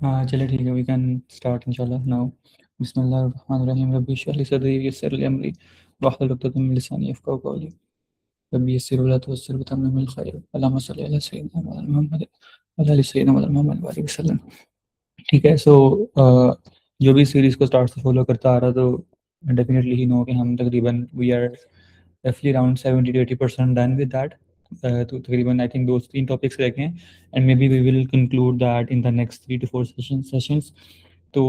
हाँ चले ठीक है, वी कैन स्टार्ट इंशाल्लाह नाउ। बिस्मिल्लाहिर्रहमानिर्रहीम। रब्बी इश्रह ली सदरी वयस्सिर ली अमरी वहलुल उक़दतम मिन लिसानी यफ़क़हू क़ौली। रब्बी यस्सिर वला तुअस्सिर वतम्मिम बिल खैर। अल्लाहुम्मा सल्लि अला सय्यिदिना मुहम्मद व अला आलि सय्यिदिना मुहम्मद व बारिक वसल्लम। ठीक है, सो जो भी सीरीज़ को स्टार्ट से फॉलो करता आ रहा, तो डेफिनेटली ही नो कि हम तकरीबन वी आर रफली around 70 to 80% done with that. तो तकरीबन आई थिंक 2-3 टॉपिक्स रह गए हैं, and maybe we will conclude that in the next 3 to 4 sessions. तो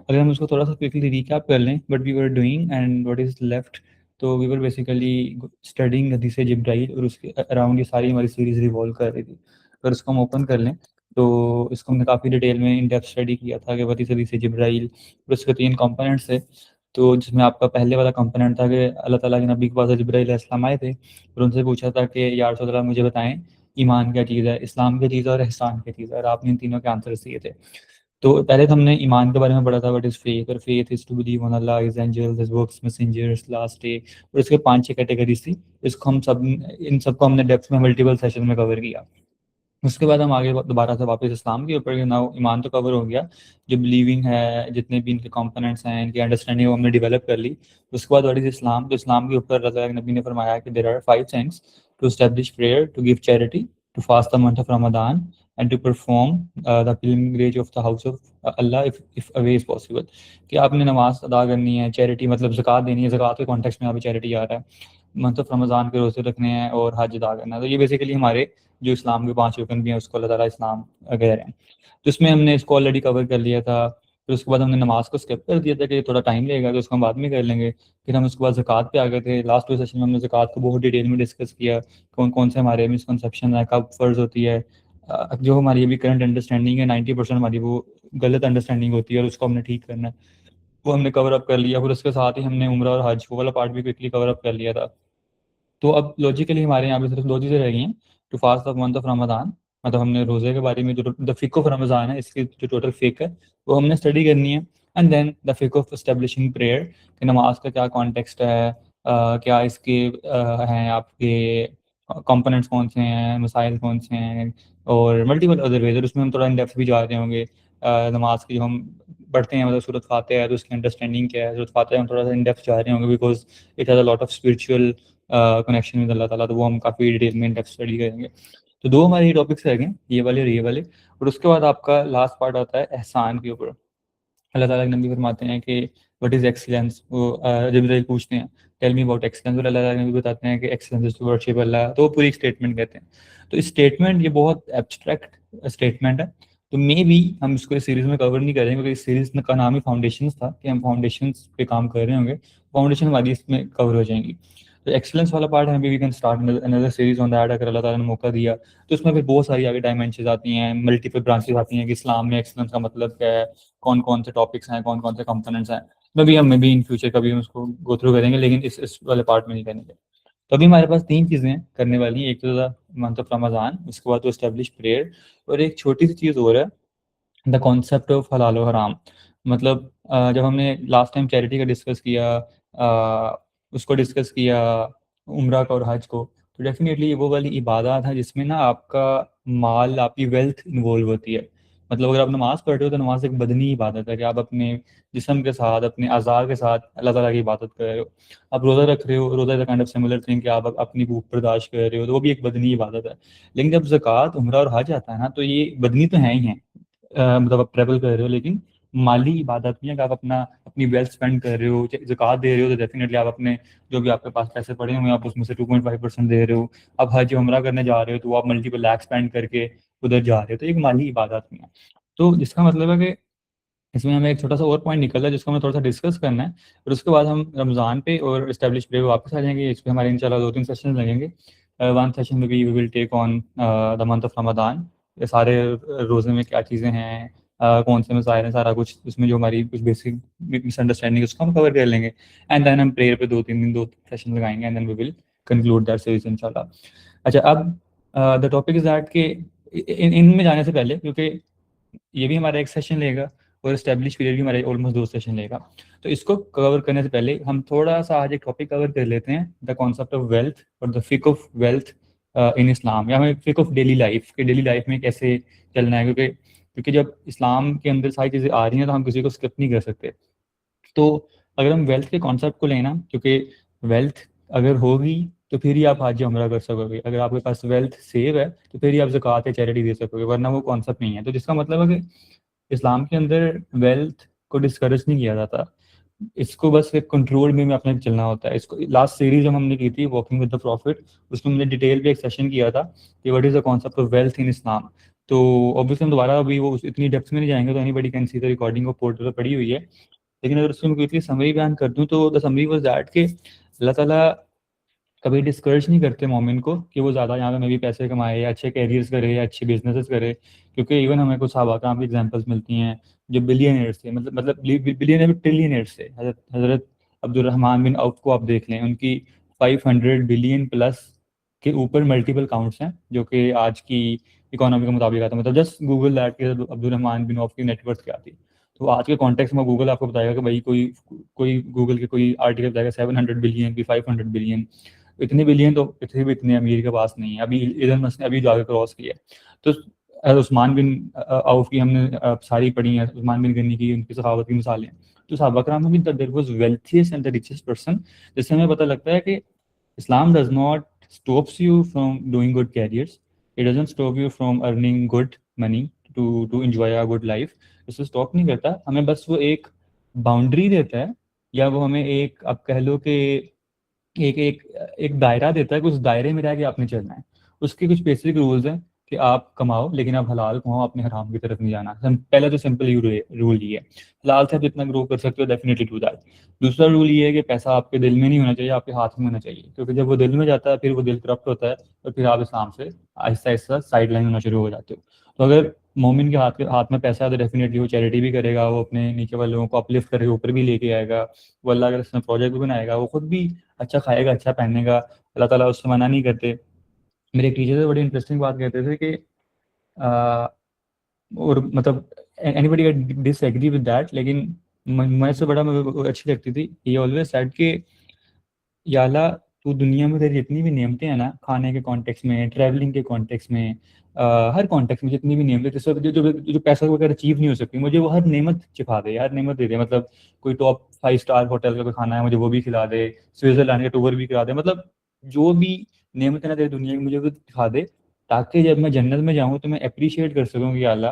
अगर हम उसको थोड़ा सा क्विकली रिकैप कर लें, what we were doing and what is left. तो we were basically studying Hadith Jibril, और उसके अराउंड ये सारी हमारी सीरीज़ रिवॉल्व कर रही थी। अगर उसको हम ओपन कर लें, तो इसको हमने काफ़ी डिटेल में इन डेप्थ स्टडी किया था कि हदीस जिब्राइल और उसके 3 कंपोनेंट्स थे। तो जिसमें आपका पहले वाला कंपोनेंट था कि अल्लाह ताला के नबी के पास जिब्राइल अलैहिस्सलाम आए थे और उनसे पूछा था कि या रसूल अल्लाह मुझे बताएं ईमान क्या चीज़ है, इस्लाम क्या चीज़ है और एहसान क्या चीज़ है, और आपने इन तीनों के आंसर्स दिए थे। तो पहले तो हमने ईमान के बारे में पढ़ा था, व्हाट इज़ फेथ, और faith is to believe on Allah, his angels, his works, messengers, last day, और इसके 5-6 कैटेगरीज थी। इसको हम सब इन सबको हमने डेप्थ में मल्टीपल सेशन में कवर किया। उसके बाद हम आगे दोबारा से वापस इस्लाम के ऊपर, नाउ ईमान तो कवर हो गया, जो बिलीविंग है, जितने भी इनके कंपोनेंट्स हैं, इनकी अंडरस्टैंडिंग हमने डेवलप कर ली। उसके बाद व्हाट इज़ इस्लाम, तो इस्लाम के ऊपर अल्लाह के नबी ने फरमाया कि there are 5 things: to establish prayer, to give charity, to fast the month of Ramadan, and to perform the pilgrimage of the house of Allah if a way is possible. कि आपने नमाज अदा करनी है, चैरिटी मतलब ज़कात देनी है, ज़कात के कॉन्टेक्स्ट में यहाँ पे चैरिटी आ रहा है, मंथ ऑफ रमज़ान के रोज़े रखने हैं, और हज अदा करना है। तो ये बेसिकली हमारे जो इस्लाम के 5 रुकन भी हैं, उसको अल्लाह ताला इस्लाम कह रहे हैं। तो इसमें हमने इसको ऑलरेडी कवर कर लिया था। फिर उसके बाद हमने नमाज को स्किप कर दिया था कि थोड़ा टाइम लगेगा, तो उसको हम बाद में कर लेंगे। फिर हम उसके बाद ज़कात पे आ गए थे। लास्ट 2 सेशन में हमने ज़कात को बहुत डिटेल में डिस्कस किया, कौन-कौन से हमारे मिसकंसेप्शन है, कब फ़र्ज़ होती है। जो हमारी अभी करंट अंडरस्टैंडिंग है 90% हमारी वो गलत अंडरस्टैंडिंग होती है, और उसको हमने ठीक करना है। वो हमने कवर अप कर लिया। फिर उसके साथ ही हमने उम्रा और हज वो वाला पार्ट भी क्विकली कवर अप कर लिया था। तो अब लॉजिकली हमारे यहाँ पे सिर्फ 2 चीज़ें रह गई हैं, to fast the month of Ramzan, मतलब हमने रोज़े के बारे में जो द फ़िक़्ह ऑफ रमज़ान है, इसकी जो टोटल फ़िक़्ह है, वो हमने स्टडी करनी है। एंड देन द फ़िक़्ह ऑफ एस्टेब्लिशिंग प्रेयर, कि नमाज का क्या कॉन्टेक्स्ट है, क्या इसके हैं आपके कंपोनेंट्स कौन से हैं, मसाइल कौन से हैं, और मल्टीपल अदर वेज़, और उसमें हम थोड़ा इन डेप्थ भी जा रहे होंगे। नमाज की जो हम पढ़ते हैं, मतलब सूरत फ़ातिहा है, तो उसकी अंडरस्टैंडिंग क्या है, सूरत फ़ातिहा में थोड़ा सा इन डेप्थ जा रहे होंगे, because it has a lot of spiritual connection with Allah ताला, तो वो हम काफ़ी डिटेल में इन डेप्थ स्टडी करेंगे। तो 2 हमारे टॉपिक्स रह गए, ये वाले और ये वाले। और उसके बाद आपका लास्ट पार्ट आता है एहसान के ऊपर। अल्लाह ताला के नबी फरमाते हैं कि व्हाट इज़ एक्सीलेंस, वो जिब्राइल पूछते हैं टेल मी अबाउट एक्सीलेंस, और अल्लाह ताला के नबी बताते हैं कि एक्सीलेंस इज़ टू वर्शिप अल्लाह। तो वो पूरी एक स्टेटमेंट कहते हैं। तो इस स्टेटमेंट ये बहुत एब्स्ट्रैक्ट स्टेटमेंट है, तो मे बी हम इसको इस सीरीज़ में कवर नहीं करेंगे, क्योंकि इस सीरीज़ का नाम ही फाउंडेशंस था, कि हम फाउंडेशंस पे काम कर रहे होंगे। फाउंडेशन हमारी इसमें कवर हो जाएंगी। तो एक्सीलेंस वाला पार्ट है, may we can start another series on that, अगर अल्लाह ताला ने मौका दिया तो। उसमें फिर बहुत सारी आगे डायमेंशंस आती हैं, मल्टीपल ब्रांचेस आती हैं कि इस्लाम में एक्सीलेंस का मतलब क्या है, कौन-कौन से टॉपिक्स हैं, कौन-कौन से कंपोनेंट्स हैं। मे बी इन फ्यूचर कभी हम उसको गो थ्रू करेंगे, लेकिन इस वाले पार्ट में नहीं करेंगे। तो अभी हमारे पास 3 चीज़ें हैं करने वाली। एक तो द मंथ ऑफ रमज़ान, उसके बाद तो एस्टेब्लिश प्रेयर, और एक छोटी सी चीज़ और है, द कॉन्सेप्ट ऑफ हलाल और हराम। मतलब जब हमने लास्ट टाइम चैरिटी का डिस्कस किया, उसको डिस्कस किया, उम्रा का और हज को, तो डेफिनेटली ये वो वाली इबादत है जिसमें ना आपका माल, आपकी वेल्थ इन्वॉल्व होती है। मतलब अगर आप नमाज पढ़ रहे हो, तो नमाज एक बदनी इबादत है कि आप अपने जिस्म के साथ, अपने अज़ा के साथ अल्लाह ताला की इबादत कर रहे हो। आप रोज़ा रख रहे हो, रोज़ा is a kind of similar thing कि आप अपनी भूख बर्दाश्त कर रहे हो, तो वो भी एक बदनी इबादत है। लेकिन जब ज़कात, उम्रा और हज आता है ना, तो ये बदनी तो हैं ही हैं। मतलब आप ट्रैवल कर रहे हो, लेकिन माली इबादत नहीं है कि आप अपनी वेल्थ स्पेंड कर रहे हो। ज़कात दे रहे हो, तो डेफिनेटली आप अपने जो भी आपके पास पैसे पड़े हुए हैं, आप उसमें से 2.5% दे रहे हो। आप हज उम्रा करने जा रहे हो, तो आप मल्टीपल लाख स्पेंड करके उधर जा रहे हो, तो एक माली इबादत नहीं है। तो जिसका मतलब है कि इसमें हमें एक छोटा सा और पॉइंट निकल रहा है, जिसको हमें थोड़ा सा डिस्कस करना है। फिर उसके बाद हम रमज़ान पे और एस्टेब्लिश पे वापस आ जाएंगे। इस पे हमारे इंशाल्लाह 2-3 सेशन लगेंगे। वन सेशन में we will take on the month of Ramadan, ये सारे रोज़े में क्या चीज़ें हैं, कौन से मसाइल हैं, सारा कुछ उसमें जो हमारी कुछ बेसिक मिसअंडरस्टैंडिंग है, उसको हम कवर कर लेंगे। एंड देन हम प्रेयर पे 2-3 दिन 2 सेशन लगाएंगे, and then we will conclude that series इंशाल्लाह। अच्छा, अब द टॉपिक इज़ दैट कि इनमें जाने से पहले, क्योंकि ये भी हमारा एक सेशन लेगा और एस्टेब्लिश पीरियड भी हमारे ऑलमोस्ट 2 सेशन लेगा, तो इसको कवर करने से पहले हम थोड़ा सा आज एक टॉपिक कवर कर लेते हैं, द कॉन्सेप्ट ऑफ वेल्थ और द फिक ऑफ वेल्थ इन इस्लाम, या हमें फिक ऑफ डेली लाइफ, कि डेली लाइफ में कैसे चलना है। क्योंकि क्योंकि जब इस्लाम के अंदर सारी चीज़ें आ रही हैं तो हम किसी को स्किप नहीं कर सकते। तो अगर हम वेल्थ के कॉन्सेप्ट को लेना, क्योंकि वेल्थ अगर होगी तो फिर ही आप हज या उम्रा कर सकोगे, अगर आपके पास वेल्थ सेव है तो फिर ही आप ज़कात या चैरिटी दे सकोगे, वरना वो कॉन्सेप्ट नहीं है। तो जिसका मतलब है कि इस्लाम के अंदर वेल्थ को डिस्करेज नहीं किया जाता, इसको बस एक कंट्रोल में अपने चलना होता है। इसको लास्ट सीरीज जब हमने की थी वॉकिंग विद द प्रॉफिट, उसमें हमने डिटेल पे एक सेशन किया था कि what is the concept of wealth in Islam. तो ऑब्वियसली हम दोबारा अभी वो इतनी डेप्थ में नहीं जाएंगे, तो anybody can see the recording, of portal पर पड़ी हुई है। लेकिन अगर उसमें क्विकली समरी बयान कर दूं तो द समरी वाज दैट कि अल्लाह ताला कभी डिस्करेज नहीं करते मोमिन को कि वो ज़्यादा यहाँ पे में भी पैसे कमाए या अच्छे कैरियर्स करे या अच्छे बिजनेसेस करे। क्योंकि इवन हमें कुछ सहाबा कराम की एग्जांपल्स मिलती हैं जो बिलियनर्स थे, मतलब बिलियनर में ट्रिलियनर्स थे। हजरत हजरत अब्दुर्रहमान बिन औफ को आप देख लें, उनकी 500 बिलियन प्लस के ऊपर मल्टीपल काउंट्स हैं, जो कि आज की इकोनॉमी के मुताबिक आता है। मतलब जस्ट गूगल दैट कि अब्दुर्रहमान बिन औफ की नेटवर्थ क्या थी। तो आज के कॉन्टेक्स्ट में गूगल आपको बताएगा कि भाई कोई कोई गूगल के कोई आर्टिकल बताएगा 700 बिलियन की 500 बिलियन। इतने बिलियन तो पृथ्वी पे इतने अमीर के पास नहीं है। अभी इलन मस्क ने अभी जाकर क्रॉस किया है। तो उस्मान बिन औफ की हमने सारी पढ़ी है, उस्मान बिन गनी की, उनकी सखावत की मिसालें। तो सहाबा कराम में भी there was wealthiest and the richest person, जिससे हमें पता लगता है कि Islam does not stops you from doing good careers. It doesn't stop you from earning good money to enjoy a good life. इसको स्टॉप नहीं करता, हमें बस वो एक बाउंड्री देता है, या वो हमें एक, आप कह लो कि एक एक एक दायरा देता है कि उस दायरे में रह के आपने चलना है। उसके कुछ बेसिक रूल्स हैं कि आप कमाओ लेकिन आप हलाल कमाओ, अपने हराम की तरफ नहीं जाना। पहला तो सिंपल ही रूल ये है, हलाल से आप जितना ग्रो कर सकते हो डेफिनेटली डू दैट। दूसरा रूल ये है कि पैसा आपके दिल में नहीं होना चाहिए, आपके हाथ में होना चाहिए, क्योंकि जब वो दिल में जाता है फिर वो दिल करप्ट होता है और फिर आप इस्लाम से आहिस्ता आहिस्ता साइड लाइन होना शुरू हो जाते हो। तो अगर मोमिन के हाथ में पैसा है तो डेफिनेटली वो चैरिटी भी करेगा, वो अपने नीचे वाले लोगों को अपलिफ्ट करके ऊपर भी लेके आएगा। वो अल्लाह के रास्ते में प्रोजेक्ट भी बनाएगा, वो खुद भी अच्छा खाएगा, अच्छा पहनेगा, अल्लाह ताला उससे मना नहीं करते। मेरे एक टीचर से बड़ी इंटरेस्टिंग बात कहते थे कि आ, और मतलब एनीबडी डिसएग्री विद दैट, लेकिन मैं से बड़ा मुझे अच्छी लगती थी। ये ऑलवेज सेड कि या अल्लाह, तू दुनिया में तेरी जितनी भी नेमतें हैं ना, खाने के कॉन्टेक्स्ट में, ट्रैवलिंग के कॉन्टेक्स्ट में, हर कॉन्टेक्स्ट में जितनी भी नेमतें जो जो जो पैसा वगैरह अचीव नहीं हो सकती, मुझे वो हर नेमत चिपा दे यार, नेमत दे दे। मतलब कोई टॉप 5 स्टार होटल का कोई खाना है, मुझे वो भी खिला दे, स्विट्जरलैंड का टूर भी करा दे, मतलब जो भी नेमतें ना तेरी दुनिया की मुझे वो दिखा दे, ताकि जब मैं जन्नत में जाऊँ तो मैं अप्रिशिएट कर सकूँ कि या अल्लाह,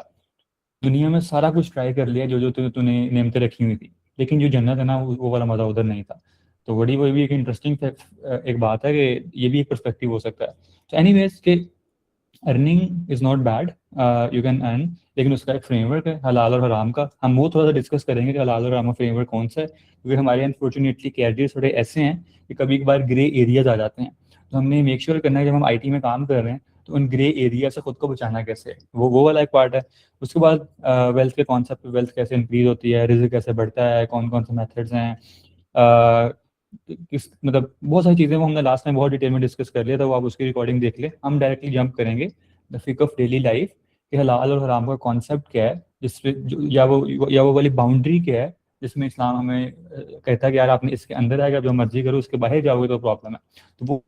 दुनिया में सारा कुछ ट्राई कर लिया जो जो तूने नेमतें रखी हुई थी, लेकिन जो जन्नत है ना वो वाला मज़ा उधर नहीं था। तो बड़ी वो भी एक इंटरेस्टिंग एक बात है कि ये भी एक पर्सपेक्टिव हो सकता है। तो एनीवेज के earning is not bad, you can earn, लेकिन उसका एक फ्रेमवर्क है हलाल और हराम का। हम वो थोड़ा सा डिस्कस करेंगे कि हलाल और हराम का फ्रेमवर्क कौन सा है, क्योंकि हमारे अनफॉर्चुनेटली कैरियर थोड़े ऐसे हैं कि कभी कभार ग्रे एरियाज आ जाते हैं। तो हमने मेक श्योर करना है जब हम आईटी में काम कर रहे हैं तो उन ग्रे एरिया से खुद को बचाना कैसे है, वो वाला एक पार्ट है। उसके बाद वेल्थ के कॉन्सेप्ट, वेल्थ कैसे इंक्रीज होती है, रिस्क कैसे बढ़ता है, कौन कौन से मेथड्स हैं, किस मतलब बहुत सारी चीज़ें वो हमने लास्ट में बहुत डिटेल में डिस्कस कर लिया था, वो आप उसकी रिकॉर्डिंग देख ले। हम डायरेक्टली जंप करेंगे द फिक ऑफ डेली लाइफ कि हलाल और हराम का कॉन्सेप्ट क्या है, जिसपे या वो वाली बाउंड्री क्या है जिसमें इस्लाम हमें कहता है कि यार आपने इसके अंदर आएगा जो मर्जी करो, उसके बाहर जाओगे तो प्रॉब्लम है। तो वो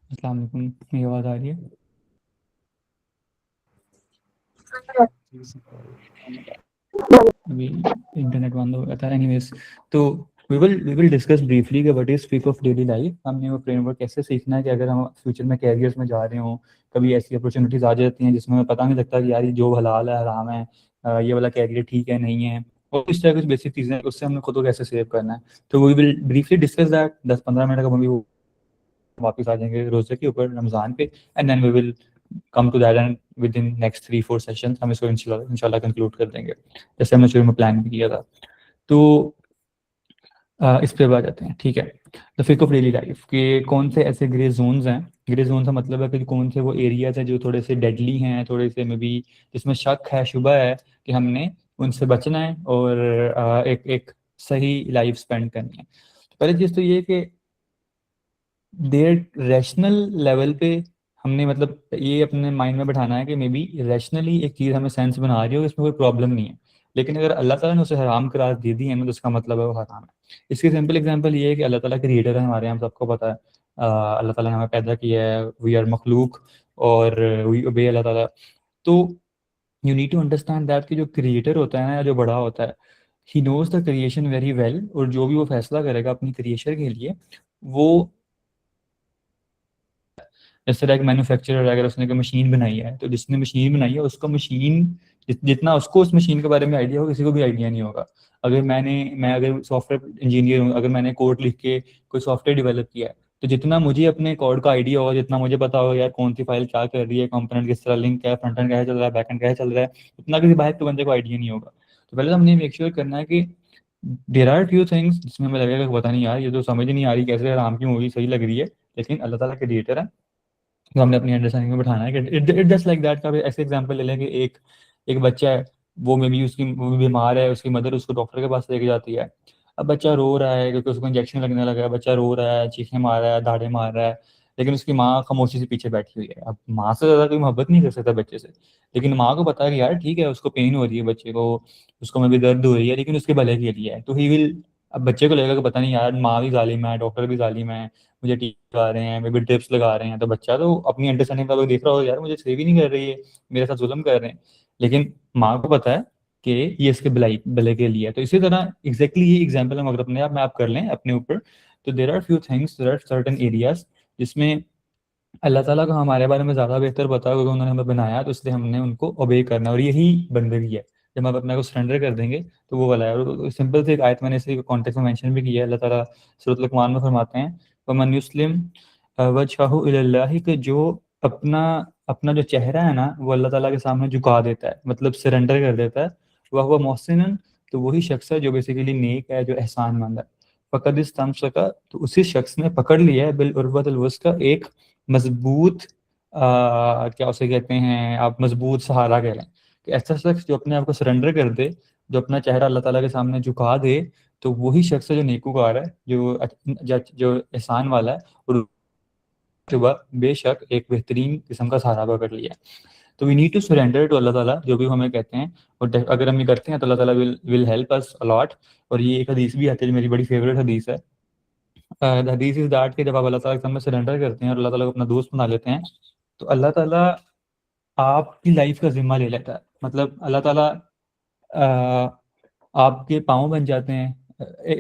अस्सलाम वालेकुम, मेरी आवाज़ आ रही है? अभी इंटरनेट बंद हो गया था। एनीवेज, तो वी विल डिस्कस ब्रीफली कि what is speak of daily life. हमने वो फ्रेमवर्क कैसे सीखना है कि अगर हम फ्यूचर में कैरियर्स में जा रहे हों, कभी ऐसी अपॉर्चुनिटीज आ जाती हैं जिसमें हमें पता नहीं लगता कि यार ये जो हलाल है हराम है, ये वाला कैरियर ठीक है नहीं है, और इस तरह कुछ बेसिक चीज़ें हैं, उससे हमने खुद को कैसे सेव करना है। तो we will briefly discuss that. 10-15 minute का मूवी वापस आ जाएंगे रोजे के ऊपर रमजान पे, and then we will come to that, and within next 3-4 sessions हम इसको इंशाल्लाह कंक्लूड कर देंगे, जैसे हमने शुरू में प्लान भी किया था। तो इस पे बात जाते हैं, ठीक है। द फिक ऑफ डेली लाइफ के कौन से ऐसे ग्रे जोन्स हैं। ग्रे जोन का मतलब है कि कौन से वो एरियाज हैं जो थोड़े से डेडली हैं, थोड़े से मे बी जिसमें शक है, शुबह है कि हमने उनसे बचना है और एक एक सही लाइफ स्पेंड करनी है। तो पहली चीज़ तो ये है कि देर रैशनल लेवल पे हमने मतलब ये अपने माइंड में बैठाना है कि मे बी रैशनली एक चीज़ हमें सेंस बना रही हो, इसमें कोई प्रॉब्लम नहीं है। लेकिन अगर अल्लाह ताला ने उसे हराम करार दे दी है ना, तो उसका मतलब है वो हराम है। इसकी सिंपल एग्जांपल ये है कि अल्लाह ताला क्रिएटर है हमारे, हम सबको पता है। अल्लाह ताला ने हमें पैदा किया है, वी आर मखलूक, और वी ओबे अल्लाह ताला। तो you need to understand that कि जो क्रिएटर होता है ना, जो बड़ा होता है, he knows the creation very well, और जो भी वो फैसला करेगा अपनी क्रिएशन के लिए, वो इस तरह एक मैन्युफैक्चरर है, अगर उसने कोई मशीन बनाई है, तो जिसने मशीन बनाई है उसका मशीन जितना उसको उस मशीन के बारे में आइडिया होगा, किसी को भी आइडिया नहीं होगा। अगर मैं अगर सॉफ्टवेयर इंजीनियर हूँ, अगर मैंने कोड लिख के कोई सॉफ्टवेयर डेवलप किया है, तो जितना मुझे अपने कोड का आइडिया होगा, जितना मुझे पता होगा यार कौन सी फाइल क्या कर रही है, कंपोनेंट किस तरह लिंक है, फ्रंट एंड कैसे चल रहा है, बैक एंड कैसे चल रहा है, उतना किसी बाहर के बंदे को आइडिया नहीं होगा। तो पहले तो हमने मेक श्योर करना है कि देर आर फ्यू थिंग्स जिसमें हमें लगेगा कि पता नहीं यार, ये तो समझ नहीं आ रही कैसे आराम की मूवी सही लग रही है, लेकिन अल्लाह ताला क्रिएटर है, तो हमने अपनी अंडरस्टैंडिंग में बैठाना है कि इट जस्ट लाइक दैट। का ऐसे एग्जांपल ले लें कि एक एक बच्चा है, वो मे बी उसकी वो बीमार है, उसकी मदर उसको डॉक्टर के पास लेके जाती है। अब बच्चा रो रहा है क्योंकि उसको इंजेक्शन लगने लगा है, बच्चा रो रहा है, चीखें मार रहा है, दाढ़े मार रहा है, लेकिन उसकी माँ खामोशी से पीछे बैठी हुई है। अब माँ से ज़्यादा कोई मोहब्बत नहीं कर सकता बच्चे से, लेकिन माँ को पता है कि यार ठीक है, उसको पेन हो रही है बच्चे को, उसको में भी दर्द हो रही है, लेकिन उसके भले के लिए है, तो ही विल। अब बच्चे को लगेगा कि पता नहीं यार, माँ भी जालिम है, डॉक्टर भी जालिम है, मुझे टीका लगा रहे हैं, मे बी ड्रिप्स लगा रहे हैं, तो बच्चा तो अपनी अंडरस्टैंडिंग का देख रहा हो, यार मुझे सेव ही नहीं कर रही है, मेरे साथ जुल्म कर रहे हैं, लेकिन माँ को पता है कि ये इसके भलाई भले के लिए है। तो इसी तरह एग्जैक्टली ये एग्जाम्पल हम अगर अपने आप में आप कर लें अपने ऊपर, तो there are few things, there are certain areas जिसमें अल्लाह ताला को हमारे बारे में ज़्यादा बेहतर पता है, क्योंकि उन्होंने हमें बनाया, तो इसलिए हमने उनको ओबे करना है, और यही बंदगी है। जब हम अपने को सरेंडर कर देंगे तो वो वाला है। और सिंपल से एक आयत मैंने इसी कॉन्टेक्स्ट में मेंशन भी किया है, अल्लाह ताला सूरत लुक़मान में फरमाते हैं, वमन युस्लिम वजहहु इलल्लाहि, कि जो अपना अपना जो चेहरा है ना, वो अल्लाह ताला के सामने झुका देता है, मतलब सरेंडर कर देता है, वह हुआ मोहसिन, तो वही शख्स है जो बेसिकली नेक है, जो एहसानमंद है। फ़क़द इस्तमसका, तो उसी शख्स ने पकड़ लिया है बिल उर्वतिल वुस्का, एक मजबूत क्या उसे कहते हैं आप, मजबूत सहारा कह लें, कि ऐसा शख्स जो अपने आप को सरेंडर कर दे, जो अपना चेहरा अल्लाह ताला के सामने झुका दे, तो वही शख्स है जो नेकूकार है, जो एहसान वाला है, और जुबा बेशक एक बेहतरीन किस्म का सहारा पकड़ लिया है। तो we need to surrender to Allah ताला, जो भी हमें कहते हैं, और अगर हम ये करते हैं तो अल्लाह ताला विल हेल्प अस अलॉट। और ये एक हदीस भी आती है जो मेरी बड़ी फेवरेट हदीस है। हदीस इज दैट कि जब आप अल्लाह ताला के सामने सरेंडर करते हैं और अल्लाह ताला को अपना दोस्त बना लेते हैं, तो अल्लाह ताला आपकी लाइफ का जिम्मा ले लेता है। मतलब अल्लाह ताला आपके पाँव बन जाते हैं।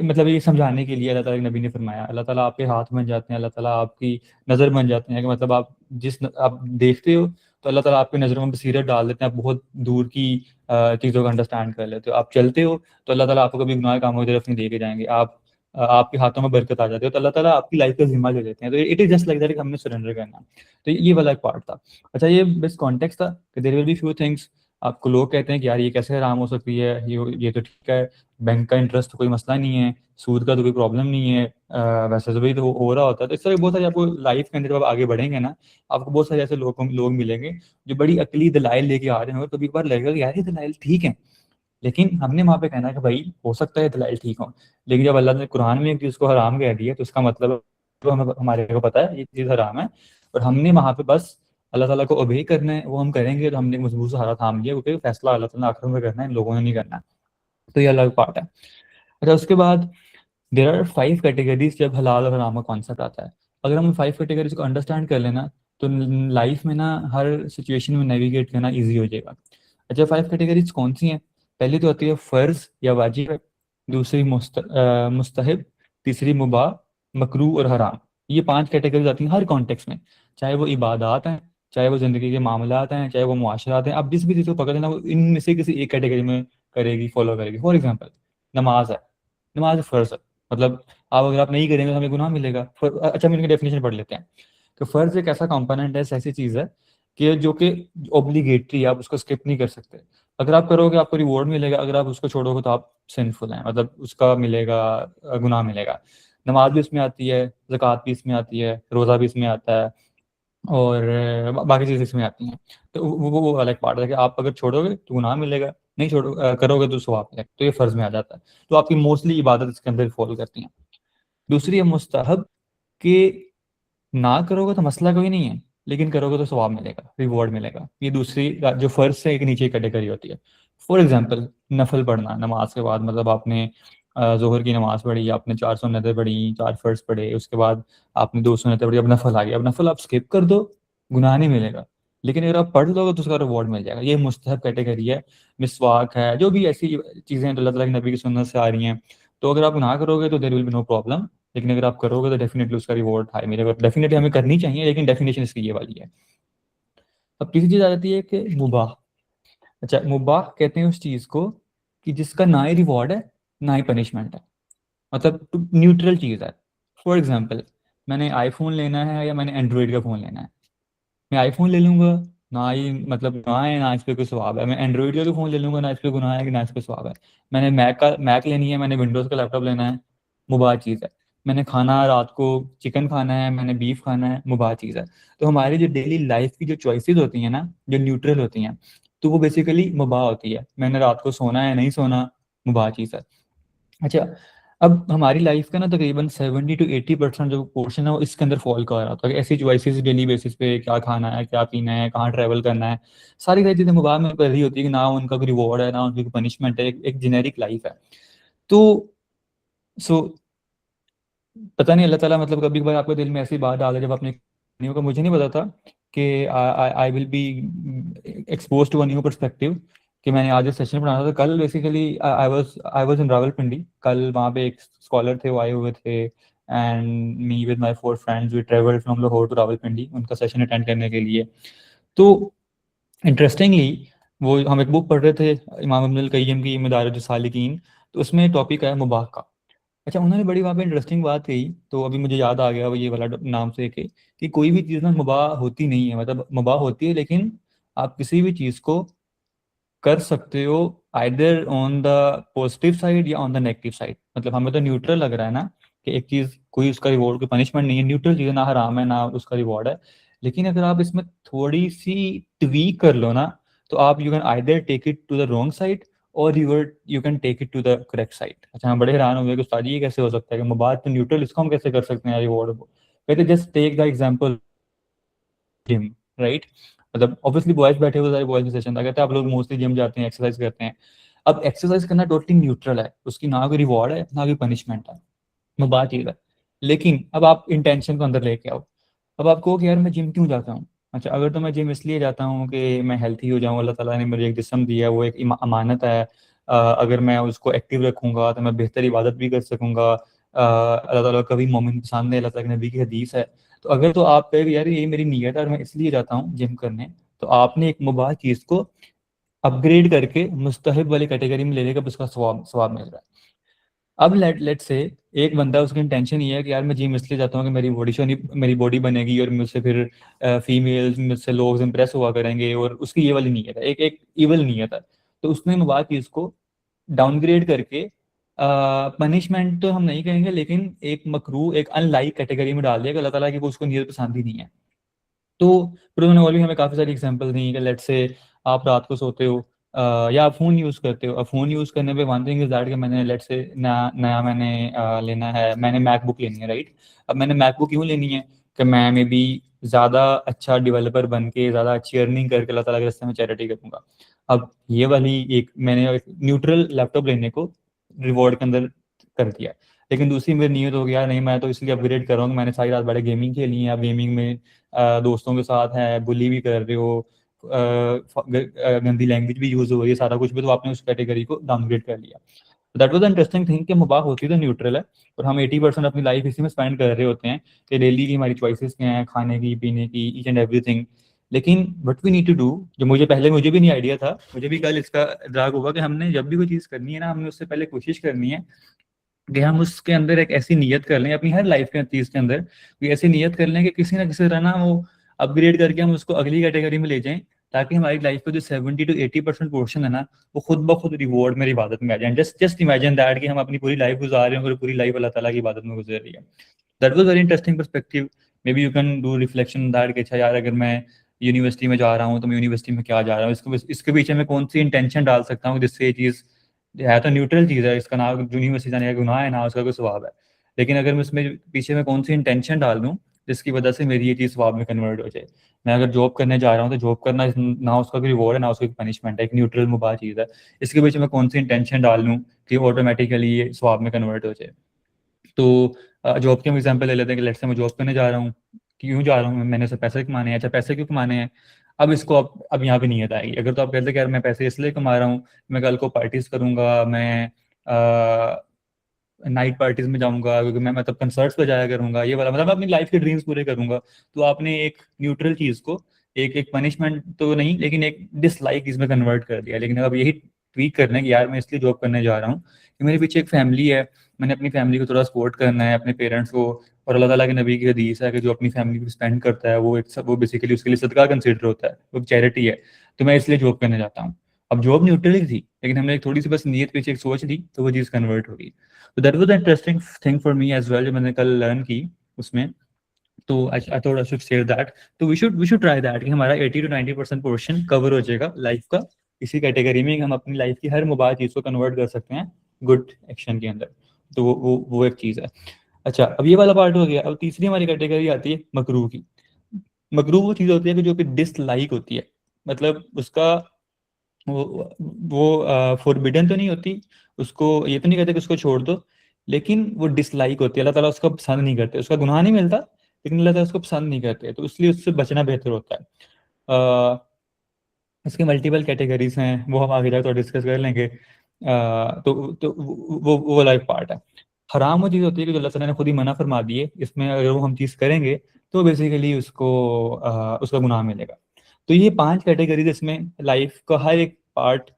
मतलब ये समझाने के लिए अल्लाह ताला के नबी ने फरमाया, अल्लाह ताला आपके हाथ बन जाते हैं, अल्लाह ताला आपकी नज़र बन जाते हैं, कि मतलब आप आप देखते हो, तो अल्लाह ताला आपकी नज़रों में बसीरत डाल देते हैं, आप बहुत दूर की चीज़ों को अंडरस्टैंड कर लेते हो। आप चलते हो तो अल्लाह ताला आपको कभी गुनाह कामों की तरफ नहीं लेके जाएंगे, आप आपके हाथों में बरकत आ जाती है, तो अल्लाह ताला आपकी लाइफ का जिम्मा ले लेते हैं। तो it is just like that कि हमने सरेंडर करना। तो ये वाला एक पार्ट था। अच्छा, ये बस कॉन्टेक्स्ट था कि there will be few things. आपको लोग कहते हैं कि यार ये कैसे हराम हो सकती है, ये तो ठीक है, बैंक का इंटरेस्ट तो कोई मसला नहीं है, सूद का तो कोई प्रॉब्लम नहीं है, वैसे तो भाई तो हो रहा होता है। तो इस तरह बहुत सारे आपको लाइफ के अंदर जब आप आगे बढ़ेंगे ना, आपको बहुत सारे ऐसे लोग मिलेंगे जो बड़ी अकली दलाइल लेके आ रहे हैं, और कभी कभार लगेगा कि यार ये दलाइल ठीक है, लेकिन हमने वहां पे कहना है कि भाई हो सकता है दलाइल ठीक हो, लेकिन जब अल्लाह ने कुरान में एक चीज को हराम कह दिया, तो इसका मतलब तो हमें हमारे को पता है ये चीज हराम है, और हमने वहां पे बस अल्लाह ताला को ओबे करना है, वो हम करेंगे तो हमने एक मजबूत सहारा थाम लिया, क्योंकि फैसला अल्लाह ताला ने आखिर में करना है, इन लोगों ने नहीं करना है। तो ये अलग पार्ट है। अच्छा, उसके बाद देर आर 5 कैटेगरीज जब हलाल और हराम का कॉन्सेप्ट आता है। अगर हम 5 कैटेगरीज को अंडरस्टैंड कर लेना, तो लाइफ में ना हर सिचुएशन में नेविगेट करना ईजी हो जाएगा। अच्छा, 5 कैटेगरीज कौन सी हैं? पहली तो होती है फ़र्ज या वाजिब है, दूसरी मुस्तहब, तीसरी मुबाह, मकरूह और हराम। ये 5 कैटेगरीज आती हैं हर कॉन्टेक्स्ट में, चाहे वो इबादत हैं, चाहे वो ज़िंदगी के मामलात हैं, चाहे वो मुआशरात हैं। आप जिस भी चीज़ को पकड़ लेना, वो इनमें से किसी एक कैटेगरी में करेगी, फॉलो करेगी। फॉर एग्जाम्पल, नमाज है, नमाज फ़र्ज़ है, मतलब आप अगर आप नहीं करेंगे तो हमें गुनाह मिलेगा। अच्छा, हम इनकी डेफिनेशन पढ़ लेते हैं कि फ़र्ज़ एक ऐसा कंपोनेंट है, ऐसी चीज़ है कि जो कि ऑब्लिगेटरी है, आप उसको स्किप नहीं कर सकते। अगर आप करोगे आपको रिवॉर्ड मिलेगा, अगर आप उसको छोड़ोगे तो आप सिंफुल हैं, मतलब उसका मिलेगा, गुनाह मिलेगा। नमाज भी इसमें आती है, ज़कात भी इसमें आती है, रोज़ा भी इसमें आता है, और बाकी चीज़ें इसमें आती हैं। तो वो अलग पार्ट है कि आप अगर छोड़ोगे तो गुनाह मिलेगा, नहीं करोगे तो सवाब मिलेगा। तो ये फ़र्ज़ में आ जाता है। तो आपकी मोस्टली इबादत इसके अंदर फॉलो करती हैं। दूसरी है मुस्तहब, कि ना करोगे तो मसला कोई नहीं है, लेकिन करोगे तो सवाब मिलेगा, रिवॉर्ड मिलेगा। ये दूसरी जो फ़र्ज से एक नीचे कैटेगरी होती है। फॉर एग्जांपल, नफल पढ़ना नमाज के बाद, मतलब आपने ज़ोहर की नमाज़ पढ़ी, आपने 4 सुन्नतें पढ़ी, 4 फ़र्ज़ पढ़े, उसके बाद आपने 2 सुन्नतें पढ़ी, अब नफल आ गया। अब नफल आप स्किप कर दो, गुनाह नहीं मिलेगा, लेकिन अगर आप पढ़ लोगे तो उसका रिवॉर्ड मिल जाएगा। ये मुस्तहब कैटेगरी है। मिसवाक है, जो भी ऐसी चीज़ें हैं जो अल्लाह ताला के नबी की सुन्नत से आ रही हैं, तो अगर आप ना करोगे तो there will be no problem, लेकिन अगर आप करोगे तो डेफिनेटली उसका रिवॉर्ड हाई मिलेगा। डेफिनेटली हमें करनी चाहिए, लेकिन डेफिनेशन इसकी ये वाली है। अब तीसरी चीज़ आ जाती है कि मुबाह। अच्छा, मुबाह कहते हैं उस चीज़ को कि जिसका ना ही रिवॉर्ड है, ना ही पनिशमेंट है, मतलब न्यूट्रल चीज़ है। फॉर एग्जाम्पल, मैंने आईफोन लेना है या मैंने एंड्रॉइड का फ़ोन लेना है, मैं आईफोन ले लूंगा, ना ही मतलब गुनाह है ना इस पे कोई सवाब है। मैं एंड्रॉइड का भी फ़ोन ले लूंगा, ना इस पे गुनाह है कि ना इस पे सवाब है। मैंने मैक लेनी है, मैंने विंडोज़ का लैपटॉप लेना है, मुबाह चीज़ है। मैंने खाना रात को चिकन खाना है, मैंने बीफ खाना है, मुबाह चीज़ है। तो हमारी जो डेली लाइफ की जो चॉइसेस होती हैं ना, जो न्यूट्रल होती हैं, तो वो बेसिकली मुबाह होती है। मैंने रात को सोना है, नहीं सोना, मुबाह चीज़ है। अच्छा, अब हमारी लाइफ का ना तकरीबन 70 to 80% जो पोर्शन है वो इसके अंदर फॉल कर रहा था। ऐसी चॉइसेस डेली बेसिस पे, क्या खाना है, क्या पीना है, कहाँ ट्रैवल करना है, सारी सारी चीज़ें मुबाह में कर रही होती है कि ना उनका कोई रिवॉर्ड है, ना उनकी कोई पनिशमेंट है, एक जेनेरिक लाइफ है। तो सो पता नहीं, अल्लाह ताला मतलब कभी कभार आपके दिल में ऐसी बात डाल दे जब आपने नहीं होगा। मुझे नहीं पता था कि I will be expose to a new perspective, कि मैंने आज एक सेशन पढ़ाना था। कल basically I was in Rawalpindi. कल वहाँ पे एक स्कॉलर थे, वो आए हुए थे, and me with my 4 friends we travelled from Lahore to Rawalpindi उनका सेशन अटेंड करने के लिए। तो इंटरेस्टिंगली, वो हम एक बुक पढ़ रहे थे, इमाम इब्नुल कय्यम की मदारिज सालिकीन। तो उसमें टॉपिक है मुबाह का। अच्छा, उन्होंने बड़ी वहाँ पे इंटरेस्टिंग बात कही, तो अभी मुझे याद आ गया वो ये वाला नाम से कि कोई भी चीज़ ना मुबाह होती नहीं है, मतलब मुबाह होती है, लेकिन आप किसी भी चीज़ को कर सकते हो either on the positive side या ऑन द नेगेटिव साइड। मतलब हमें तो न्यूट्रल लग रहा है ना, कि एक चीज़ कोई उसका रिवॉर्ड, कोई पनिशमेंट नहीं है, न्यूट्रल चीज़ है, ना हराम है ना उसका रिवॉर्ड है। लेकिन अगर आप इसमें थोड़ी सी ट्वीक कर लो ना, तो आप you can either take it to the wrong side और you can take it to the correct side. अच्छा, हम बड़े हैरान हो गए कि उस्ताद जी ये कैसे हो सकता है कि मुबाद तो न्यूट्रल, इसको हम कैसे कर सकते हैं रिवॉर्ड को। कहते just take the example gym, right. मतलब ऑब्वियसली बॉयज बैठे हुए, सारे बॉयज का सेशन था, कहते हैं आप लोग मोस्टली जिम जाते हैं, एक्सरसाइज करते हैं। अब एक्सरसाइज करना टोटली न्यूट्रल है, उसकी ना कोई रिवॉर्ड है ना कोई पनिशमेंट है, वो बात चीज़ है। लेकिन अब आप इंटेंशन को अंदर लेके आओ। अब आप कहो कि यार मैं जिम क्यों जाता हूँ। अच्छा, अगर तो मैं जिम इसलिए जाता हूँ कि मैं हेल्थी हो जाऊँ, अल्लाह ताला ने मुझे एक जिस्म दिया है, वो एक अमानत है। अगर मैं उसको एक्टिव रखूंगा तो मैं बेहतर इबादत भी कर सकूंगा। अल्लाह ताला कभी मोमिन के सामने, अल्लाह ताला के नबी की हदीस है। तो अगर तो आप कहे यार ये मेरी नीयत है और मैं इसलिए जाता हूँ जिम करने, तो आपने एक मुबाह चीज़ को अपग्रेड करके मुस्तहब वाली कैटेगरी में लेने का उसका सवाब सवाब मिल रहा है। अब लेट से एक बंदा, उसकी इंटेंशन ये है कि यार मैं जिम इसलिए जाता हूँ कि मेरी बॉडी बनेगी और मुझसे फिर फीमेल्स, मुझसे लोग इम्प्रेस हुआ करेंगे, और उसकी ये वाली नीयत है, एक एक इवल नीयत है। तो उसने मुबाह चीज़ को डाउनग्रेड करके पनिशमेंट तो हम नहीं कहेंगे, लेकिन एक मकरू, एक अनलाइक कैटेगरी में डाल दिया कि अल्लाह ताला की वो उसको नीयत पसंद ही नहीं है। तो फिर उन्होंने और भी हमें काफ़ी सारी एग्जांपल दी कि लेट से आप रात को सोते हो, या आप फ़ोन यूज़ करते हो। अब फ़ोन यूज़ करने पे वन थिंग इज़ दैट कि मैंने लेट से नया नया मैंने लेना है, मैंने मैकबुक लेनी है, राइट। अब मैंने मैकबुक क्यों लेनी है कि मैं मे बी ज़्यादा अच्छा डेवलपर बन के ज़्यादा अच्छी अर्निंग करके अल्लाह ताला के रास्ते में चैरिटी करूँगा। अब ये वाली एक मैंने एक न्यूट्रल लैपटॉप लेने को रिवॉर्ड के अंदर कर दिया। लेकिन दूसरी मेरी नीयत हो गया, नहीं मैं तो इसलिए अपग्रेड कर रहा हूँ, मैंने सारी रात बैठे गेमिंग खेली है। अब गेमिंग में दोस्तों के साथ है, बुली भी कर रहे हो, गंदी लैंग्वेज भी यूज हो रही है, सारा कुछ भी, तो आपने उस कैटेगरी को डाउनग्रेड कर लिया। दैट वाज इंटरेस्टिंग थिंग कि मुबाह होती तो न्यूट्रल है, और हम 80% अपनी लाइफ इसी में स्पेंड कर रहे होते हैं कि डेली की हमारी चॉइसेस क्या हैं, खाने की, पीने की, ईच एंड एवरीथिंग। लेकिन what we need to do, जो मुझे भी नहीं आइडिया था, मुझे भी कल इसका इदराक हुआ कि हमने जब भी कोई चीज़ करनी है ना, हमने उससे पहले कोशिश करनी है कि हम उसके अंदर एक ऐसी नीयत कर लें, अपनी हर लाइफ के चीज़ के अंदर कोई ऐसी नीयत कर लें कि किसी ना किसी तरह ना वो अपग्रेड करके हम उसको अगली कैटेगरी में ले जाएं, ताकि हमारी लाइफ का जो 70 to 80% पोर्शन है ना, वो खुद ब खुद रिवॉर्ड में इबादत में आ जाए। जस्ट जस्ट इमेजिन दैट कि हम अपनी पूरी लाइफ गुजार रहे हैं और पूरी लाइफ अल्लाह ताला की इबादत में गुजर रही है। That was very interesting perspective. May be you can do reflection that कि अच्छा यार, अगर मैं यूनिवर्सिटी में जा रहा हूँ तो मैं यूनिवर्सिटी में क्या जा रहा हूँ, इसके पीछे मैं कौन सी इंटेंशन डाल सकता हूँ जिससे ये चीज़ है तो न्यूट्रल चीज़ है, इसका ना यूनिवर्सिटी जाने का गुनाह है ना उसका कोई स्वभाव है, लेकिन अगर मैं उसमें पीछे में कौन सी इंटेंशन डाल दूँ जिसकी वजह से मेरी ये चीज़ स्वभाव में कन्वर्ट हो जाए। मैं अगर जॉब करने जा रहा हूँ तो जॉब करना ना उसका कोई रिवॉर्ड है ना उसका कोई पनिशमेंट है, एक न्यूट्रल मुबाह चीज़ है। इसके पीछे मैं कौन सी इंटेंशन डाल लूँ कि ऑटोमेटिकली ये स्वभाव में कन्वर्ट हो जाए। तो जॉब के हम एग्जाम्पल ले लेते हैं कि लेट्स से मैं जॉब करने जा रहा हूँ, क्यों जा रहा हूँ, मैंने उसे पैसे कमाने हैं। अच्छा, पैसे क्यों कमाने हैं? अब इसको अब यहाँ पे नीयत आएगी। अगर तो आप कहते हैं कि यार मैं पैसे इसलिए कमा रहा हूँ, मैं कल को पार्टीज करूंगा, मैं नाइट पार्टीज में जाऊंगा, क्योंकि मैं मतलब कंसर्ट्स पे जाया करूंगा, ये वाला मतलब मैं अपनी लाइफ के ड्रीम्स पूरे करूंगा, तो आपने एक न्यूट्रल चीज को एक एक पनिशमेंट तो नहीं लेकिन एक डिसलाइक इसमें कन्वर्ट कर दिया। लेकिन अब यही ट्वीक करना है कि यार मैं इसलिए जॉब करने जा रहा हूँ कि मेरे पीछे एक फैमिली है, मैंने अपनी फैमिली को थोड़ा सपोर्ट करना है, अपने पेरेंट्स को। और अल्लाह ताला के नबी की हदीस है कि जो अपनी फैमिली को स्पेंड करता है वो बेसिकली उसके लिए सदका कंसिडर होता है, वो चैरिटी है। तो मैं इसलिए जॉब करने जाता हूँ। अब जॉब न्यूट्रल ही थी, लेकिन हमने एक थोड़ी सी बस नीयत पीछे एक सोच ली तो वो चीज़ कन्वर्ट होगी। तो that was interesting thing for me as well, जो मैंने कल लर्न की उसमें। तो I thought I should share that. तो वी शुड ट्राई दैट कि हमारा 80 to 90% पोर्शन कवर हो जाएगा लाइफ का इसी कैटेगरी में, कि हम अपनी लाइफ की हर मुबाह चीज़ को कन्वर्ट कर सकते हैं गुड एक्शन के अंदर। तो वो एक चीज़ है। अच्छा, अब ये वाला पार्ट हो गया। अब तीसरी हमारी कैटेगरी आती है मकरूह की। मकरूह वो चीज़ होती है कि जो कि डिसलाइक होती है, मतलब उसका वो फॉरबिडन तो नहीं होती, उसको ये तो नहीं कहते कि उसको छोड़ दो, लेकिन वो डिसलाइक होती है, अल्लाह ताला उसको पसंद नहीं करते, उसका गुनाह नहीं मिलता लेकिन अल्लाह ताला उसको पसंद नहीं करते, तो इसलिए उससे बचना बेहतर होता है। इसके मल्टीपल कैटेगरीज हैं, वो हम आगे जाकर तो डिस्कस कर लेंगे। तो वो लाइफ पार्ट है। हराम वो चीज़ होती है कि जो अल्लाह ताला ने खुद ही मना फरमा दी है, इसमें अगर वो हम चीज़ करेंगे तो बेसिकली उसको उसका गुनाह मिलेगा। तो ये 5 कैटेगरीज इसमें लाइफ का हर एक पार्ट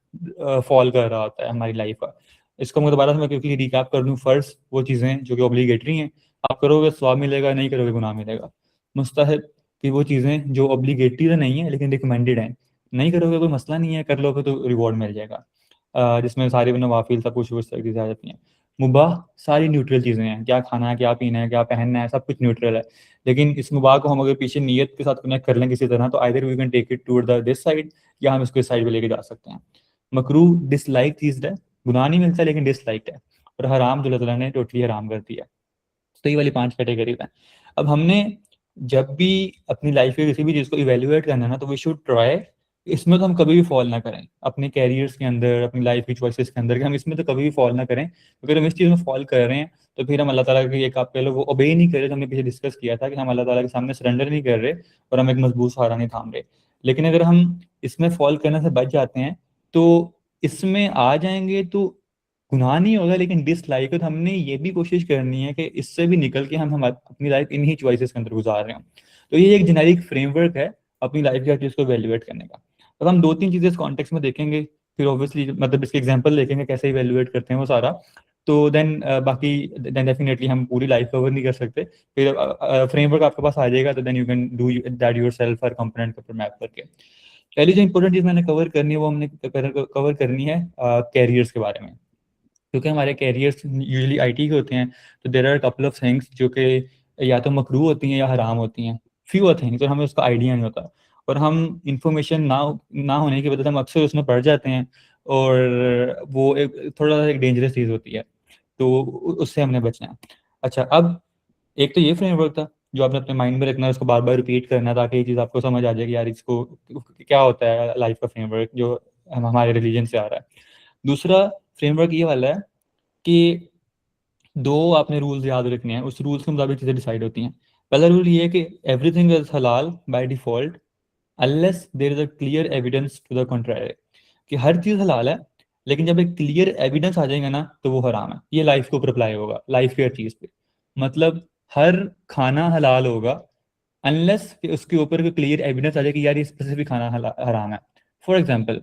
फॉल कर रहा होता है हमारी लाइफ का। इसको मैं दोबारा से मैं क्योंकि रिकैप कर दूं, फर्स्ट वो चीज़ें जो कि ऑब्लिगेटरी हैं, आप करोगे स्वाब मिलेगा, नहीं करोगे गुनाह मिलेगा। मुस्तहब कि वो चीज़ें जो ऑब्लिगेटरी तो नहीं है लेकिन रिकमेंडेड हैं, नहीं करोगे कोई मसला नहीं है, कर लोगे तो रिवॉर्ड मिल जाएगा। जिसमें सारी नवाफिल सब कुछ चीज़ें आ जाती हैं। मुबाह सारी न्यूट्रल चीज़ें हैं, क्या खाना है, क्या पीना है, क्या पहनना है, सब कुछ न्यूट्रल है। लेकिन इस मुबाह को हम अगर पीछे नीयत के साथ कनेक्ट कर लें किसी तरह, तो either we can take it toward the this side, या हम इसको इस साइड पे लेके जा सकते हैं। मकरूह डिसलाइक चीज़ है, गुनाह नहीं मिलता लेकिन डिसलाइक है। और हराम जो अल्लाह ताला ने टोटली हराम कर दिया। तो ये वाली 5 कैटेगरी है। अब हमने जब भी अपनी लाइफ में किसी भी चीज़ को इवेल्युएट करना है ना, तो वी शुड ट्राई इसमें तो हम कभी भी फॉल ना करें अपने कैरियर्स के अंदर, अपनी लाइफ की चॉइसेस के अंदर, कि हम इसमें तो कभी भी फॉल ना करें। अगर हम इस चीज़ में फॉल कर रहे हैं तो फिर हम अल्लाह ताला की एक आप कह लो वो ओबे नहीं कर रहे, जो हमने पीछे डिस्कस किया था कि हम अल्लाह ताला के सामने सरेंडर नहीं कर रहे और हम एक मजबूत सहारा नहीं थाम रहे। लेकिन अगर हम इसमें फॉल करने से बच जाते हैं तो इसमें आ जाएंगे तो गुनाह नहीं होगा, लेकिन डिसलाइक है। तो हमने ये भी कोशिश करनी है कि इससे भी निकल के हम अपनी लाइफ इन्हीं चॉइसेस के अंदर गुजार रहे हैं। तो ये एक जेनेरिक फ्रेमवर्क है अपनी लाइफ की हर चीज़ को वैल्यूएट करने का। अब हम 2-3 चीज़ें इस कॉन्टेक्स्ट में देखेंगे, फिर ऑब्वियसली मतलब इसके एग्जांपल देखेंगे कैसे इवैल्यूएट करते हैं वो सारा। तो देन बाकी देन डेफिनेटली हम पूरी लाइफ कवर नहीं कर सकते। फिर फ्रेमवर्क आपके पास आ जाएगा तो then you can do that yourself हर कंपोनेंट के ऊपर मैप करके। पहली जो इंपॉर्टेंट चीज़ मैंने कवर करनी है वो हमने कवर करनी है कैरियर्स के बारे में। क्योंकि हमारे कैरियर्स यूजुअली आईटी के होते हैं, तो there are couple of things जो कि या तो मकरूह होती हैं या हराम होती हैं। फ्यू आर थिंग्स, और हमें उसका आइडिया नहीं होता, और हम इंफॉर्मेशन ना होने की वजह से हम अक्सर उसमें पड़ जाते हैं, और वो एक थोड़ा सा एक डेंजरस चीज़ होती है। तो उससे हमने बचना है। अच्छा, अब एक तो ये फ्रेमवर्क था जो आपने अपने माइंड में रखना है, उसको बार बार रिपीट करना है ताकि ये चीज़ आपको समझ आ जाए कि यार इसको क्या होता है लाइफ का फ्रेमवर्क जो हमारे रिलीजन से आ रहा है। दूसरा फ्रेमवर्क ये वाला है कि दो आपने रूल्स याद रखने हैं, उस रूल्स के मुताबिक चीज़ें डिसाइड होती हैं। पहला रूल ये है कि एवरीथिंग इज हलाल by default unless there is a clear evidence to the contrary. कि हर चीज़ हलाल है लेकिन जब एक क्लियर एविडेंस आ जाएगा ना तो वो हराम है। ये लाइफ के ऊपर अप्लाई होगा, लाइफ की हर चीज़ पे। मतलब हर खाना हलाल होगा अनलेस कि उसके ऊपर कोई क्लियर एविडेंस आ जाए कि यार ये स्पेसिफिक खाना हराम है। फॉर एग्जाम्पल,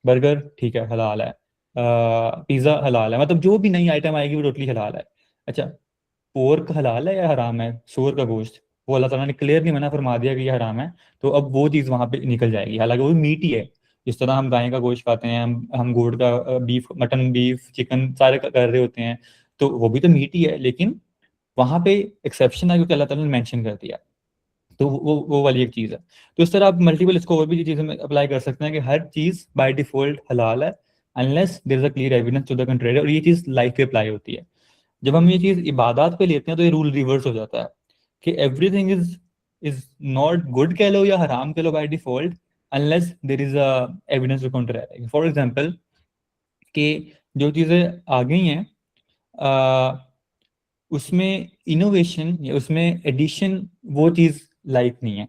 बर्गर ठीक है हलाल है, पिज़्ज़ा हलाल है, मतलब जो भी नई आइटम आएगी वो टोटली हलाल है। अच्छा, पोर्क हलाल है या हराम है, सूअर का गोश्त, वो अल्लाह ताला ने क्लियरली मना फरमा दिया कि ये हराम है। तो अब वो चीज़ वहां पे निकल जाएगी, हालांकि वो भी मीट ही है। जिस तरह हम गाय का गोश्त खाते हैं, हम गोट का बीफ, मटन, बीफ, चिकन सारे कर रहे होते हैं, तो वो भी तो मीट ही है। लेकिन वहां पे एक्सेप्शन है क्योंकि अल्लाह ताला ने मेंशन कर दिया। तो वो वाली एक चीज़ है। तो इस तरह आप मल्टीपल इसको और भी चीज़ें में अप्लाई कर सकते हैं कि हर चीज़ बाय डिफॉल्ट हलाल है unless there is a clear evidence to the country, और ये चीज़ लाइफ पे अप्लाई होती है। जब हम ये चीज़ इबादत पे लेते हैं तो ये रूल रिवर्स हो जाता है कि एवरीथिंग इज नॉट गुड कह लो या हराम कह लो by default unless there is a evidence to counter. For example, कि जो चीज़ें आ गई हैं उसमें इनोवेशन या उसमें एडिशन वो चीज़ लाइक नहीं है।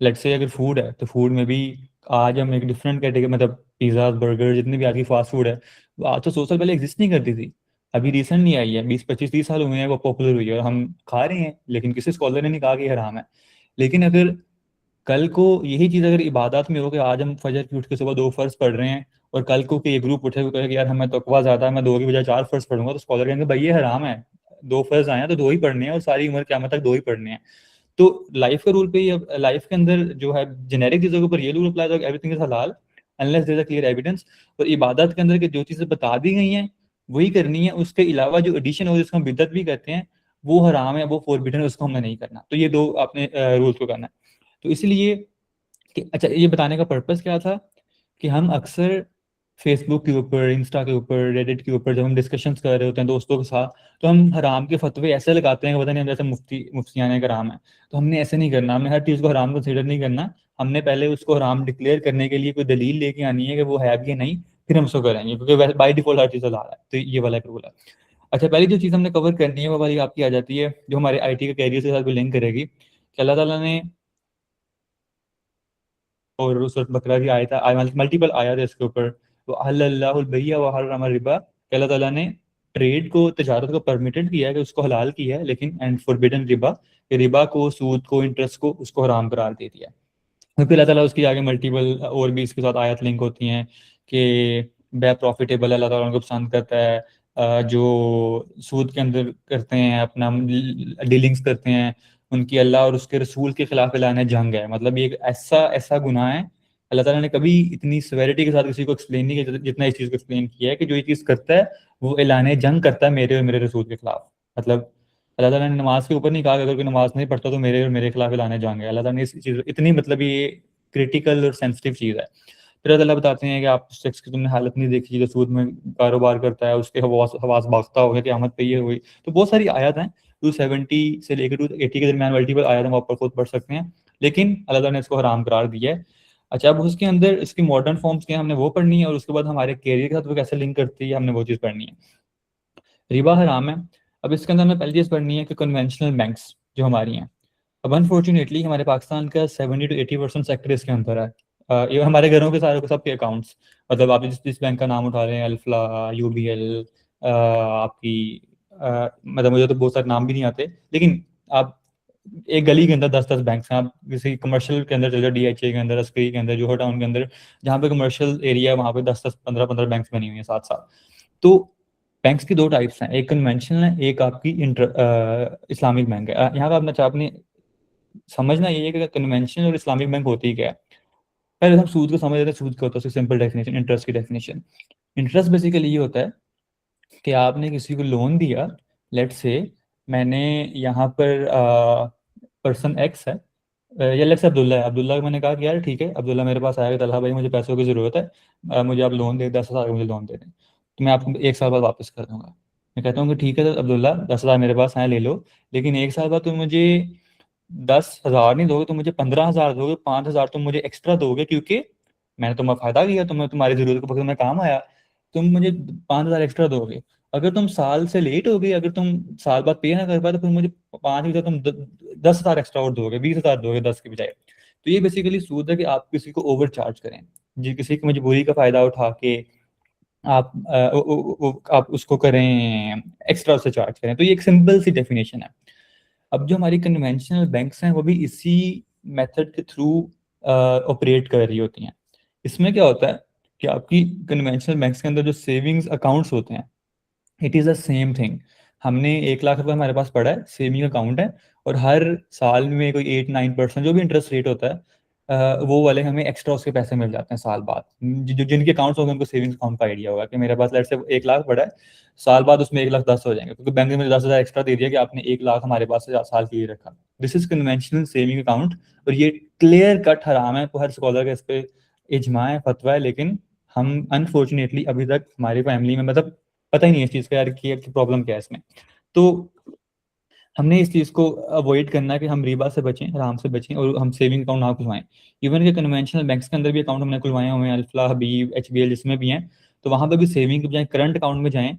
लेट्स से अगर फूड है तो फूड में भी आज हम एक डिफरेंट कैटेगरी, मतलब पिज़्ज़ा, बर्गर, जितनी भी आज की फास्ट फूड है, वो आज तो 100 साल पहले एग्जिस्ट नहीं करती थी। अभी रिसेंटली आई है, 20 25 30 साल हुए हैं वो पॉपुलर हुई है और हम खा रहे हैं, लेकिन किसी स्कॉलर ने नहीं कहा कि ये हराम है। लेकिन अगर कल को यही चीज़ अगर इबादत में हो कि आज हम फजर की उठ के सुबह 2 फर्ज पढ़ रहे हैं, और कल को कि ये ग्रुप उठे हुए कहे कि यार हमें तकवा ज्यादा है, मैं 2 की बजाय 4 फर्ज पढ़ूंगा, तो स्कॉलर कहेंगे भाई ये हराम है, 2 फर्ज आए हैं तो 2 ही पढ़ने हैं और सारी उम्र क़यामत तक 2 ही पढ़ने हैं। तो लाइफ के रूल पे ही, अब लाइफ के अंदर जो है जेनेरिक चीजों के ऊपर ये रूल अप्लाई होगा, एवरीथिंग इज हलाल unless there is a clear evidence. और इबादत के अंदर के जो चीजें बता दी गई हैं वही करनी है, उसके अलावा जो एडिशन हो जिसको हम बिदअत भी कहते हैं वो हराम है, वो फॉरबिडन है, उसको हमने नहीं करना। तो ये दो आपने रूल्स को करना है। तो इसलिए कि अच्छा, ये बताने का पर्पस क्या था कि हम अक्सर फेसबुक के ऊपर, इंस्टा के ऊपर, रेडिट के ऊपर जब हम डिस्कशंस कर रहे होते हैं दोस्तों के साथ, तो हम हराम के फतवे ऐसे लगाते हैं कि पता नहीं हम जैसे मुफ्तियाने का हराम है। तो हमने ऐसे नहीं करना, हमने हर चीज़ को हराम कंसिडर नहीं करना। हमने पहले उसको हराम डिक्लेयर करने के लिए कोई दलील लेके आनी है कि वो है भी या नहीं, फिर हम उसको करेंगे, क्योंकि बाई डिफॉल्ट हर चीज़ हलाल है। तो ये वाला एक रूल है। अच्छा, पहली जो चीज़ हमने कवर करनी है वो वाली आपकी आ जाती है जो हमारे आईटी के कैरियर के साथ भी लिंक करेगी कि अल्लाह ताला ने, और सूरत बकरा की आयत मल्टीपल आयत है इसके ऊपर, वो अहल्लल्लाहुल बैअ व हर्रम रिबा, अल्लाह ताला ने ट्रेड को, तजारत को परमिटेड किया है कि उसको हलाल किया है, लेकिन एंड फॉरबिडन रिबा, कि रिबा को, सूद को, इंटरेस्ट को, उसको हराम करार दे दिया है। और फिर अल्लाह ताला उसकी आगे मल्टीपल और भी इसके साथ आयत लिंक होती हैं कि बै प्रॉफिटेबल अल्लाह ताला उनको पसंद करता है, जो सूद के अंदर करते हैं, अपना डीलिंग्स करते हैं, उनकी अल्लाह और उसके रसूल के खिलाफ ऐलान जंग है। मतलब ये एक ऐसा ऐसा गुनाह है, अल्लाह ताला ने कभी इतनी सेवेरिटी के साथ किसी को एक्सप्लेन नहीं किया जितना इस चीज़ को एक्सप्लेन किया है कि जो ये चीज़ करता है वो ऐलान जंग करता है मेरे और मेरे रसूल के खिलाफ। मतलब अल्लाह ताला ने नमाज के ऊपर नहीं कहा कि अगर कोई नमाज नहीं पढ़ता तो मेरे और मेरे खिलाफ ऐलान जंग है। अल्लाह ताला ने इस चीज़ इतनी, मतलब ये क्रिटिकल और सेंसिटिव चीज़ है। फिर अल्लाह बताते हैं कि आप शख्स की तुमने हालत नहीं देखी जो सूद में कारोबार करता है, उसके हवास हवास भागता हो गया क़यामत पे ये हुई। तो बहुत सारी आयत हैं, 270 से लेकर 280 के दरमियान मल्टीपल आयत हम ऊपर खुद पढ़ सकते हैं, लेकिन अल्लाह ताला ने इसको हराम करार दिया है। अच्छा, अब उसके अंदर इसकी मॉडर्न फॉर्म्स क्या हैं हमने वो पढ़नी है, और उसके बाद हमारे कैरियर के साथ वो कैसे लिंक करती है हमने वो चीज़ पढ़नी है। रिबा हराम है। अब इसके अंदर हमें पहली चीज़ पढ़नी है कि कन्वेंशनल बैंक्स जो हमारी हैं, अब अनफॉर्चुनेटली हमारे पाकिस्तान का 70 to 80% सेक्टर इसके अंदर है। ये हमारे घरों के सारे के सबके अकाउंट्स, मतलब आप जिस बैंक का नाम उठा रहे हैं, अल्फला, यूबीएल, आपकी मतलब मुझे तो बहुत सारे नाम भी नहीं आते, लेकिन आप एक गली के अंदर 10 10 बैंक हैं। आप किसी कमर्शियल के अंदर चले जाओ, डीएचए के अंदर, अस्करी के अंदर, जोहर टाउन के अंदर, जहाँ पे कमर्शियल एरिया है वहाँ पे 10 10 15 15 बैंक बनी हुई हैं साथ साथ। तो बैंक्स की दो टाइप्स हैं, एक कन्वेंशनल है, एक आपकी इस्लामिक बैंक है। यहाँ का अपना आपने समझना ये है कि कन्वेंशनल और इस्लामिक बैंक होती ही क्या है। पहले हम सूद को समझ लेते हैं, सूद क्या होता है, सिंपल डेफिनेशन, इंटरेस्ट की डेफिनेशन। इंटरेस्ट बेसिकली ये होता है कि आपने किसी को लोन दिया, लेट से मैंने यहाँ पर पर्सन एक्स है, या लेट्स अब्दुल्ला है, अब्दुल्ला को मैंने कहा कि यार ठीक है, अब्दुल्ला मेरे पास आएगा, तलहा भाई मुझे पैसों की ज़रूरत है, मुझे आप लोन दे, 10,000 का मुझे लोन दे दें, तो मैं आपको 1 साल बाद वापस कर दूंगा। मैं कहता हूँ कि ठीक है तो अब्दुल्ला, 10,000 मेरे पास आए, ले लो, लेकिन 1 साल बाद तुम मुझे 10,000 नहीं दोगे, तुम मुझे 15,000 दोगे, 5,000 तुम मुझे एक्स्ट्रा दोगे, क्योंकि मैंने तुम्हें फायदा किया, तुम्हें तुम्हारी जरूरत के वक्त में काम आया, तुम मुझे 5,000 एक्स्ट्रा दोगे। अगर तुम साल से लेट हो गई, अगर तुम साल बाद पे ना कर पाए, तो फिर मुझे 5 की जगह तुम 10,000 एक्स्ट्रा और दोगे, 20,000 दोगे 10 की बजाय। तो ये बेसिकली सूद है कि आप किसी को ओवर चार्ज करें, जी, किसी की मजबूरी का फायदा उठा के आप आप उसको करें, एक्स्ट्रा उससे चार्ज करें। तो ये एक सिंपल सी डेफिनेशन है। अब जो हमारी कन्वेंशनल बैंक्स हैं वो भी इसी मेथड के थ्रू ऑपरेट कर रही होती हैं। इसमें क्या होता है कि आपकी कन्वेंशनल बैंक्स के अंदर जो सेविंग्स अकाउंट्स होते हैं, it is the same thing. हमने 1 लाख रुपए हमारे पास पड़ा है, सेविंग अकाउंट है, और हर साल में कोई 8-9% जो भी इंटरेस्ट रेट होता है, वो वाले हमें एक्स्ट्रा उसके पैसे मिल जाते हैं साल बाद। जिनके अकाउंट्स होंगे उनको सेविंग्स अकाउंट का आइडिया होगा कि मेरे पास लेट्स से 1 लाख पड़ा है, साल बाद उसमें 1,10,000 हो जाएंगे, क्योंकि बैंक ने मुझे 10,000 एक्स्ट्रा दे दिया कि आपने 1 लाख हमारे पास से साल के लिए रखा। This is conventional saving account. और ये क्लियर कट हराम है, हर स्कॉलर का इस पे इजमा है, फतवा है, लेकिन हम अनफॉर्चुनेटली अभी तक हमारी फैमिली में मतलब पता ही नहीं है इस चीज़ का यार कि प्रॉब्लम क्या है इसमें। तो हमने इस चीज़ को अवॉइड करना है कि हम रिबा से बचें, आराम से बचें, और हम सेविंग अकाउंट ना खुलवाएं। इवन के कन्वेंशनल बैंक्स के अंदर भी अकाउंट हमने खुलवाए हुए हैं, अल्फला, हबीब, एचबीएल, जिसमें भी हैं। तो वहाँ पे भी सेविंग के बजाय करंट अकाउंट में जाएं।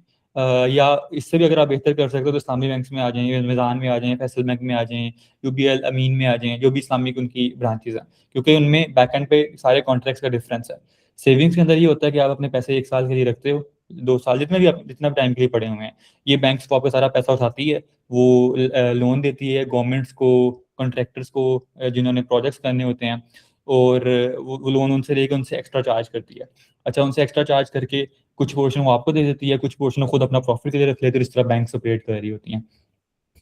या इससे भी अगर आप बेहतर कर सकते हो तो इस्लामी बैंक्स में आ जाएं, मिज़ान में आ जाएं, फैसल बैंक में आ जाएं, यूबीएल, अमीन में आ जाएं, जो भी इस्लामिक उनकी ब्रांचेज हैं, क्योंकि उनमें बैक एंड पे सारे कॉन्ट्रैक्ट्स का डिफरेंस है। सेविंग्स के अंदर ये होता है कि आप अपने पैसे 1 साल के लिए रखते हो, 2 साल, जितना भी टाइम के लिए पड़े हुए हैं, ये बैंक्स को आपका सारा पैसा उठाती है, वो लोन देती है गवर्नमेंट्स को, कॉन्ट्रैक्टर्स को, जिन्होंने प्रोजेक्ट्स करने होते हैं, और वो लोन उनसे लेकर उनसे एक्स्ट्रा चार्ज करती है। अच्छा, उनसे एक्स्ट्रा चार्ज करके कुछ पोर्शन वो आपको दे देती है, कुछ पोर्शन वो खुद अपना प्रॉफिट के लिए रख लेते हैं, इस तरह बैंक ऑपरेट कर रही होती हैं।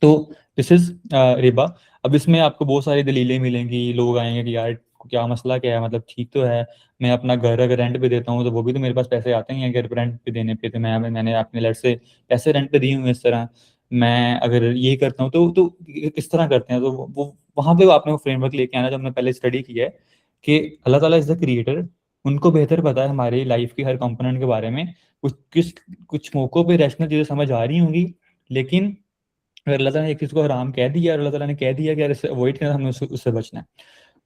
तो दिस इज रिबा। अब इसमें आपको बहुत सारी दलीलें मिलेंगी, लोग आएंगे कि यार क्या मसला क्या है, मतलब ठीक तो है, मैं अपना घर अगर रेंट पे देता हूँ तो वो भी तो मेरे पास पैसे आते ही हैं घर पे रेंट पे देने पे, तो मैंने अपने लेट से पैसे रेंट पे दिए हुए इस तरह, मैं अगर ये करता हूँ तो किस तरह करते हैं, तो वो वहाँ पे आपने वो फ्रेमवर्क लेके आना जो हमने पहले स्टडी किया है कि अल्लाह ताला इज द क्रिएटर, उनको बेहतर पता है हमारी लाइफ की हर कंपोनेंट के बारे में। कुछ मौकों पे रैशनल चीज़ें समझ आ रही होंगी, लेकिन अगर अल्लाह ताला ने एक चीज़ को हराम कह दिया और अल्लाह ताला ने कह दिया कि यार इससे अवॉइड करना, हमें उससे बचना है।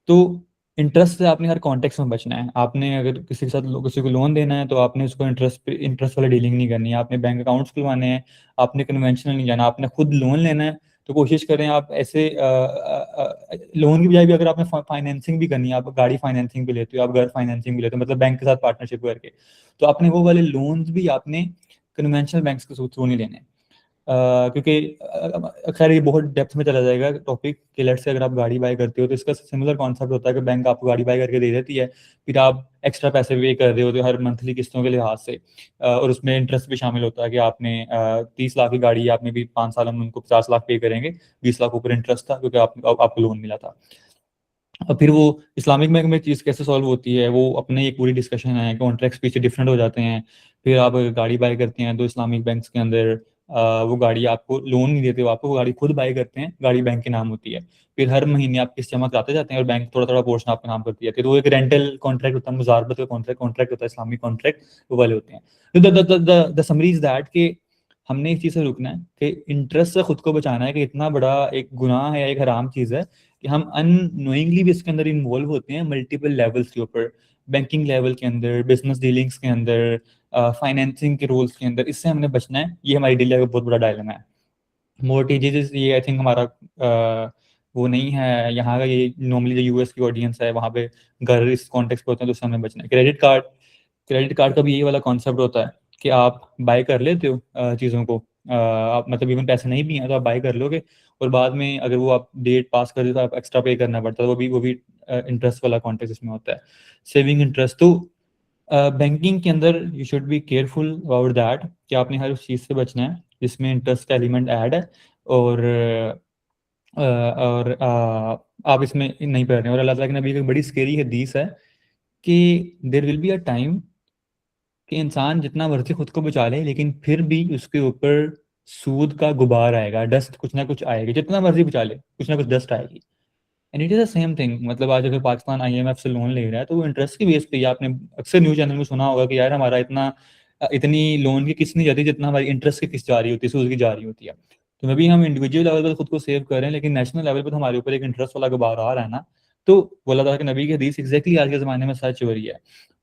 तो इंटरेस्ट से आपने हर कॉन्टेक्स्ट में बचना है। आपने अगर किसी के साथ किसी को लोन देना है तो आपने उसको इंटरेस्ट वाला डीलिंग नहीं करनी है, आपने बैंक अकाउंट्स खुलवाने हैं, आपने कन्वेंशनल नहीं जाना, आपने खुद लोन लेना है तो कोशिश करें आप ऐसे लोन की बजाय भी अगर आपने फाइनेंसिंग भी करनी है, आप गाड़ी फाइनेंसिंग भी लेते हो, आप घर फाइनेंसिंग भी लेते हो, मतलब बैंक के साथ पार्टनरशिप करके, तो आपने वो वाले लोन्स भी आपने कन्वेंशनल बैंक्स के थ्रू नहीं लेने। क्योंकि खैर ये बहुत डेप्थ में चला जाएगा टॉपिक कि लेट्स से अगर आप गाड़ी बाय करते हो तो इसका सिमिलर कॉन्सेप्ट होता है कि बैंक आपको गाड़ी बाय करके दे देती है, फिर आप एक्स्ट्रा पैसे पे कर रहे होते हो हर मंथली किस्तों के लिहाज से, और उसमें इंटरेस्ट भी शामिल होता है कि आपने 30 लाख की गाड़ी है, आपने भी 5 साल में उनको 50 लाख पे करेंगे, 20 लाख ऊपर इंटरेस्ट था क्योंकि आपको लोन मिला था। और फिर वो इस्लामिक बैंक में चीज़ कैसे सॉल्व होती है, वो अपने एक पूरी डिस्कशन है, कॉन्ट्रैक्ट्स पीछे डिफरेंट हो जाते हैं। फिर आप अगर गाड़ी बाय करते हैं तो इस्लामिक बैंक्स के अंदर वो गाड़ी आपको लोन नहीं देते, वो आपको वो गाड़ी खुद बाय करते हैं, गाड़ी बैंक के नाम होती है। फिर हर महीने आप किस्त जमा कराते जाते हैं और बैंक थोड़ा थोड़ा पोर्शन आपका नाम करती है, तो वो एक रेंटल कॉन्ट्रैक्ट होता है, मुजारबत का कॉन्ट्रैक्ट होता है, इस्लामिक कॉन्ट्रैक्ट वो वाले होते हैं। तो द समरी इज दैट कि हमने इस चीज़ से रुकना है कि इंटरेस्ट से खुद को बचाना है, कि इतना बड़ा एक गुनाह है, एक हराम चीज़ है कि हम अननोइंगली भी इसके अंदर इन्वॉल्व होते हैं मल्टीपल लेवल्स के ऊपर, बैंकिंग लेवल के अंदर, बिजनेस डीलिंग्स के अंदर, फाइनेंसिंग के रोल्स के अंदर। इससे हमने बचना है, ये हमारी डेली लाइफ का बहुत बड़ा डायलेमा है। मोर्टगेजेस ये आई थिंक हमारा वो नहीं है यहाँ का, ये नॉर्मली जो यूएस की ऑडियंस है वहाँ पे घर इस कॉन्टेक्स्ट पे होते हैं, तो उससे हमें बचना है। क्रेडिट कार्ड का भी यही वाला कॉन्सेप्ट होता है कि आप बाय कर लेते हो चीज़ों को, आप मतलब इवन पैसे नहीं भी हैं तो आप बाय कर लोगे, और बाद में अगर वो आप डेट पास कर दे तो आप एक्स्ट्रा पे करना पड़ता है, वो भी इंटरेस्ट वाला कॉन्टेक्स्ट इसमें होता है, सेविंग इंटरेस्ट। तो बैंकिंग के अंदर you should be careful about that कि आपने हर उस चीज़ से बचना है जिसमें इंटरेस्ट का एलिमेंट ऐड है, और आप इसमें नहीं पढ़ रहे हैं। और अल्लाह ताला के नबी की एक बड़ी स्केरी हदीस है कि there will be a time कि इंसान जितना मर्जी खुद को बचा ले लेकिन फिर भी उसके ऊपर सूद का गुबार आएगा, डस्ट कुछ ना कुछ आएगी, जितना मर्जी बचा ले कुछ ना कुछ डस्ट आएगी। And it is the same thing, मतलब आज अगर पाकिस्तान आईएमएफ से लोन ले रहा है तो वो इंटरेस्ट की बेस पे ही, आपने अक्सर न्यूज चैनल में सुना होगा कि यार हमारा इतनी लोन की किस्त नहीं जाती जितना हमारी इंटरेस्ट की किस्त जा रही होती है, सूद की जा रही होती है। तो मे भी हम इंडिविजुअल लेवल पर खुद को सेव कर रहे हैं, लेकिन नेशनल लेवल पर तो हमारे ऊपर एक इंटरेस्ट वाला गुबार आ रहा है ना। तो वो अल्लाह ताला के नबी की हदीस एग्जैक्टली आज के ज़माने में सच हो रही है।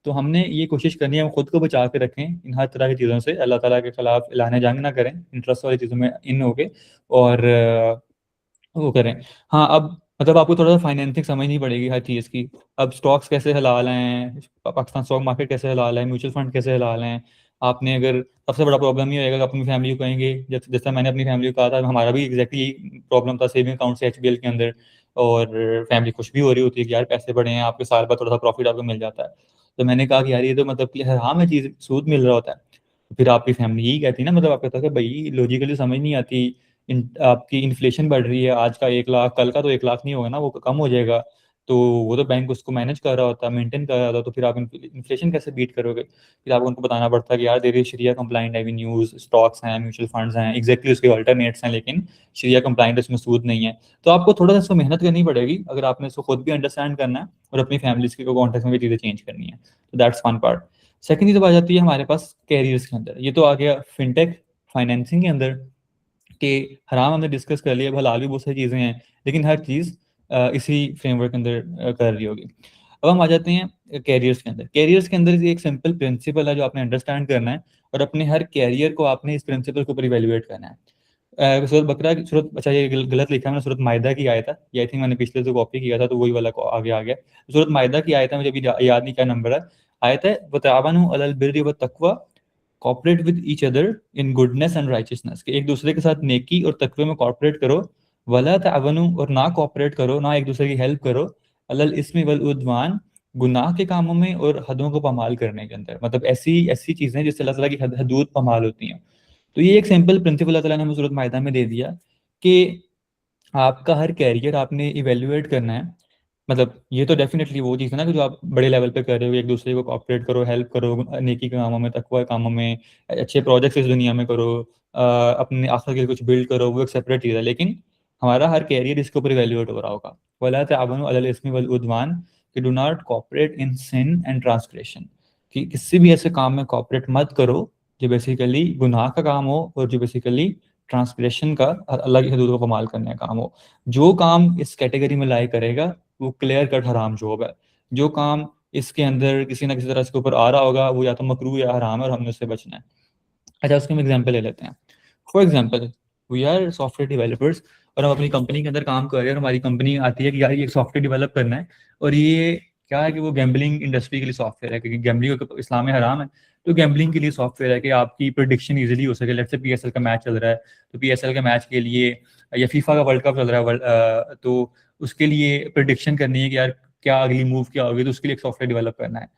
तो हमने ये कोशिश करनी है हम खुद को बचा के रखें इन हर तरह की चीज़ों से, अल्लाह ताला के खिलाफ ऐलान जंग ना करें इंटरेस्ट वाली चीज़ों में इन हो के, और वो करें। हाँ, अब मतलब आपको थोड़ा सा फाइनेंसिंग समझनी पड़ेगी हर चीज़ की। अब स्टॉक्स कैसे हलाल हैं, पाकिस्तान स्टॉक मार्केट कैसे हलाल है, म्यूचुअल फंड कैसे हलाल हैं, आपने अगर सबसे बड़ा प्रॉब्लम ये होगा कि अपनी फैमिली को कहेंगे, जैसा मैंने अपनी फैमिली को कहा था, हमारा भी एग्जैक्टली यही प्रॉब्लम था सेविंग अकाउंट से एचबीएल के अंदर। और फैमिली खुश भी हो रही होती है कि यार पैसे बढ़े हैं आपके, साल बाद थोड़ा सा प्रॉफिट आपको मिल जाता है। तो मैंने कहा कि यार ये तो मतलब कि हराम है चीज़, सूद मिल रहा होता है। तो फिर आपकी फैमिली यही कहती है ना, मतलब आप कहता है कि भाई लॉजिकली समझ नहीं आती, आपकी इन्फ्लेशन बढ़ रही है, आज का 1 लाख कल का तो 1 लाख नहीं होगा ना, वो कम हो जाएगा। तो वो तो बैंक उसको मैनेज कर रहा होता है, मेंटेन कर रहा होता है, तो फिर आप इन्फ्लेशन कैसे बीट करोगे? फिर आपको उनको बताना पड़ता है कि यार देयर इज शरिया कंप्लाइंट एवेन्यूज, स्टॉक्स हैं, म्यूचुअल फंड्स हैं, एग्जैक्टली उसके अल्टरनेट्स हैं, लेकिन शरिया कंप्लाइंट इसमें सूद नहीं है। तो आपको थोड़ा सा इसको मेहनत करनी पड़ेगी अगर आपने इसको खुद भी अंडरस्टैंड करना है और अपनी फैमिलीज के कॉन्टेक्स्ट में भी चीज़ें चेंज करनी है। तो दैट्स वन पार्ट। सेकेंड चीज़ आ जाती है हमारे पास कैरियर्स के अंदर, ये तो आ गया फिनटेक फाइनेंसिंग के अंदर कि हराम हमने डिस्कस कर लिया, हलाल भी बहुत सारी चीज़ें हैं, लेकिन हर चीज़ इसी फ्रेमवर्क के अंदर कर रही होगी। अब हम आ जाते हैं कैरियर्स के अंदर। कैरियर्स के अंदर एक सिंपल प्रिंसिपल है जो आपने अंडरस्टैंड करना है, और अपने हर कैरियर को आपने इस प्रिंसिपल के ऊपर इवेल्युएट करना है। सूरत बकरा की सूरत, अच्छा ये गलत लिखा है मैंने, सूरत मायदा की आयत है ये, आई थिंक मैंने पिछले से कॉपी किया था तो वही वाला आगे आ गया। सूरत मायदा की आयत है, मुझे अभी याद नहीं क्या नंबर है। आयत है वतावनु अलल बिर्रि व तक़वा, cooperate with each other in goodness and righteousness, कि एक दूसरे के साथ नेकी और तकवे में कॉपरेट करो। वला तावनु, और ना कॉपरेट करो, ना एक दूसरे की हेल्प करो, अलल इस्मि वल उद्वान, गुनाह के कामों में और हदों को पामाल करने के अंदर। मतलब ऐसी ऐसी चीजें जिससे अल्लाह ताला की हदूद पामाल होती हैं। तो ये एक सिंपल प्रिंसिपल अल्लाह ताला ने हमें सूरत मायदा में दे दिया कि आपका हर कैरियर आपने इवेल्युएट करना है। मतलब ये तो डेफिनेटली वो चीज़ है ना कि जो आप बड़े लेवल पे कर रहे हो, एक दूसरे को कॉपरेट करो, हेल्प करो, नेकी के कामों में, तकवा के कामों में, अच्छे प्रोजेक्ट्स इस दुनिया में करो, अपने आखिर के लिए कुछ बिल्ड करो, वो एक सेपरेट चीज़ है। लेकिन हमारा हर कैरियर इसके ऊपर इवेल्युएट हो रहा होगा। वला तावनु अलल इस्मि वल उद्वान, कि do not cooperate in sin and transgression, कि किसी भी ऐसे काम में कॉपरेट मत करो जो बेसिकली गुनाह का काम हो और जो बेसिकली ट्रांसग्रेशन का, अल्लाह की हदूद को कमाल करने का काम हो। जो काम इस कैटेगरी में लाई करेगा वो क्लियर कट हराम जॉब है। जो काम इसके अंदर किसी ना किसी तरह इसके ऊपर आ रहा होगा वो या तो मकरूह या हराम है और हमने उससे बचना है। अच्छा, उसके हम एग्जाम्पल ले लेते हैं। For example, we are software developers और हम अपनी कंपनी के अंदर काम कर रहे हैं, और हमारी कंपनी आती है कि यार ये सॉफ्टवेयर डेवलप करना है, और ये क्या है कि वो गैम्बलिंग इंडस्ट्री के लिए सॉफ्टवेयर है, क्योंकि गैम्बलिंग इस्लाम में हराम है। तो गैम्बलिंग के लिए सॉफ्टवेयर है कि आपकी प्रोडिक्शन इजीली हो सके। लेट्स से पीएसएल का मैच चल रहा है, तो पीएसएल के मैच के लिए, या फीफा का वर्ल्ड कप चल रहा है, तो उसके लिए प्रोडिक्शन करनी है कि यार क्या अगली मूव क्या होगी, तो उसके लिए एक सॉफ्टवेयर डेवलप करना है।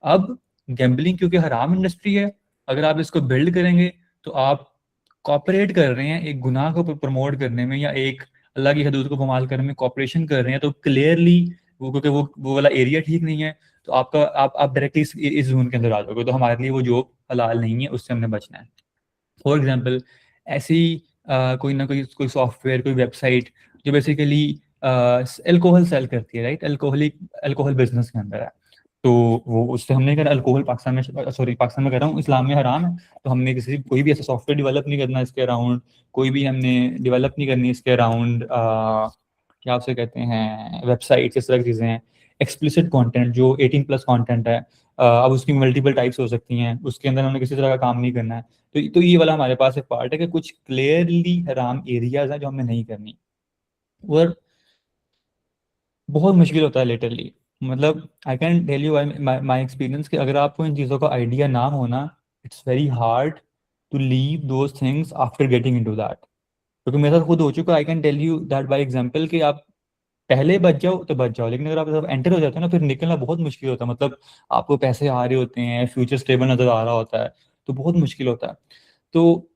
अब गैम्बलिंग क्योंकि हराम इंडस्ट्री है, अगर आप इसको बिल्ड करेंगे तो आप कॉपरेट कर रहे हैं एक गुनाह को प्रमोट करने में, या एक अल्लाह की हदूद को पामाल करने में कॉपरेशन कर रहे हैं। तो क्लियरली वो, क्योंकि वो वाला एरिया ठीक नहीं है, तो आपका आप डायरेक्टली इस जोन के अंदर आ जाओगे, तो हमारे लिए वो जॉब हलाल नहीं है, उससे हमने बचना है। फॉर एग्जाम्पल, ऐसी कोई ना कोई सॉफ्टवेयर, कोई वेबसाइट जो बेसिकली अल्कोहल सेल करती है, राइट, अल्कोहलिक अल्कोहल बिजनेस के अंदर है, तो वो उससे हमने कहा अल्कोहल पाकिस्तान में, सॉरी पाकिस्तान में कह रहा हूँ, इस्लाम में हराम है। तो हमने किसी कोई भी ऐसा सॉफ्टवेयर डेवलप नहीं करना इसके अराउंड, कोई भी हमने डेवलप नहीं करनी इसके अराउंड, क्या आपसे कहते हैं, वेबसाइट, इस तरह की चीज़ें हैं। एक्सप्लिसिट कंटेंट जो 18+ कंटेंट है, अब उसकी मल्टीपल टाइप्स हो सकती हैं, उसके अंदर हमने किसी तरह का काम नहीं करना है। तो ये वाला हमारे पास एक पार्ट है कि कुछ क्लियरली हराम एरियाज हैं जो हमें नहीं करनी। और बहुत मुश्किल होता है लिटरली, मतलब I can tell you my experience कि अगर आपको इन चीज़ों का आइडिया ना होना, it's very hard to leave those things after getting into that. क्योंकि मेरे साथ खुद हो चुका, I can tell you that by example, कि आप पहले बच जाओ तो बच जाओ, लेकिन अगर आप जब एंटर हो जाते हो ना, फिर निकलना बहुत मुश्किल होता है। मतलब आपको पैसे आ रहे होते हैं, फ्यूचर स्टेबल नजर आ रहा होता है, तो बहुत मुश्किल होता है। तो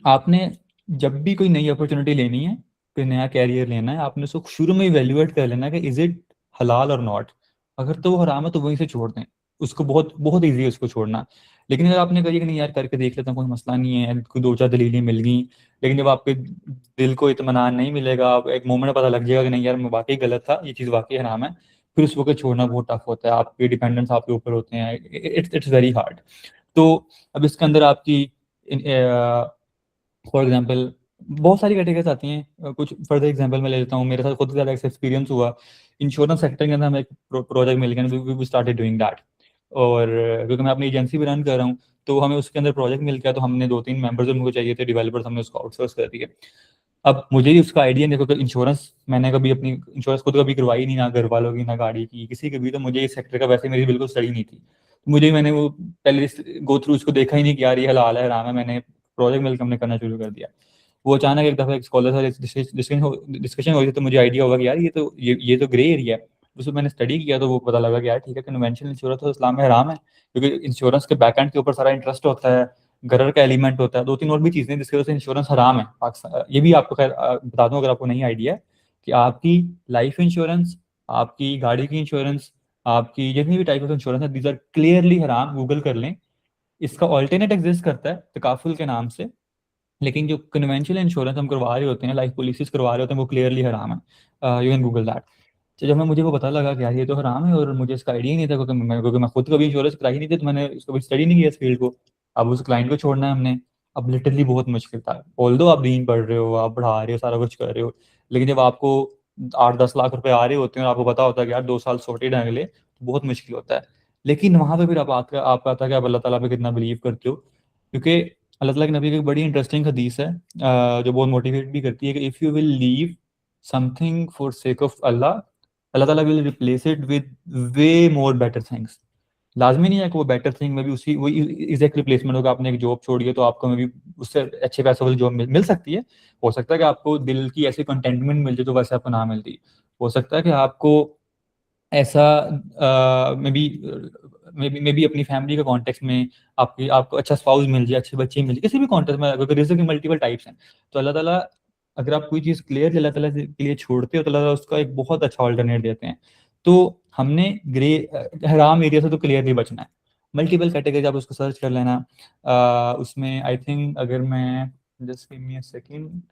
आपने जब भी कोई नई अपॉर्चुनिटी लेनी है, कोई नया कैरियर लेना है, आपने उसको शुरू में इवेल्युएट कर लेना है कि इज इट हलाल और नॉट। अगर तो वो हराम है तो वहीं से छोड़ दें उसको, बहुत बहुत ईजी है उसको छोड़ना। लेकिन अगर आपने कही कि नहीं यार करके देख लेता हूँ, कोई मसला नहीं है, कोई 2-4 दलीलें मिल गई, लेकिन जब आपके दिल को इत्मीनान नहीं मिलेगा, आप एक मोमेंट पता लग जाएगा कि नहीं यार मैं वाकई गलत था, ये चीज़ वाकई हराम है, फिर उस वक्त छोड़ना बहुत टफ होता है, आपके डिपेंडेंस आपके ऊपर होते हैं, इट्स वेरी हार्ड। तो अब इसके अंदर आपकी फॉर एग्जांपल बहुत सारी कैटेगरीज आती हैं, कुछ फर्दर एग्जांपल मैं ले लेता हूँ, मेरे साथ खुद ज़्यादा एक्सपीरियंस हुआ इंश्योरेंस सेक्टर के अंदर। हमें एक प्रोजेक्ट मिल गया, वी स्टार्टेड डूइंग दैट। और क्योंकि मैं अपनी एजेंसी भी रन कर रहा हूँ, तो हमें उसके अंदर प्रोजेक्ट मिल गया, तो हमने 2-3 मेंबर्स उनको चाहिए थे डेवलपर्स, हमने उसको आउटसोर्स कर दिया। अब मुझे ही उसका आइडिया देखो कि इंश्योरेंस मैंने कभी अपनी इंश्योरेंस खुद कभी करवाई नहीं, ना घर वालों की, ना गाड़ी की, किसी की भी। तो मुझे इस सेक्टर का वैसे मेरी बिल्कुल स्टडी नहीं थी। मुझे मैंने वो पहले गो थ्रू उसको देखा ही नहीं कि यार ये हलाल है हराम है, मैंने प्रोजेक्ट मिलकर हमने करना शुरू कर दिया। वो अचानक एक दफ़ा एक स्कॉलर से डिस्कशन हो रही थी, तो मुझे आइडिया होगा कि यार ये तो ग्रे एरिया है। उसको मैंने स्टडी किया तो वो पता लगा कि यार ठीक है, कन्वेंशनल इंश्योरेंस तो इस्लाम में हराम है, क्योंकि इंश्योरेंस के बैक एंड के ऊपर सारा इंटरेस्ट होता है, गरर का एलिमेंट होता है, 2-3 और भी चीज़ें जिसकी वजह से इंश्योरेंस हराम है पाकिस्तान। ये भी आपको खैर बता दूं अगर आपको नहीं आइडिया है, कि आपकी लाइफ इंश्योरेंस, आपकी गाड़ी की इंश्योरेंस, आपकी जितनी भी टाइप ऑफ इंश्योरेंस है, दीज आर क्लियरली हराम। गूगल कर लें, इसका ऑल्टरनेट एग्जिस्ट करता है तकाफुल के नाम से, लेकिन जो कन्वेंशनल इंश्योरेंस हम करवा रहे होते हैं, लाइफ पॉलिसीज करवा रहे होते हैं, वो क्लियरली हराम है। You can Google that. तो जब मैं मुझे वो पता लगा कि यार ये तो हराम है और मुझे इसका आइडिया ही नहीं था, क्योंकि मैं खुद कभी इंश्योरेंस कराई नहीं थी, तो मैंने इसको भी स्टडी नहीं किया इस फील्ड को। अब उस क्लाइंट को छोड़ना है हमने, अब लिटरली बहुत मुश्किल था। ऑल्दो आप दीन पढ़ रहे हो, आप पढ़ा रहे हो, सारा कुछ कर रहे हो, लेकिन जब आपको 8-10 लाख रुपए आ रहे होते हैं और आपको पता होता है कि यार 2 साल सॉर्टेड है अगले, तो बहुत मुश्किल होता है। लेकिन वहां पे फिर आपका आता है कि आप अल्लाह ताला पे कितना बिलीव करते हो, क्योंकि अल्लाह ताला के नबी की एक बड़ी इंटरेस्टिंग हदीस है, जो बहुत मोटिवेट भी करती है, कि if you will leave something for sake of Allah, Allah ताला will replace it with way more better things. लाजमी नहीं है कि वो बेटर थिंग में भी उसी वही एग्जैक्ट रिप्लेसमेंट होगा। आपने एक जॉब छोड़ी है तो आपको में भी उससे अच्छे पैसों वाली जॉब मिल सकती है। हो सकता है कि आपको दिल की ऐसी कंटेंटमेंट मिल जाए जो वैसे आपको ना मिलती। हो सकता है कि आपको ऐसा मे बी अपनी फैमिली के कॉन्टेक्स्ट में आपको अच्छा स्पाउस मिल जाए, अच्छे बच्चे मिल जाए, किसी भी कॉन्टेक्स्ट में, अगर रिस्क की मल्टीपल टाइप्स हैं, तो अल्लाह ताला, अगर आप कोई चीज़ क्लियर अल्लाह ताला के लिए छोड़ते हो तो अल्लाह ताला उसका एक बहुत अच्छा ऑल्टरनेट देते हैं। तो हमने ग्रे हराम एरिया से तो क्लियरली बचना है। मल्टीपल कैटेगरी आप उसको सर्च कर लेना। उसमें आई थिंक अगर मैं just give me a second,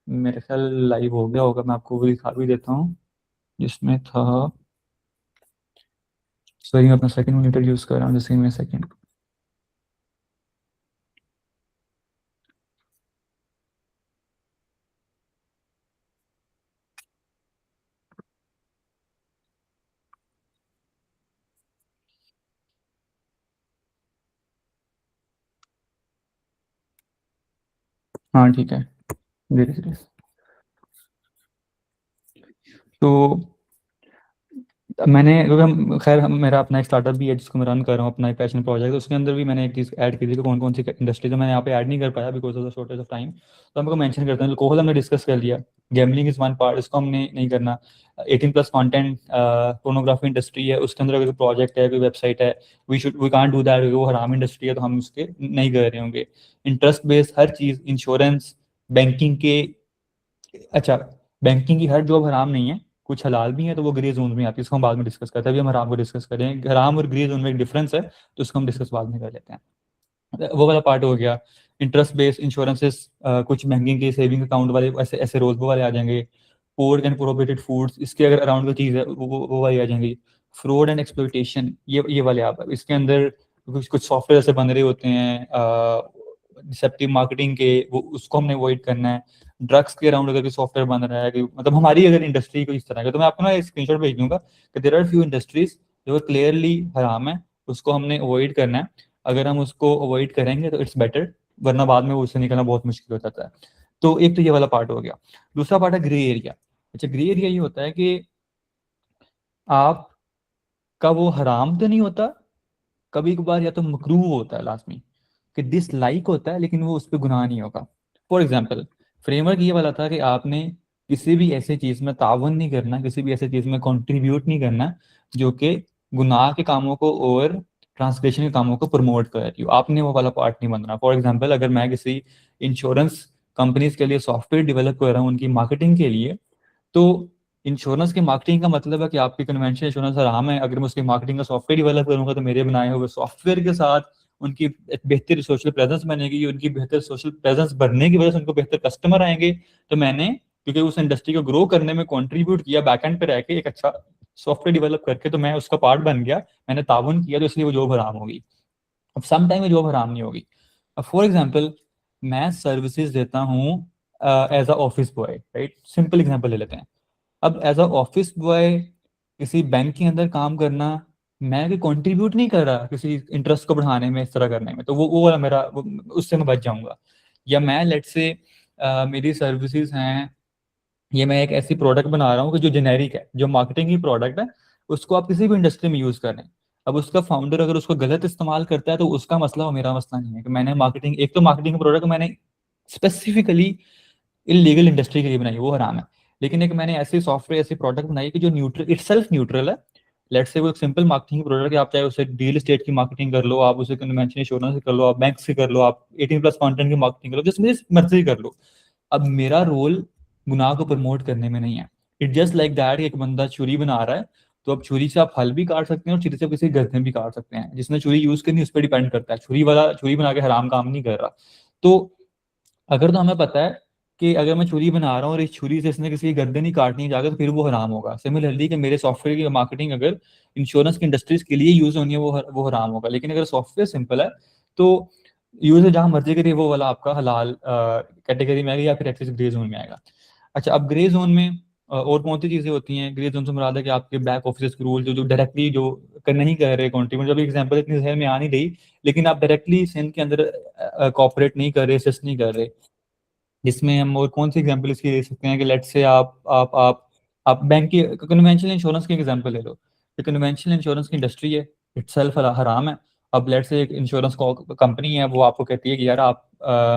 मेरे ख्याल लाइव हो गया होगा, मैं आपको वो दिखा भी देता हूँ जिसमें था। सॉरी, मैं अपना सेकंड मॉनिटर यूज कर रहा हूँ, जैसे मैं सेकंड। हाँ ठीक है, धीरे धीरे। तो मैंने, क्योंकि मेरा अपना एक स्टार्टअप भी है जिसको मैं रन कर रहा हूँ, अपना एक पैशन प्रोजेक्ट, उसके अंदर भी मैंने एक चीज़ ऐड की थी कि कौन कौन सी इंडस्ट्री, जो मैंने यहाँ पे ऐड नहीं कर पाया because of the shortage of time, तो हमको मेंशन करते हैं। अल्कोहल हमने डिस्कस कर लिया, गैम्बलिंग इज वन पार्ट, इसको हमने नहीं करना। 18+ कंटेंट, पोर्नोग्राफी इंडस्ट्री है, उसके अंदर अगर कोई प्रोजेक्ट है, कोई वेबसाइट है, वी कांट डू दैट, वो हराम इंडस्ट्री है तो हम उसके नहीं कर रहे होंगे। इंटरेस्ट बेस्ड हर चीज़, इंश्योरेंस, बैंकिंग के, अच्छा, बैंकिंग की हर जॉब हराम नहीं है, कुछ हलाल भी है, तो वो ग्रे जोन में आती है, इसको हम बाद में डिस्कस करते हैं। अभी हम हराम को डिस्कस करें, हराम और ग्रे जोन में एक डिफरेंस है, तो उसको हम डिस्कस बाद में कर लेते हैं। वो वाला पार्ट हो गया। इंटरेस्ट बेस्ड इंश्योरेंसेस, कुछ बैंकिंग के सेविंग अकाउंट वाले ऐसे ऐसे रोज वो वाले आ जाएंगे। पोर्क एंड प्रोहिबिटेड फूड्स, इसके अगर अराउंड की चीज़ है वो वाली आ जाएंगी। फ्रॉड एंड एक्सप्लॉइटेशन, ये वाले आप इसके अंदर कुछ कुछ सॉफ्टवेयर ऐसे बन रहे होते हैं डिसेप्टिव मार्केटिंग के, वो उसको हमने अवॉइड करना है। ड्रग्स के अराउंड अगर कोई सॉफ्टवेयर बन रहा है कि मतलब हमारी अगर इंडस्ट्री को इस तरह का, तो मैं आपको ना एक स्क्रीनशॉट भेज दूंगा कि देयर आर फ्यू इंडस्ट्रीज जो क्लियरली हराम है, उसको हमने अवॉइड करना है। अगर हम उसको अवॉइड करेंगे तो इट्स बेटर, वरना बाद में उससे निकलना बहुत मुश्किल हो जाता है। तो एक तो ये वाला पार्ट हो गया। दूसरा पार्ट है ग्रे एरिया। अच्छा, ग्रे एरिया ये होता है कि आपका वो हराम तो नहीं होता, कभी कभार या तो मकरूह होता है लाजमी, कि डिसलाइक होता है, लेकिन वो उस पर गुनाह नहीं होगा। फॉर एग्जाम्पल, फ्रेमवर्क ये वाला था कि आपने किसी भी ऐसे चीज़ में तावन नहीं करना, किसी भी ऐसे चीज़ में कंट्रीब्यूट नहीं करना जो कि गुनाह के कामों को और ट्रांसग्रेशन के कामों को प्रमोट कर रही हो, आपने वो वाला पार्ट नहीं बनना। फॉर एग्जाम्पल, अगर मैं किसी इंश्योरेंस कंपनीज के लिए सॉफ्टवेयर डेवलप कर रहा हूँ उनकी मार्केटिंग के लिए, तो इंश्योरेंस की मार्केटिंग का मतलब है कि आपकी कन्वेंशनल इंश्योरेंस हराम है, अगर मैं उसकी मार्केटिंग का सॉफ्टवेयर डेवलप करूंगा तो मेरे बनाए हुए सॉफ्टवेयर के साथ उनकी एक बेहतर सोशल प्रेजेंस बनेगी, उनकी बेहतर सोशल प्रेजेंस बनने की वजह से उनको बेहतर कस्टमर आएंगे। तो मैंने, क्योंकि उस इंडस्ट्री को ग्रो करने में कंट्रीब्यूट किया, बैकएंड पे रह के एक अच्छा सॉफ्टवेयर डेवलप करके, तो मैं उसका पार्ट बन गया, मैंने ताउन किया, तो इसलिए वो जॉब हराम होगी। अब सम टाइम में जॉब हराम नहीं होगी। अब फॉर एग्जाम्पल, मैं सर्विसेज देता हूँ as a office boy, right, simple example ले लेते हैं। अब एज अ ऑफिस बॉय किसी बैंक के अंदर काम करना, मैं भी कंट्रीब्यूट नहीं कर रहा किसी इंटरेस्ट को बढ़ाने में, इस तरह करने में, तो वो वाला उससे मैं बच जाऊंगा। या मैं लेट से मेरी सर्विसेज हैं, ये मैं एक ऐसी प्रोडक्ट बना रहा हूँ कि जो जेनेरिक है, जो मार्केटिंग की प्रोडक्ट है, उसको आप किसी भी इंडस्ट्री में यूज करें। अब उसका फाउंडर अगर उसको गलत इस्तेमाल करता है तो उसका मसला, वो मेरा मसला नहीं है कि मैंने मार्केटिंग, एक तो मार्केटिंग का प्रोडक्ट मैंने स्पेसिफिकली इलीगल इंडस्ट्री के लिए बनाई, वो हराम है। लेकिन एक मैंने ऐसे सॉफ्टवेयर, ऐसे प्रोडक्ट बनाई कि जो न्यूट्रल, इट सेल्फ न्यूट्रल है। लेट्स से वो एक सिंपल मार्केटिंग प्रोडक्ट है, आप चाहे उसे रियल एस्टेट की मार्केटिंग कर लो, आप उसे कन्वेंशनल इंश्योरेंस से कर लो, आप बैंक से कर लो, आप 18+ कंटेंट की मार्केटिंग कर लो, जिसमें मर्जी कर लो। अब मेरा रोल गुनाह को प्रमोट करने में नहीं है। इट जस्ट लाइक दैट, एक बंदा छुरी बना रहा है, तो अब छुरी से आप फल भी काट सकते हैं और छुरी से किसी गर्दन भी काट सकते हैं। जिसने छुरी यूज करनी उस पर डिपेंड करता है, छुरी वाला छुरी बना के हराम काम नहीं कर रहा। तो अगर तो हमें पता है कि अगर मैं छुरी बना रहा हूँ और इस छुरी से इसने किसी की गर्दन ही काटनी जाकर, तो फिर वो हराम होगा। सिमिलरली कि मेरे सॉफ्टवेयर की मार्केटिंग अगर इंश्योरेंस की इंडस्ट्रीज के लिए यूज होनी है, वो हराम होगा। लेकिन अगर सॉफ्टवेयर सिंपल है तो यूजर जहां मर्जी करिए, वो वाला आपका हलाल कैटेगरी में आएगा या फिर एक्सेस ग्रे जोन में आएगा। अच्छा, अब ग्रे जोन में और कौन सी चीजें होती हैं? ग्रे जोन से मुराद है कि आपके बैक ऑफिस के रूल जो जो डायरेक्टली जो नहीं कर रहे कॉन्ट्रीब्यूट, जब एग्जांपल इतनी जहर में आ नहीं रही, लेकिन आप डायरेक्टली सिंध के अंदर कॉपरेट नहीं कर रहे, असिस्ट नहीं कर रहे। जिसमें हम और कौन सी एग्जांपल इसकी दे सकते हैं कि लेट्स से आप बैंक की कन्वेंशनल इंश्योरेंस की एग्जांपल ले लो। कन्वेंशनल इंश्योरेंस की इंडस्ट्री है, इटसेल्फ हराम है। अब लेट्स से एक इंश्योरेंस कंपनी है, वो आपको कहती है कि यार आप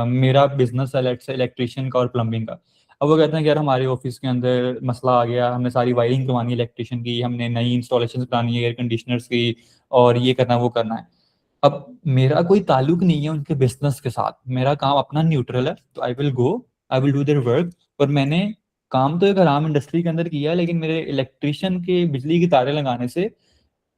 मेरा बिजनेस है लेट्स से इलेक्ट्रिशियन का और प्लम्बिंग का। अब वो कहते हैं कि यार हमारे ऑफिस के अंदर मसला आ गया, हमने सारी वायरिंग करवानी है इलेक्ट्रिशियन की, हमने नई इंस्टॉलेशन करानी है एयर कंडीशनर्स की, और ये करना वो करना है। अब मेरा कोई ताल्लुक नहीं है उनके बिजनेस के साथ, मेरा काम अपना न्यूट्रल है, तो I will go, I will do their work. और मैंने काम तो एक आराम इंडस्ट्री के अंदर किया है, लेकिन मेरे इलेक्ट्रिशियन के बिजली की तारें लगाने से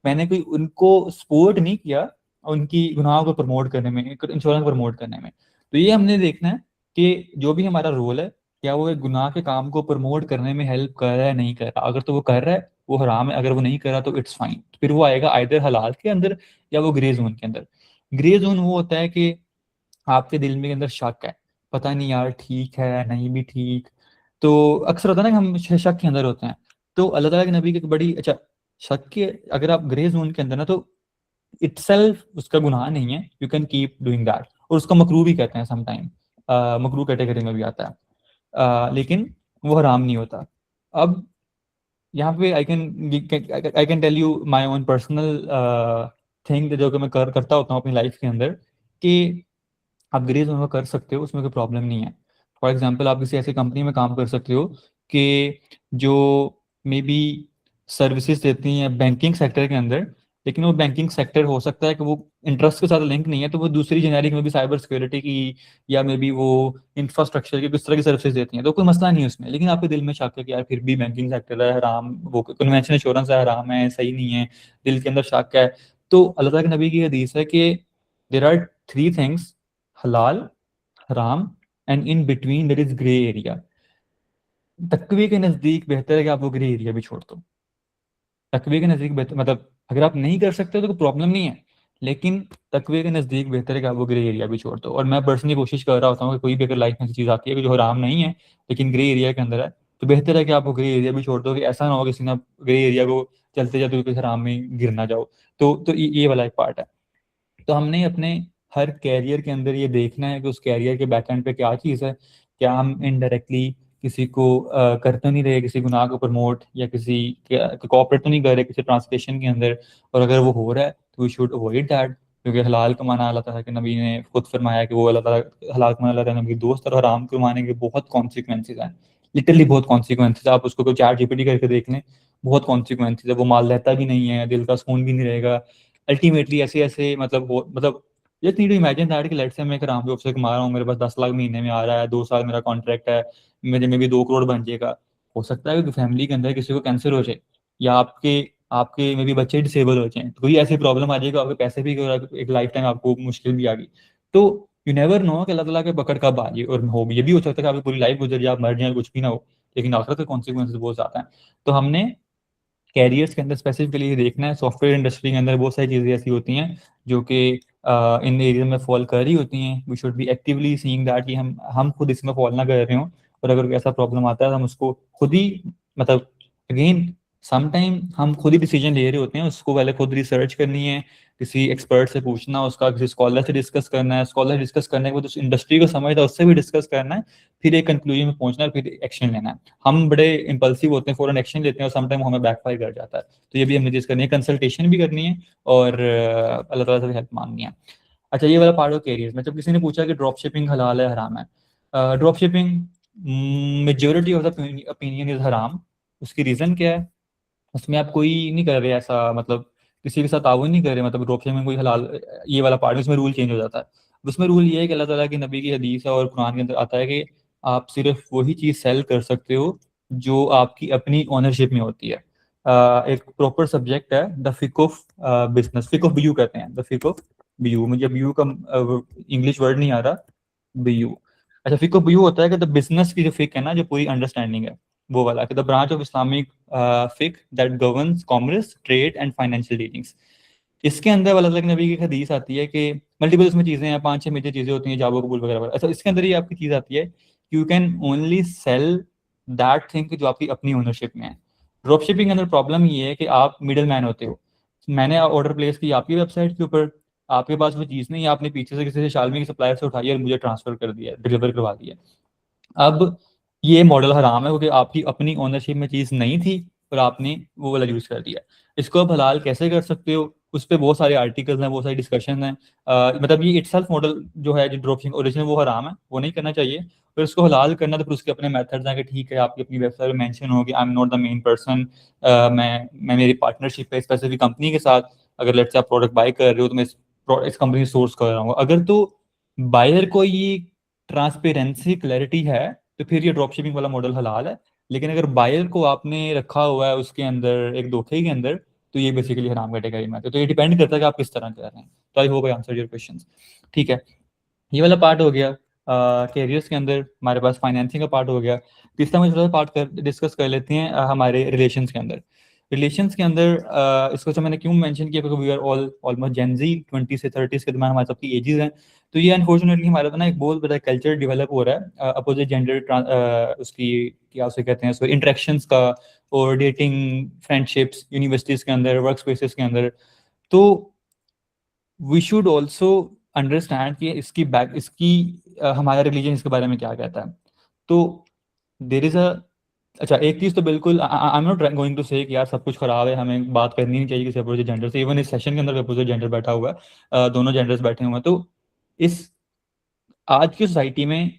मैंने कोई उनको सपोर्ट नहीं किया उनकी गुनाहों को प्रमोट करने में, इंश्योरेंस प्रमोट करने में। तो ये हमने देखना है कि जो भी हमारा रोल है, क्या वो एक गुनाह के काम को प्रमोट करने में हेल्प कर रहा है, नहीं कर रहा। अगर तो वो कर रहा है, वो हराम है। अगर वो नहीं कर रहा तो इट्स फाइन, फिर वो आएगा आइदर हलाल के अंदर या वो ग्रे जोन के अंदर। ग्रे जोन वो होता है कि आपके दिल में के अंदर शक है, पता नहीं यार ठीक है नहीं भी ठीक। तो अक्सर होता है ना कि हम शक के अंदर होते हैं। तो अल्लाह ताला के नबी की एक बड़ी अच्छा, शक के अगर आप ग्रे जोन के अंदर ना, तो इटसेल्फ उसका गुनाह नहीं है, you can keep doing that. और उसको मकरू भी कहते हैं समटाइम, मकरू कैटेगरी में भी आता है। लेकिन वो हराम नहीं होता। अब यहाँ पे I can tell you my own personal thing, जो कि मैं करता होता हूँ अपनी लाइफ के अंदर, कि आप ग्रे जोन में कर सकते हो, उसमें कोई प्रॉब्लम नहीं है। फॉर एग्जाम्पल, आप किसी ऐसी कंपनी में काम कर सकते हो कि जो मे बी सर्विसेज देती हैं बैंकिंग सेक्टर के अंदर, लेकिन वो बैंकिंग सेक्टर हो सकता है कि वो इंटरेस्ट के साथ लिंक नहीं है, तो वो दूसरी जेनेरिक में भी साइबर सिक्योरिटी की या मे बी वो इंफ्रास्ट्रक्चर की किस तरह की सर्विसेज देती हैं, तो कोई मसला नहीं है उसमें। लेकिन आपके दिल में शक है कि यार फिर भी बैंकिंग सेक्टर है हराम, वो कन्वेंशनल इंश्योरेंस है हराम है, सही नहीं है, दिल के अंदर शक है। तो अल्लाह ताला के नबी की हदीस है कि देयर आर थ्री थिंग्स, हलाल, हराम, and in between there is grey area. तकवे के नजदीक बेहतर है कि आप वो ग्रे एरिया भी छोड़ दो। तकवे के नजदीक बेहतर मतलब अगर आप नहीं कर सकते तो कोई प्रॉब्लम नहीं है, लेकिन तकवे के नजदीक बेहतर है कि आप वो ग्रे एरिया भी छोड़ दो। और मैं पर्सनली कोशिश कर रहा होता हूँ कि कोई भी अगर लाइफ में ऐसी चीज आती है कि जो हराम नहीं है लेकिन ग्रे एरिया के अंदर है, तो बेहतर है कि आप वो ग्रे एरिया भी छोड़ दो, कि ऐसा ना हो कि किसी ने ग्रे एरिया को चलते जाते हुए हराम में गिर ना जाओ। तो ये वाला एक पार्ट है। तो हमने अपने हर कैरियर के अंदर ये देखना है कि उस कैरियर के बैकएंड पे क्या चीज़ है। क्या हम इनडायरेक्टली किसी को कर तो नहीं रहे, किसी गुनाह को प्रमोट, या किसी कोऑपरेट तो नहीं कर रहे किसी ट्रांसलेशन के अंदर। और अगर वो हो रहा है तो वी शुड अवॉइड दैट, क्योंकि हलाल कमाना अल्लाह ताला के नबी ने खुद फरमाया कि वो अल्लाह ताला, हलाल कमाना अल्लाह ताला के नबी के दोस्त, और हराम कमाने के बहुत कॉन्सिक्वेंसेज हैं। लिटरली बहुत कॉन्सिक्वेंसेज। आप उसको कोई चैट जीपीटी करके देख लें, बहुत कॉन्सिक्वेंसेज है। वो माल रहता भी नहीं है, दिल का सुकून भी नहीं रहेगा। अल्टीमेटली ऐसे ऐसे मतलब just need to imagine that कि लेट्स से मैं एक राम जॉब से कमा रहा हूँ, मेरे पास 10 लाख महीने में आ रहा है, 2 साल मेरा कॉन्ट्रैक्ट है, मेरे में भी 2 करोड़ बन जाएगा। हो सकता है कि फैमिली के अंदर किसी को कैंसर हो जाए, या आपके आपके में भी बच्चे डिसेबल हो जाए, तो कोई ऐसी प्रॉब्लम आ जाएगी, आपके पैसे भी और एक लाइफ टाइम आपको मुश्किल भी आ गई। तो यू नेवर नो कि अल्लाह ताला के पकड़ कब आ जाए। और हो ये भी हो सकता है कि आपकी पूरी लाइफ गुजर जाए, आप मर जाए, कुछ भी ना हो, लेकिन आखिरत के कॉन्सिक्वेंसेज बहुत ज्यादा हैं। तो हमने कैरियर्स के अंदर स्पेसिफिकली ये देखना है, सॉफ्टवेयर इंडस्ट्री के अंदर बहुत सारी चीज़ें ऐसी होती हैं जो कि इन एरिया में फॉल कर रही होती हैं। We should be actively seeing that कि हम खुद इसमें फॉल ना कर रहे हों। और अगर कोई ऐसा प्रॉब्लम आता है तो हम उसको खुद ही मतलब अगेन समटाइम हम खुद ही डिसीजन ले रहे होते हैं, उसको पहले खुद रिसर्च करनी है, किसी एक्सपर्ट से पूछना, उसका किसी स्कॉलर से डिस्कस करना है, स्कॉलर डिस्कस करने के बाद उस इंडस्ट्री को समझना है, उससे भी डिस्कस करना है, फिर एक कंक्लूजन में पहुंचना है, फिर एक्शन लेना है। हम बड़े इंपल्सिव होते हैं, फौरन एक्शन लेते हैं और समटाइम हमें बैकफायर कर जाता है। तो ये भी हमने चीज़ करनी है, कंसल्टेशन भी करनी है और अल्लाह ताला से हेल्प मांगनी है। अच्छा, ये वाला पार्ट ऑफ कैरियर में जब किसी ने पूछा कि ड्रॉप शिपिंग हलाल है हराम है, drop shipping majority of the opinion is हराम। उसकी रीज़न क्या है? उसमें आप कोई नहीं कर रहे ऐसा, मतलब किसी के साथ ताउन नहीं कर रहे, मतलब ड्रॉप शिपिंग में कोई हलाल, ये वाला पार्ट उसमें रूल चेंज हो जाता है। उसमें रूल ये है कि अल्लाह ताला की नबी की हदीस है और कुरान के अंदर आता है कि आप सिर्फ वही चीज़ सेल कर सकते हो जो आपकी अपनी ओनरशिप में होती है। एक प्रॉपर सब्जेक्ट है द फिक ऑफ बिजनेस, फिक ऑफ बीयू कहते हैं, द फिक ऑफ बीयू। मुझे बीयू का इंग्लिश वर्ड नहीं आ रहा, बीयू। अच्छा, फिक ऑफ बीयू होता है कि द बिजनेस की जो फिक है ना, जो पूरी अंडरस्टैंडिंग है, वो वाला कि द ब्रांच ऑफ इस्लामिक फिक that governs commerce, trade and financial dealings. इसके अंदर अलग अलग नबी की हदीस आती है कि मल्टीपल उसमें चीजें हैं, 5-6 मेजर चीजें होती हैं, जाबो कबूल वगैरह वगैरह। अच्छा, इसके अंदर ये आपकी चीज आती है, you can only sell that thing जो आपकी अपनी ओनरशिप में है। ड्रॉप शिपिंग के अंदर प्रॉब्लम ये है कि आप मिडल मैन होते हो। मैंने ऑर्डर प्लेस की आपकी वेबसाइट के ऊपर, आपके पास वो चीज़ नहीं है, आपने पीछे से किसी से शालमी की सप्लायर से उठाई और मुझे ट्रांसफर कर दिया, डिलीवर करवा दिया। अब ये मॉडल हराम है क्योंकि आपकी अपनी ओनरशिप में चीज़ नहीं थी और आपने वो वाला यूज़ कर दिया। इसको आप हलाल कैसे कर सकते हो? उस पर बहुत सारे आर्टिकल्स हैं, बहुत सारी डिस्कशन हैं। मतलब ये इटसेल्फ मॉडल जो है, जो ड्रॉपशिपिंग ओरिजिनल, वो हराम है, वो नहीं करना चाहिए। फिर उसको हलाल करना तो फिर उसके अपने मेथड्स हैं कि ठीक है, आपकी अपनी वेबसाइट में मेंशन हो कि आई am not the main person, मैं मेरी पार्टनरशिप है स्पेसिफिक कंपनी के साथ। अगर लेट्स से आप प्रोडक्ट बाय कर रहे हो तो मैं इस कंपनी से सोर्स कर रहा हूँ, अगर तो बायर को ये ट्रांसपेरेंसी क्लैरिटी है तो फिर ये ड्रॉप शिपिंग वाला मॉडल हलाल है। लेकिन अगर बायर को आपने रखा हुआ है उसके अंदर एक धोखे के अंदर, तो ये बेसिकली हराम कैटेगरी में आते हैं। तो ये डिपेंड करता है कि आप किस तरह कर रहे हैं। तो आई hope I answer your question. ठीक है, ये वाला पार्ट हो गया। कैरियर्स के अंदर हमारे पास फाइनेंसिंग का पार्ट हो गया। तीसरा मुझे थोड़ा पार्ट डिस्कस कर लेते हैं हमारे रिलेशंस के अंदर। रिलेशंस के अंदर इसको जो मैंने क्यों मेंशन किया, क्योंकि वी आर ऑलमोस्ट जेनजी, 20 से 30 के दरम्यान हमारे सबकी एजेस हैं। तो ये अनफॉर्चुनेटली हमारे ना एक बहुत बड़ा कल्चर डेवलप हो रहा है अपोजिट जेंडर, उसकी क्या उसे कहते हैं, उसको इंटरेक्शंस का, और डेटिंग, फ्रेंडशिप्स, यूनिवर्सिटीज़ के अंदर, वर्क स्पेसेस के अंदर। तो वी शुड ऑल्सो अंडरस्टैंड कि इसकी हमारा रिलीजन इसके बारे में क्या कहता है। तो देर इज अ, अच्छा, एक चीज तो बिल्कुल I am not going to say कि यार सब कुछ खराब है, हमें बात करनी नहीं चाहिए किसी अपोजिट जेंडर से। इवन इस सेशन के अंदर अपोजिट जेंडर बैठा हुआ है, दोनों जेंडर्स बैठे हुए हैं। तो इस आज की सोसाइटी में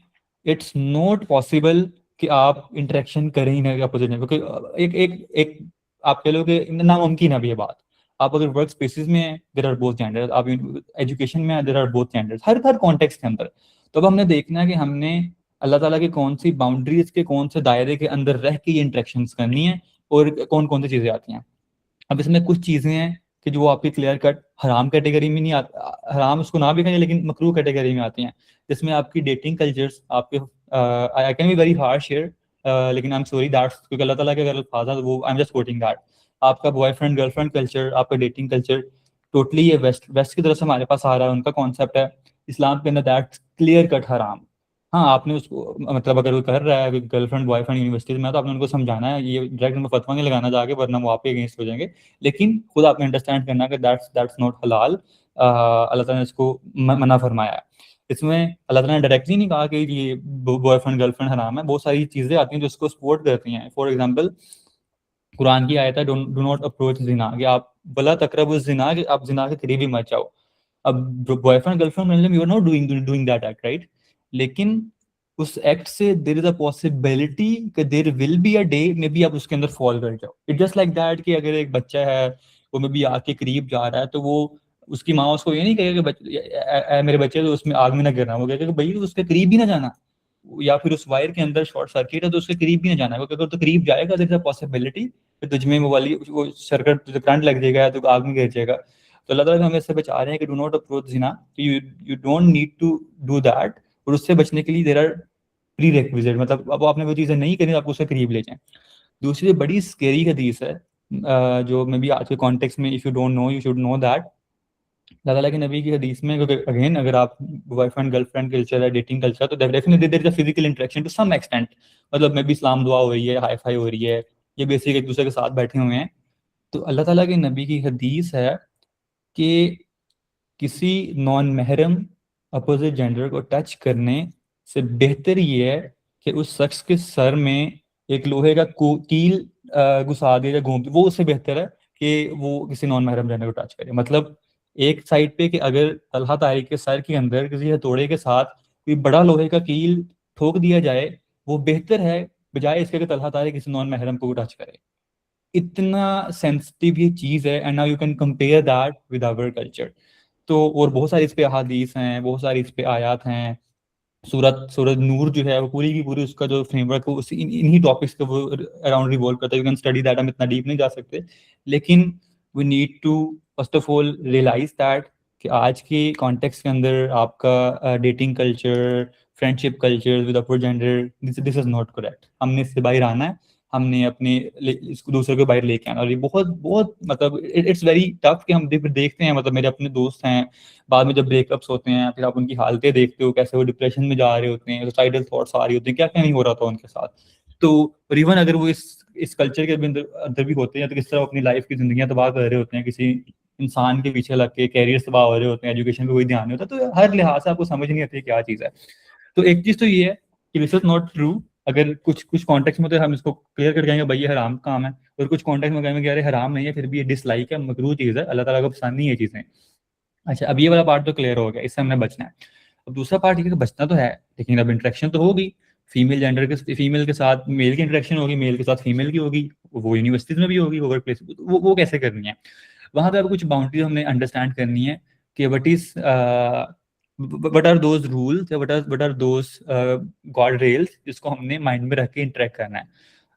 इट्स नॉट पॉसिबल कि आप इंटरेक्शन करें ही ना अपोजिट जेंडर, क्योंकि एक एक एक आप कह लो कि नामुमकिन है अभी ये बात। आप अगर वर्क स्पेसिस में हैं, देयर आर बोथ जेंडर्स, आप एजुकेशन में, देयर आर बोथ जेंडर्स, हर हर कॉन्टेक्स्ट के अंदर। तो अब हमने देखना है कि हमने अल्लाह ताला की कौन सी बाउंड्रीज के, कौन से दायरे के अंदर रह के ये इंटरेक्शंस करनी है, और कौन कौन सी चीज़ें आती हैं। अब इसमें कुछ चीज़ें हैं कि जो आपकी क्लियर कट हराम कैटेगरी में नहीं आती, हराम उसको ना भी कहें लेकिन मकरूह कैटेगरी में आती हैं। जिसमें आपकी डेटिंग कल्चर्स, आपके I can be very harsh here, लेकिन आई एम सॉरी दैट्स, क्योंकि अल्लाह ताला के अगर अल्फाज हैं तो वो I am just coating that. आपका बॉयफ्रेंड गर्लफ्रेंड कल्चर, आपका डेटिंग कल्चर, टोटली ये वेस्ट वेस्ट की तरफ से हमारे पास आ रहा है, उनका कॉन्सेप्ट है। इस्लाम के अंदर दैट्स क्लियर कट हराम। हाँ, आपने उसको, मतलब अगर वो कर रहा है गर्लफ्रेंड बॉयफ्रेंड यूनिवर्सिटीज में, तो आपने उनको समझाना है, ये डायरेक्ट उनको फतवा नहीं लगाना जाके, वरना वो आपके अगेंस्ट हो जाएंगे। लेकिन खुद आपने अंडरस्टैंड करना है कि दैट्स नॉट हलाल। अल्लाह ताला ने इसको मना फरमाया है। इसमें अल्लाह ताला ने डायरेक्टली नहीं कहा कि ये बॉयफ्रेंड गर्लफ्रेंड हराम है। बहुत सारी चीज़ें आती हैं जो इसको सपोर्ट करती हैं। फॉर एग्जाम्पल, कुरान की आयत है, डू नॉट अप्रोच जिना, कि आप वला तकरबु जिना, कि आप जिना के करीब ही मत जाओ। अब बॉयफ्रेंड गर्लफ्रेंड मतलब you are not doing doing that act, right? लेकिन उस एक्ट से देयर इज अ पॉसिबिलिटी कि there will be a day maybe आप उसके अंदर फॉल कर जाओ। इट जस्ट लाइक दैट कि अगर एक बच्चा है, वो मे बी आग के करीब जा रहा है, तो वो उसकी माँ उसको ये नहीं कहेगा कि मेरे बच्चे तो उसमें आग में ना गिरना, वो कहेगा कि भाई उसके करीब भी ना जाना। या फिर उस वायर के अंदर शॉर्ट सर्किट है तो उसके करीब भी ना जाना है, क्योंकि अगर तो करीब जाएगा देयर इज अ पॉसिबिलिटी कि तुझमें वो वाली वो सर्किट, तुझे करंट लग जाएगा, तो आग में गिर जाएगा। तो अल्लाह ताला हमें इससे बचा रहे हैं कि डू नॉट अप्रोच जिना, कि you you don't need to do that. और उससे बचने के लिए देयर आर प्री रेक्विजिट, मतलब अब आपने वो चीज़ें नहीं करी, आपको उसके करीब ले जाएं। दूसरी बड़ी स्केरी हदीस है, जो मे बी आज के कॉन्टेक्स्ट में, if you don't know you should know that. Allah ताला के नबी की हदीस में, क्योंकि अगेन अगर आप बॉयफ्रेंड गर्लफ्रेंड कल्चर है, डेटिंग कल्चर, तो definitely there is a physical interaction to some extent. मतलब मे बी सलाम दुआ हो रही है, हाई फाई हो रही है, ये बेसिक एक दूसरे के साथ बैठे हुए हैं। तो अल्लाह ताला के नबी की हदीस है कि किसी नॉन महरम अपोजिट जेंडर को टच करने से बेहतर ये है कि उस शख्स के सर में एक लोहे का कील घुसा दे या घूम दे, वो उससे बेहतर है कि वो किसी नॉन महरम जेंडर को टच करे। मतलब एक साइड पे कि अगर तलहा तारिक के सर के अंदर किसी हथौड़े के साथ कोई बड़ा लोहे का कील ठोक दिया जाए, वो बेहतर है बजाय इसके कि तलहा तारिक किसी नॉन महरम को टच करे। इतना सेंसिटिव ये चीज है, and now you can compare that with our culture. तो और बहुत सारी इस पे अहादीस हैं, बहुत सारी इस पे आयात हैं। सूरत सूरत नूर जो है वो पूरी की पूरी उसका जो फ्रेमवर्क है उसी इन्हीं टॉपिक्स के वो अराउंड रिवॉल्व करता है। यू कैन स्टडी दैट, हम इतना डीप नहीं जा सकते, लेकिन we need to first of all realize that कि आज के कॉन्टेक्स्ट के अंदर आपका dating culture, friendship culture with upper gender, this is not correct. हमने इससे बाहर आना है, हमने अपने इसको दूसरे को बाहर लेके आना। और ये बहुत बहुत मतलब इट्स वेरी टफ कि हम देखते हैं, मतलब मेरे अपने दोस्त हैं, बाद में जब ब्रेकअप्स होते हैं फिर आप उनकी हालतें देखते हो, कैसे वो डिप्रेशन में जा रहे होते हैं, सुसाइडल थॉट्स आ रही होती हैं, क्या क्या नहीं हो रहा था उनके साथ। तो इवन अगर वो इस कल्चर के भी अंदर भी होते हैं, तो किस तरह वो अपनी लाइफ की जिंदगी तबाह कर रहे होते हैं, किसी इंसान के पीछे लग के कैरियर तबाह हो रहे होते हैं, एजुकेशन पे कोई ध्यान नहीं होता। तो हर लिहाज से आपको समझ नहीं आती क्या चीज़ है। तो एक चीज़ तो ये है कि दिस इज नॉट ट्रू। अगर कुछ कुछ कॉन्टेक्स्ट में तो हम इसको क्लियर कर कहेंगे भाई ये हराम काम है, और कुछ कॉन्टेक्स्ट में कहेंगे कि अरे हराम नहीं है, फिर भी ये डिसलाइक है, मकरूह चीज़ है, अल्लाह ताला को पसंद नहीं है ये चीज़ें। अच्छा, अब ये वाला पार्ट तो क्लियर हो गया, इससे हमने बचना है। अब दूसरा पार्ट ये कि बचना तो है, लेकिन अब इंटरेक्शन तो होगी। फीमेल के साथ मेल की इंटरेक्शन होगी, मेल के साथ फीमेल की होगी, वो यूनिवर्सिटीज में भी होगी, वो वर्क प्लेस, वो कैसे करनी है। वहां पे अब कुछ बाउंड्रीज हमने अंडरस्टैंड करनी है कि what are those rules, what are those guard rails जिसको हमने माइंड में रख के इंटरेक्ट करना है।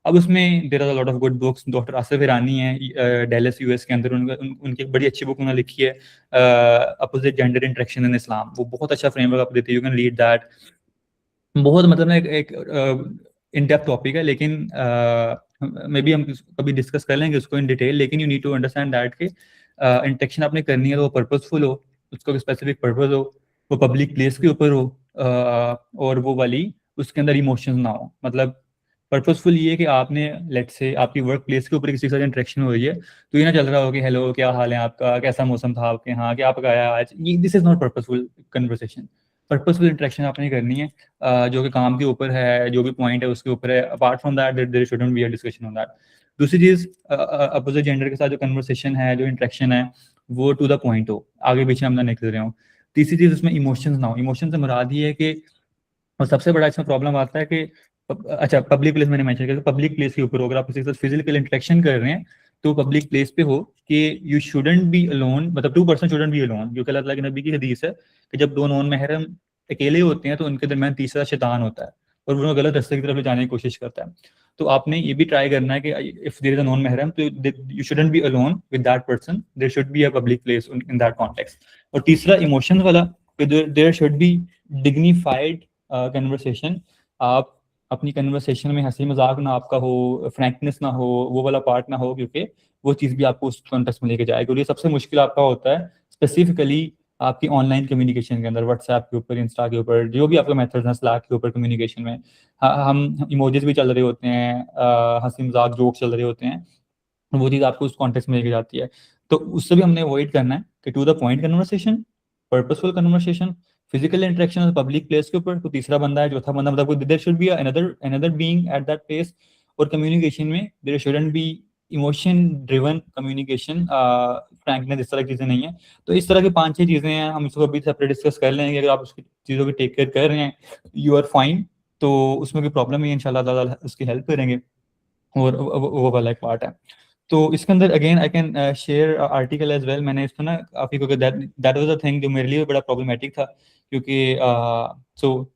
अब उसमें there are lot of good books. Doctor Asif Irani है डेलस यूएस के अंदर, उनकी एक बड़ी अच्छी बुक उन्होंने लिखी है अपोजिट जेंडर इंटरेक्शन इन इस्लाम। वो बहुत अच्छा फ्रेमवर्क आप देती है, यू कैन रीड दैट। बहुत मतलब ना एक इन डेप्थ टॉपिक है, लेकिन मे बी हम कभी डिस्कस कर लेंगे उसको इन डिटेल। लेकिन you need to understand that कि इंटेक्शन आपने करनी है तो वो पर्पसफुल हो, उसका स्पेसिफिक पर्पस हो, वो पब्लिक प्लेस के ऊपर हो, और वो वाली उसके अंदर इमोशंस ना हो। मतलब पर्पसफुल ये है कि आपने लेट से आपकी वर्क प्लेस के ऊपर किसी के साथ इंटरेक्शन हो रही है, तो ये ना चल रहा हो कि हेलो क्या हाल है आपका, कैसा मौसम था आपके यहाँ, क्या पकाया आज, ये this is not purposeful conversation. Purposeful interaction आपने करनी है, जो कि काम के ऊपर है, जो भी पॉइंट है उसके ऊपर है। Apart from that there shouldn't be a discussion on that. दूसरी चीज, अपोजिट जेंडर के साथ जो कन्वर्सेशन है, जो इंटरेक्शन है, वो टू द पॉइंट हो, आगे पीछे हम ना निकल रहे हो। तीसरी चीज, उसमें इमोशंस ना हो। इमोशन से मुराद ये है कि, और सबसे बड़ा इसमें प्रॉब्लम आता है कि अच्छा पब्लिक प्लेस मैंने मेंशन किया, पब्लिक प्लेस के ऊपर हो, अगर आप किसी के साथ फिजिकल इंटरेक्शन कर रहे हैं तो पब्लिक प्लेस पे हो कि यू शुडंट बी अलोन, मतलब two person shouldn't be alone, क्योंकि अल्लाह ताला के नबी की हदीस है कि जब दो नॉन महरम अकेले होते हैं तो उनके दरमियान तीसरा शैतान होता है और वो गलत रास्ते की तरफ ले जाने की कोशिश करता है। तो आपने ये भी ट्राई करना है कि if there is a non महरम तो you shouldn't be alone with that person, there should be a public place in that context. और तीसरा इमोशंस वाला, there should be dignified conversation. आप अपनी कन्वर्सेशन में हंसी मजाक ना आपका हो, फ्रैंकनेस ना हो, वो वाला पार्ट ना हो, क्योंकि वो चीज़ भी आपको उस कॉन्टेक्स्ट में लेके जाएगी। और ये सबसे मुश्किल आपका होता है स्पेसिफिकली आपकी ऑनलाइन कम्युनिकेशन के अंदर, व्हाट्सएप के ऊपर, इंस्टा के ऊपर, जो भी आपका मेथड है, स्लैक के ऊपर कम्युनिकेशन में। हम इमोजीज भी चल रहे होते हैं, हंसी मजाक जोक चल रहे होते हैं, वो चीज़ आपको उस कॉन्टेक्स्ट में लेके जाती है। तो उससे भी हमने अवॉइड करना है कि to the point conversation, purposeful conversation, physical interaction public place के ऊपर। तो तीसरा बंदा है, चौथा बंदा, मतलब there should be another another being at that place. और कम्युनिकेशन में there shouldn't be emotion driven communication, frankness, इस तरह की चीज़ें नहीं है। तो इस तरह की पांच छह चीज़ें हैं, हम इसको अभी सेपरेट डिस्कस कर लेंगे। अगर आप उसकी चीज़ों की टेक केयर कर रहे हैं, यू आर फाइन, तो उसमें कोई प्रॉब्लम नहीं है, इंशाल्लाह ताला उसकी हेल्प करेंगे। और वो वाला एक पार्ट है। तो इसके अंदर again I can share article as well. मैंने इसको ना काफ़ी, क्योंकि that that was a thing जो मेरे लिए बड़ा प्रॉब्लमेटिक था, क्योंकि so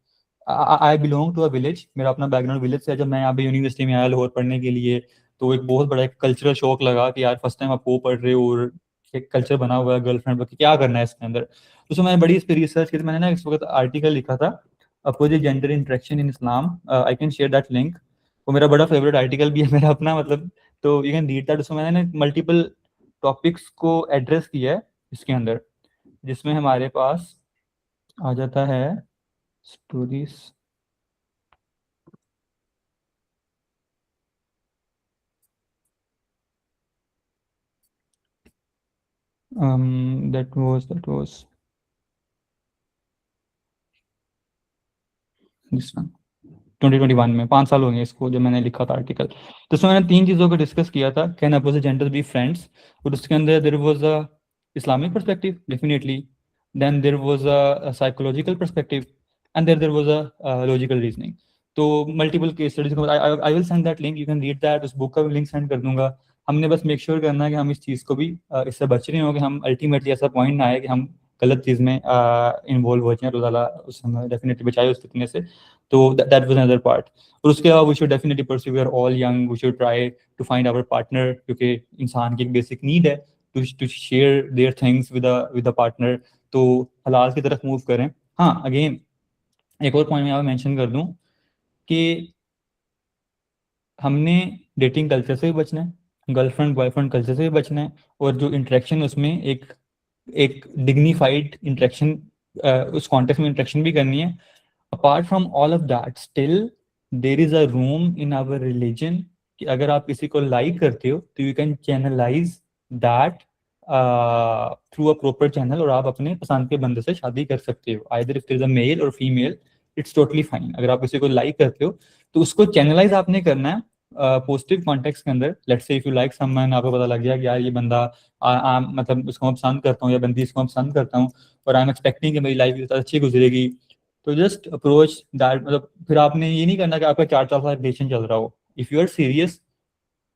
I belong to a village, मेरा अपना बैकग्राउंड विलेज से है। जब मैं यहाँ पे यूनिवर्सिटी में आया लाहौर पढ़ने के लिए, तो एक बहुत बड़ा एक कल्चरल शॉक लगा कि यार फर्स्ट टाइम आप वो पढ़ रहे हो और एक कल्चर बना हुआ है गर्लफ्रेंड का, क्या करना है इसके अंदर। तो उसमें मैंने बड़ी इस पर रिसर्च की, तो मैंने ना इस वक्त आर्टिकल लिखा था, opposite gender interaction in Islam. I can share that link. वो मेरा बड़ा फेवरेट आर्टिकल भी है, मेरा अपना, मतलब। तो यू कैन रीड दैट। उसमें मैंने मल्टीपल टॉपिक्स को एड्रेस किया है इसके अंदर, जिसमें हमारे पास आ जाता है stories. that was this one 2021 में, 5 साल हो गए इसको जब मैंने लिखा था आर्टिकल। तो उसमें मैंने 3 चीज़ों को डिस्कस किया था, can opposite gender be friends, और उसके अंदर there was a Islamic perspective definitely, then there was a psychological perspective, and there was a logical reasoning. तो multiple case studies, I will send that link, you can read that, उस book का भी link send कर दूंगा। हमने बस make sure करना है कि हम इस चीज़ को भी इससे बच रहे हो कि हम अल्टीमेटली ऐसा पॉइंट ना आए कि हम गलत चीज़ में इन्वॉल्व हो जाए, रोज़ाना उस समय डेफिनेटली बचाए उस कितने से। तो दैट वाज अनदर पार्ट। और उसके अलावा we should definitely pursue, we are all young, we should try to find our partner, क्योंकि इंसान की एक बेसिक नीड है to share their things with a partner. तो हलाल की तरफ मूव करें। हाँ, अगेन एक और पॉइंट मैं यहाँ मेंशन कर दूं कि हमने डेटिंग कल्चर से भी बचना है, गर्लफ्रेंड बॉयफ्रेंड कल्चर से भी बचना है, और जो इंटरेक्शन उसमें एक एक डिग्निफाइड इंटरेक्शन, उस कॉन्टेक्स्ट में इंटरेक्शन भी करनी है। Apart from all of that, still there is a room in our religion कि अगर आप किसी को लाइक करते हो तो you can channelize that through a proper channel, और आप अपने पसंद के बंदे से शादी कर सकते हो, either if there is a male और फीमेल, इट्स टोटली फाइन। अगर आप किसी को लाइक करते हो तो उसको चैनलाइज आपने करना है पॉजिटिव कॉन्टेक्स्ट के अंदर। Let's say if you like someone, आपको पता लग गया कि यार ये बंदा मतलब उसको मैं पसंद करता हूँ, या बंदी इसको मैं पसंद करता हूँ, और आई एम एक्सपेक्टिंग कि मेरी लाइफ अच्छी गुजरेगी, तो जस्ट अप्रोच दैट। मतलब फिर आपने ये नहीं करना कि आपका 4 साल रिलेशन चल रहा हो। इफ यू आर सीरियस,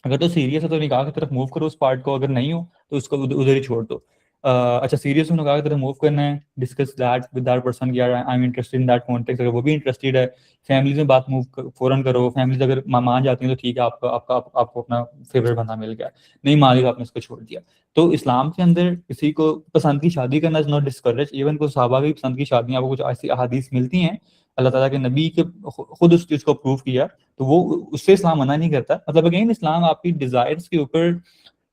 अगर तो सीरियस है तो निकाह की तरफ मूव करो उस पार्ट को, अगर नहीं हो तो उसको उधर ही छोड़ दो। अच्छा, सीरियस हो, निकाह की तरफ मूव करना है, discuss that with that person, यार I am interested in that context, अगर वो भी इंटरेस्टेड है, फैमिली में बात मूव फौरन करो। फैमिली अगर मान जाती है तो ठीक है, आपको अपना फेवरेट बंदा मिल गया, नहीं मान लिया तो आपने उसको छोड़ दिया। तो इस्लाम के अंदर किसी को पसंद की शादी करना इज नॉट डिस्करेज, इवन को सहाबा की पसंद की शादियां, आपको कुछ ऐसी अहादीस मिलती हैं, अल्लाह ताला के नबी के खुद उस चीज़ को प्रूव किया, तो वो उससे इस्लाम मना नहीं करता। मतलब अगेन इस्लाम आपकी डिजायर्स के ऊपर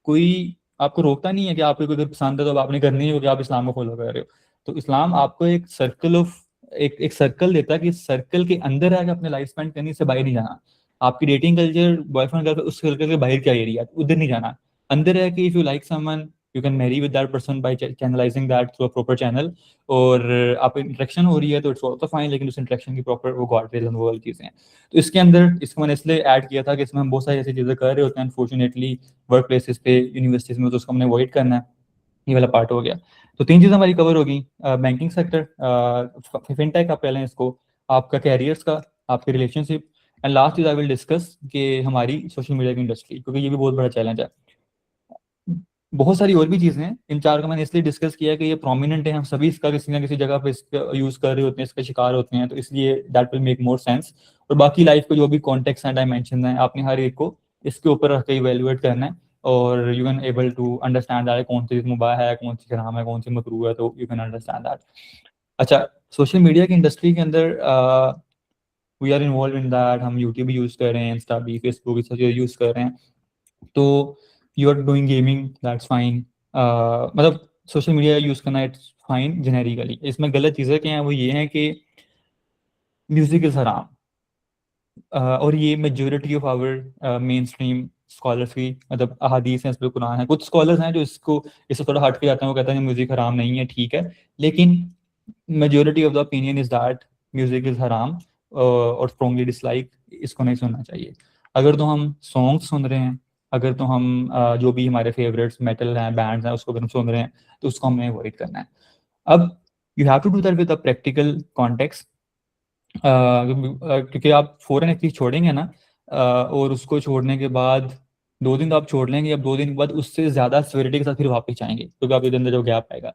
कोई आपको रोकता नहीं है कि आपको कोई पसंद है तो अब आपने करनी है, क्योंकि आप इस्लाम को फॉलो कर रहे हो। तो इस्लाम आपको एक सर्कल ऑफ एक सर्कल देता है कि सर्कल के अंदर आके अपने लाइफ स्पेंड करने से बाहर नहीं जाना। आपकी डेटिंग कल्चर, बॉयफ्रेंड कल्चर, उस सर्कल के बाहर क्या एरिया, उधर नहीं जाना। अंदर है कि if you like someone, you can marry with that person by channelising that through a proper channel, और आप इंटरेक्शन हो रही है तो इट्स ऑल्सो फाइन, लेकिन उस इंटरेक्शन की प्रॉपर वो गार्डरेज एंड वो वाली चीजें हैं। तो इसके अंदर इसको मैंने इसलिए ऐड किया था कि इसमें हम बहुत सारी ऐसी चीजें कर रहे होते हैं अनफॉर्चुनेटली वर्क प्लेसेस पे, यूनिवर्सिटीज में, तो उसको हमने अवॉइड करना है। ये वाला पार्ट हो गया। तो 3 चीज़ हमारी कवर होगी, बैंकिंग सेक्टर, फिनटेक, आप कह लें इसको, आपका कैरियर्स का, आपके relationship, and last cheese I will discuss कि हमारी सोशल मीडिया की इंडस्ट्री, क्योंकि ये भी बहुत बड़ा चैलेंज है। बहुत सारी और भी चीज़ें हैं, इन 4 का मैंने इसलिए डिस्कस किया कि ये प्रोमिनेंट है, हम सभी इसका किसी ना किसी जगह पे इसका यूज़ कर रहे होते हैं, इसका शिकार होते हैं, तो इसलिए that will make more sense. और बाकी लाइफ को जो भी कॉन्टेक्स्ट एंड डायमेंशन है, आपने हर एक को इसके ऊपर रख के इवेल्युएट करना है, और you can able to understand that कौन सी चीज़ मुबाह है, कौन सी हराम है, कौन सी मकरूह है, तो यू कैन अंडरस्टैंड दैट। अच्छा, सोशल मीडिया की इंडस्ट्री के अंदर we are involve in that, हम यूट्यूब भी यूज़ कर रहे हैं, इंस्टा भी, फेसबुक भी, सब चीज़ें यूज़ कर रहे हैं। तो you are doing gaming, that's fine. मतलब सोशल मीडिया यूज़ करना इट्स फाइन जेनेरिकली। इसमें गलत चीज़ें क्या हैं, वो ये हैं कि म्यूजिक इज़ हराम, और ये majority of our mainstream scholars की मतलब अहादीस हैं, इस पर कुरान है। कुछ स्कॉलर्स हैं जो इससे थोड़ा हट के जाते हैं, वो कहते हैं म्यूजिक हराम नहीं है, ठीक है, लेकिन majority of the opinion is that music is हराम, और स्ट्रॉन्गली डिसलाइक, इसको नहीं सुनना चाहिए। अगर तो हम सॉन्ग सुन रहे हैं, अगर तो हम जो भी हमारे फेवरेट्स मेटल हैं, बैंड्स हैं, उसको अगर हम सुन रहे हैं, तो उसको हमें अवॉइड करना है। अब you have to do that with a practical context, क्योंकि आप फौरन एक चीज़ छोड़ेंगे ना, और उसको छोड़ने के बाद 2 दिन तो आप छोड़ लेंगे, अब 2 दिन के बाद उससे ज़्यादा सिवियरिटी के साथ फिर वापस आएंगे, क्योंकि आपके अंदर जो गैप आएगा।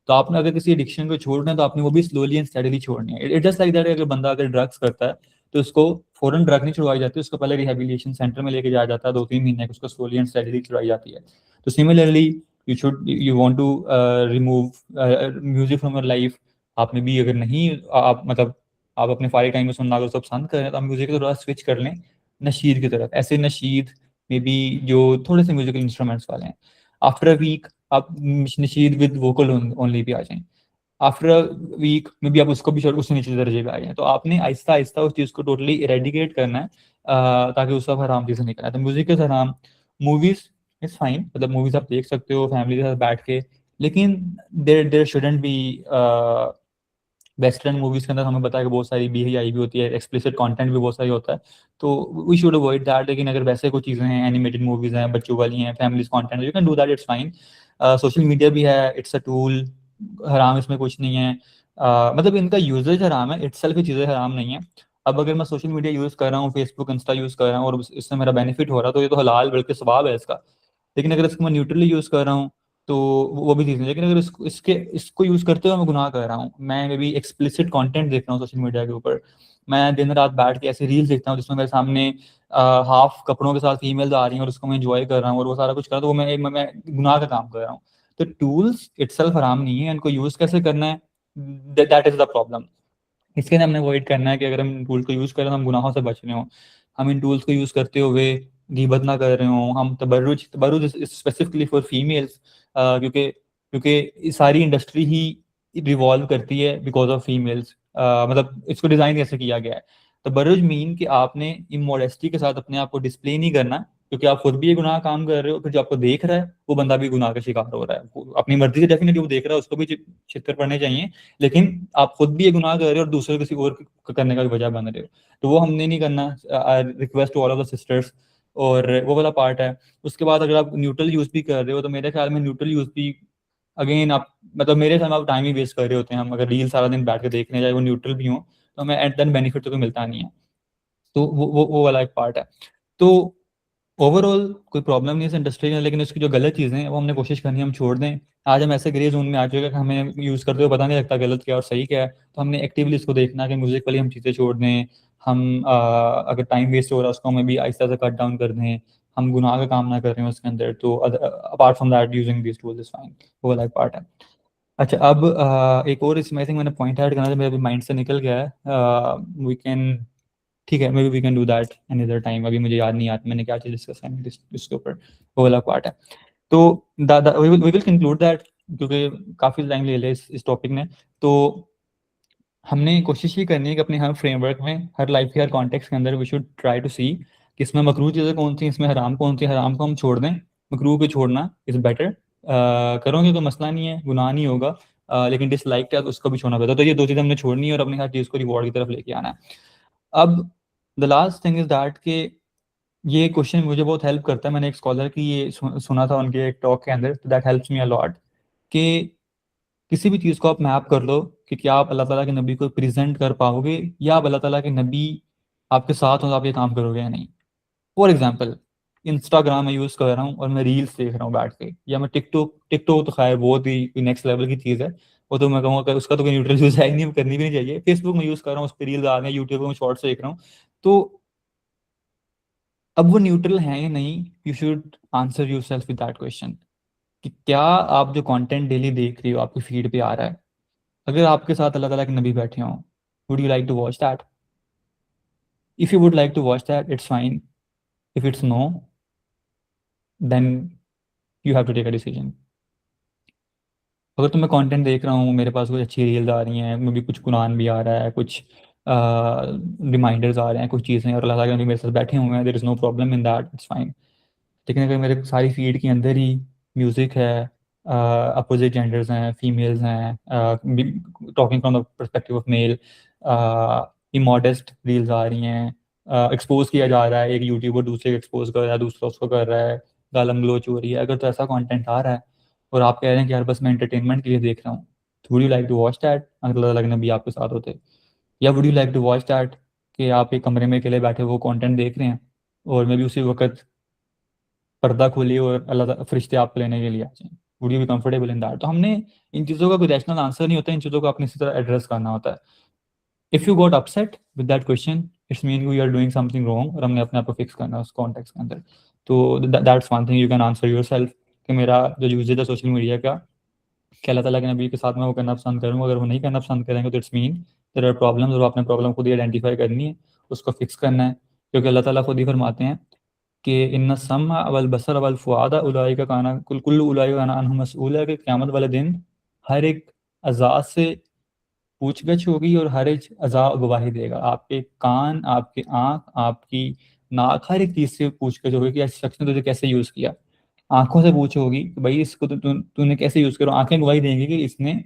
तो आपने अगर किसी एडिक्शन को छोड़ना है तो आपने वो भी स्लोली एंड स्टेडीली छोड़नी है। इट जस्ट लाइक दैट, अगर बंदा अगर ड्रग्स करता है तो उसको फौरन ड्रग नहीं छुड़वाई जाती, उसको पहले रिहेबिलिटेशन सेंटर में लेके जाया जाता है, 2-3 महीने उसको स्लोली एंड स्टेडीली छुड़वाई जाती है। तो similarly you want to remove music from your life. आपने भी अगर नहीं, आप मतलब आप अपने फारी टाइम में सुनना अगर सब पसंद करें, तो आप म्यूजिक को थोड़ा स्विच कर लें नशीद की तरफ, ऐसे नशीद में भी जो थोड़े से म्यूजिकल इंस्ट्रूमेंट्स वाले हैं। आफ्टर अ वीक आप नशीद विद वोकल ओनली भी आ जाएं, आफ्टर अ वीक में भी आप उसको भी उससे नीचे दर्जे पे आ जाए। तो आपने आहिस्ता आहिस्ता उस चीज़ को टोटली इरेडिकेट करना है, ताकि उस सब हराम चीज़ें निकल आए। तो म्यूजिक के हराम, मूवीज इज फाइन, मतलब मूवीज आप देख सकते हो फैमिली के साथ बैठ के, लेकिन देर शुडंट बी वेस्टर्न मूवीज के अंदर हमें पता है कि बहुत सारी BHI भी होती है, एक्सप्लिसिट कंटेंट भी बहुत सारी होता है, तो वी शुड अवॉइड दैट। लेकिन अगर वैसे कोई चीज़ें हैं, एनिमेटेड मूवीज हैं, बच्चों वाली हैं, families content, you can do that, it's fine. Social media भी है, इट्स अ टूल, हराम इसमें कुछ नहीं है। मतलब इनका यूजेज हराम है, इटसेल्फ ही चीज़ें हराम नहीं है। अब अगर मैं सोशल मीडिया यूज़ कर रहा हूँ, फेसबुक इंस्टा यूज़ कर रहा हूँ और इससे मेरा बेनिफिट हो रहा है, तो ये तो हलाल बल्कि सवाब है इसका। लेकिन अगर इसको मैं न्यूट्रली यूज़ कर रहा हूँ तो वो भी चीज़ है। लेकिन अगर इसको यूज़ करते हुए मैं गुनाह कर रहा हूँ, मैं मे बी एक्सप्लिसिट कंटेंट देख रहा हूँ सोशल मीडिया के ऊपर, मैं दिन रात बैठ के ऐसे रील्स देखता हूँ जिसमें मेरे सामने हाफ कपड़ों के साथ फीमेल्स आ रही हैं और उसको मैं इंजॉय कर रहा हूँ और वो सारा कुछ कर रहा हूँ, तो वो मैं गुनाह का काम कर रहा हूँ। तो टूल्स इटसेल्फ हराम नहीं है, इनको यूज़ कैसे करना है, दैट इज़ द प्रॉब्लम। इसके लिए हमने अवॉइड करना है कि अगर हम इन टूल को यूज़ करें तो हम गुनाहों से बच रहे हों, हम इन टूल्स को यूज़ करते हुए गीबत ना कर रहे हों, हम तबर्रुज तबर्रुज स्पेसिफिकली फॉर फीमेल्स, क्योंकि क्योंकि ये सारी इंडस्ट्री ही रिवॉल्व करती है बिकॉज ऑफ फीमेल्स। मतलब इसको डिज़ाइन कैसे किया गया है, तबर्रुज मीन कि आपने इमोडेस्टी के साथ अपने आप को डिस्प्ले नहीं करना, क्योंकि आप खुद भी ये गुनाह काम कर रहे हो, फिर जो आपको देख रहा है वो बंदा भी गुनाह का शिकार हो रहा है, वो अपनी मर्जी से डेफिनेटली वो देख रहा है, उसको भी छितर पड़ने चाहिए, लेकिन आप खुद भी ये गुनाह कर रहे हो और दूसरे किसी और करने का भी वजह बन रहे हो, तो वो हमने नहीं करना। I request to all of the sisters, और वो वाला पार्ट है। उसके बाद अगर आप न्यूट्रल यूज भी कर रहे हो, तो मेरे ख्याल में न्यूट्रल यूज भी अगेन आप, मतलब मेरे ख्याल में आप टाइम ही वेस्ट कर रहे होते हैं। हम अगर रील सारा दिन बैठ के देख रहे हैं, चाहे वो न्यूट्रल भी हो, तो हमें एट देन बेनिफिट तो कोई मिलता नहीं है। तो वो वाला एक पार्ट है। तो ओवरऑल कोई प्रॉब्लम नहीं है इस इंडस्ट्री में, लेकिन उसकी जो गलत चीज़ें हैं वो हमने कोशिश करनी है हम छोड़ दें। आज हम ऐसे ग्रे जोन में आ चुके हैं कि हमें यूज़ करते हुए पता नहीं लगता गलत क्या और सही क्या है, तो हमने एक्टिवली इसको देखना है कि म्यूज़िक वाली हम चीज़ें छोड़ दें। हम अगर टाइम वेस्ट हो रहा है उसको हमें भी आहिस्ता से कट डाउन कर दें, हम गुनाह का काम ना कर रहे हैं उसके अंदर। तो apart from that using this tool is fine, वो वाला एक पार्ट है। अच्छा, अब एक और इसमें आई थिंक मैंने पॉइंट ऐड करना था, मेरे माइंड से निकल गया है। वी कैन, ठीक है, maybe we can do that any other time, अभी मुझे याद नहीं आता मैंने क्या चीज़ डिस्कस करनी थी इसके ऊपर, वो वाला पार्ट है। तो वी विल कंक्लूड दैट, क्योंकि काफ़ी टाइम ले लिया इस टॉपिक ने। तो हमने कोशिश ये करनी है कि अपने हर फ्रेमवर्क में, हर लाइफ के हर कॉन्टेक्स्ट के अंदर वी शुड ट्राई टू सी कि इसमें मकरूह चीज़ें कौन सी, इसमें हराम कौन सी, हराम को हम छोड़ दें, मकरूह को छोड़ना इज़ बेटर। करोगे तो मसला नहीं है, गुनाह नहीं होगा, लेकिन डिसलाइक क्या तो उसको भी छोड़ना पड़ता। तो ये दो चीज़ें हमने छोड़नी है और अपनी हर चीज़ को रिवॉर्ड की तरफ लेके आना है। अब the last thing is that कि ये क्वेश्चन मुझे बहुत हेल्प करता है। मैंने एक स्कॉलर की ये सुना था उनके एक टॉक के अंदर, तो that helps me a lot, कि किसी भी चीज़ को आप मैप कर लो कि क्या आप अल्लाह ताला के नबी को प्रेजेंट कर पाओगे, या आप अल्लाह ताला के नबी आपके साथ हो तो आप ये काम करोगे या नहीं। फॉर एग्जाम्पल, इंस्टाग्राम मैं यूज़ कर रहा हूँ और मैं रील्स देख रहा हूँ बैठ के, या मैं टिकटॉक टिकटॉक तो खैर बहुत ही नेक्स्ट लेवल की चीज़ है, वो तो मैं कहूँगा कि उसका तो कोई न्यूट्रल यूज़ है ही नहीं, करनी भी नहीं चाहिए। फेसबुक में यूज़ कर रहा हूँ, उस पर रील्स आ रहे हैं, यूट्यूब में शॉर्ट्स देख रहा हूँ, तो अब वो न्यूट्रल है या नहीं, you should answer your self with that question, कि क्या आप जो कंटेंट डेली देख रही हो आपकी फीड पे आ रहा है, अगर आपके साथ अल्लाह ताला के नबी बैठे हों, would you like to watch that? If you would like to watch that, it's fine. If it's no, then you have to take a decision. अगर तो मैं कंटेंट देख रहा हूँ, मेरे पास कुछ अच्छी रील्स आ रही हैं, मे भी कुछ कुरान भी आ रहा है, कुछ रिमाइंडर्स आ रहे हैं, कुछ चीज़ें, और अल्लाह ताला के नबी मेरे साथ बैठे हुए हैं, there is no problem in that, it's fine. लेकिन अगर मेरे सारी फीड के अंदर ही म्यूज़िक है, अपोजिट जेंडर्स हैं, फीमेल्स हैं, talking from the perspective of male, immodest reels आ रही हैं, एक्सपोज किया जा रहा है, एक यूट्यूबर दूसरे को एक्सपोज कर रहा है, दूसरा उसको कर रहा है, गालम गलोच हो रही है, अगर तो ऐसा कंटेंट आ रहा है और आप कह रहे हैं कि यार बस मैं एंटरटेनमेंट के लिए देख रहा हूँ, तो would you like to watch that अगर अल्लाह ताला के नबी आपके साथ होते? या would you like to watch that कि आप एक कमरे में अकेले बैठे वो कंटेंट देख रहे हैं और मे भी उसी वक्त पर्दा खोलिए और फरिश्ते आपको लेने के लिए आ जाएं? Would you be comfortable in that? तो हमने इन चीज़ों का कोई रैशनल आंसर नहीं होता, इन चीज़ों को अपनी इसी तरह एड्रेस करना होता है। If you got upset with that question, it's mean you are doing something wrong, और हमने अपने आप को फिक्स करना है उस कॉन्टेक्स्ट के अंदर। तो that's one thing you can answer your self, कि मेरा जो यूजेज है सोशल मीडिया का, कि अल्लाह ताला के नबी के साथ मैं वो करना पसंद करूँगा, अगर वो नहीं करना पसंद करेंगे तो it's mean there are problems, और आपने प्रॉब्लम खुद ही आइडेंटिफाई करनी है, उसको फिक्स करना है। क्योंकि अल्लाह ताला खुद ही फरमाते हैं कि इन्ना सम्मा वल बसर वल फुआदा उलाइका काना कुल्लु उलाइका काना अन्हु मसऊला, कि क़यामत वाले दिन हर एक अज़ा से पूछगछ होगी और हर एक अज़ा गवाही देगा। आपके कान, आपके आँख, आपकी नाक, हर एक चीज़ से पूछगछ होगी कि इस शख्स ने तुझे कैसे यूज़ किया। आंखों से पूछोगी कि भाई इसको तूने कैसे यूज करो, आंखें गवाही देंगी कि इसने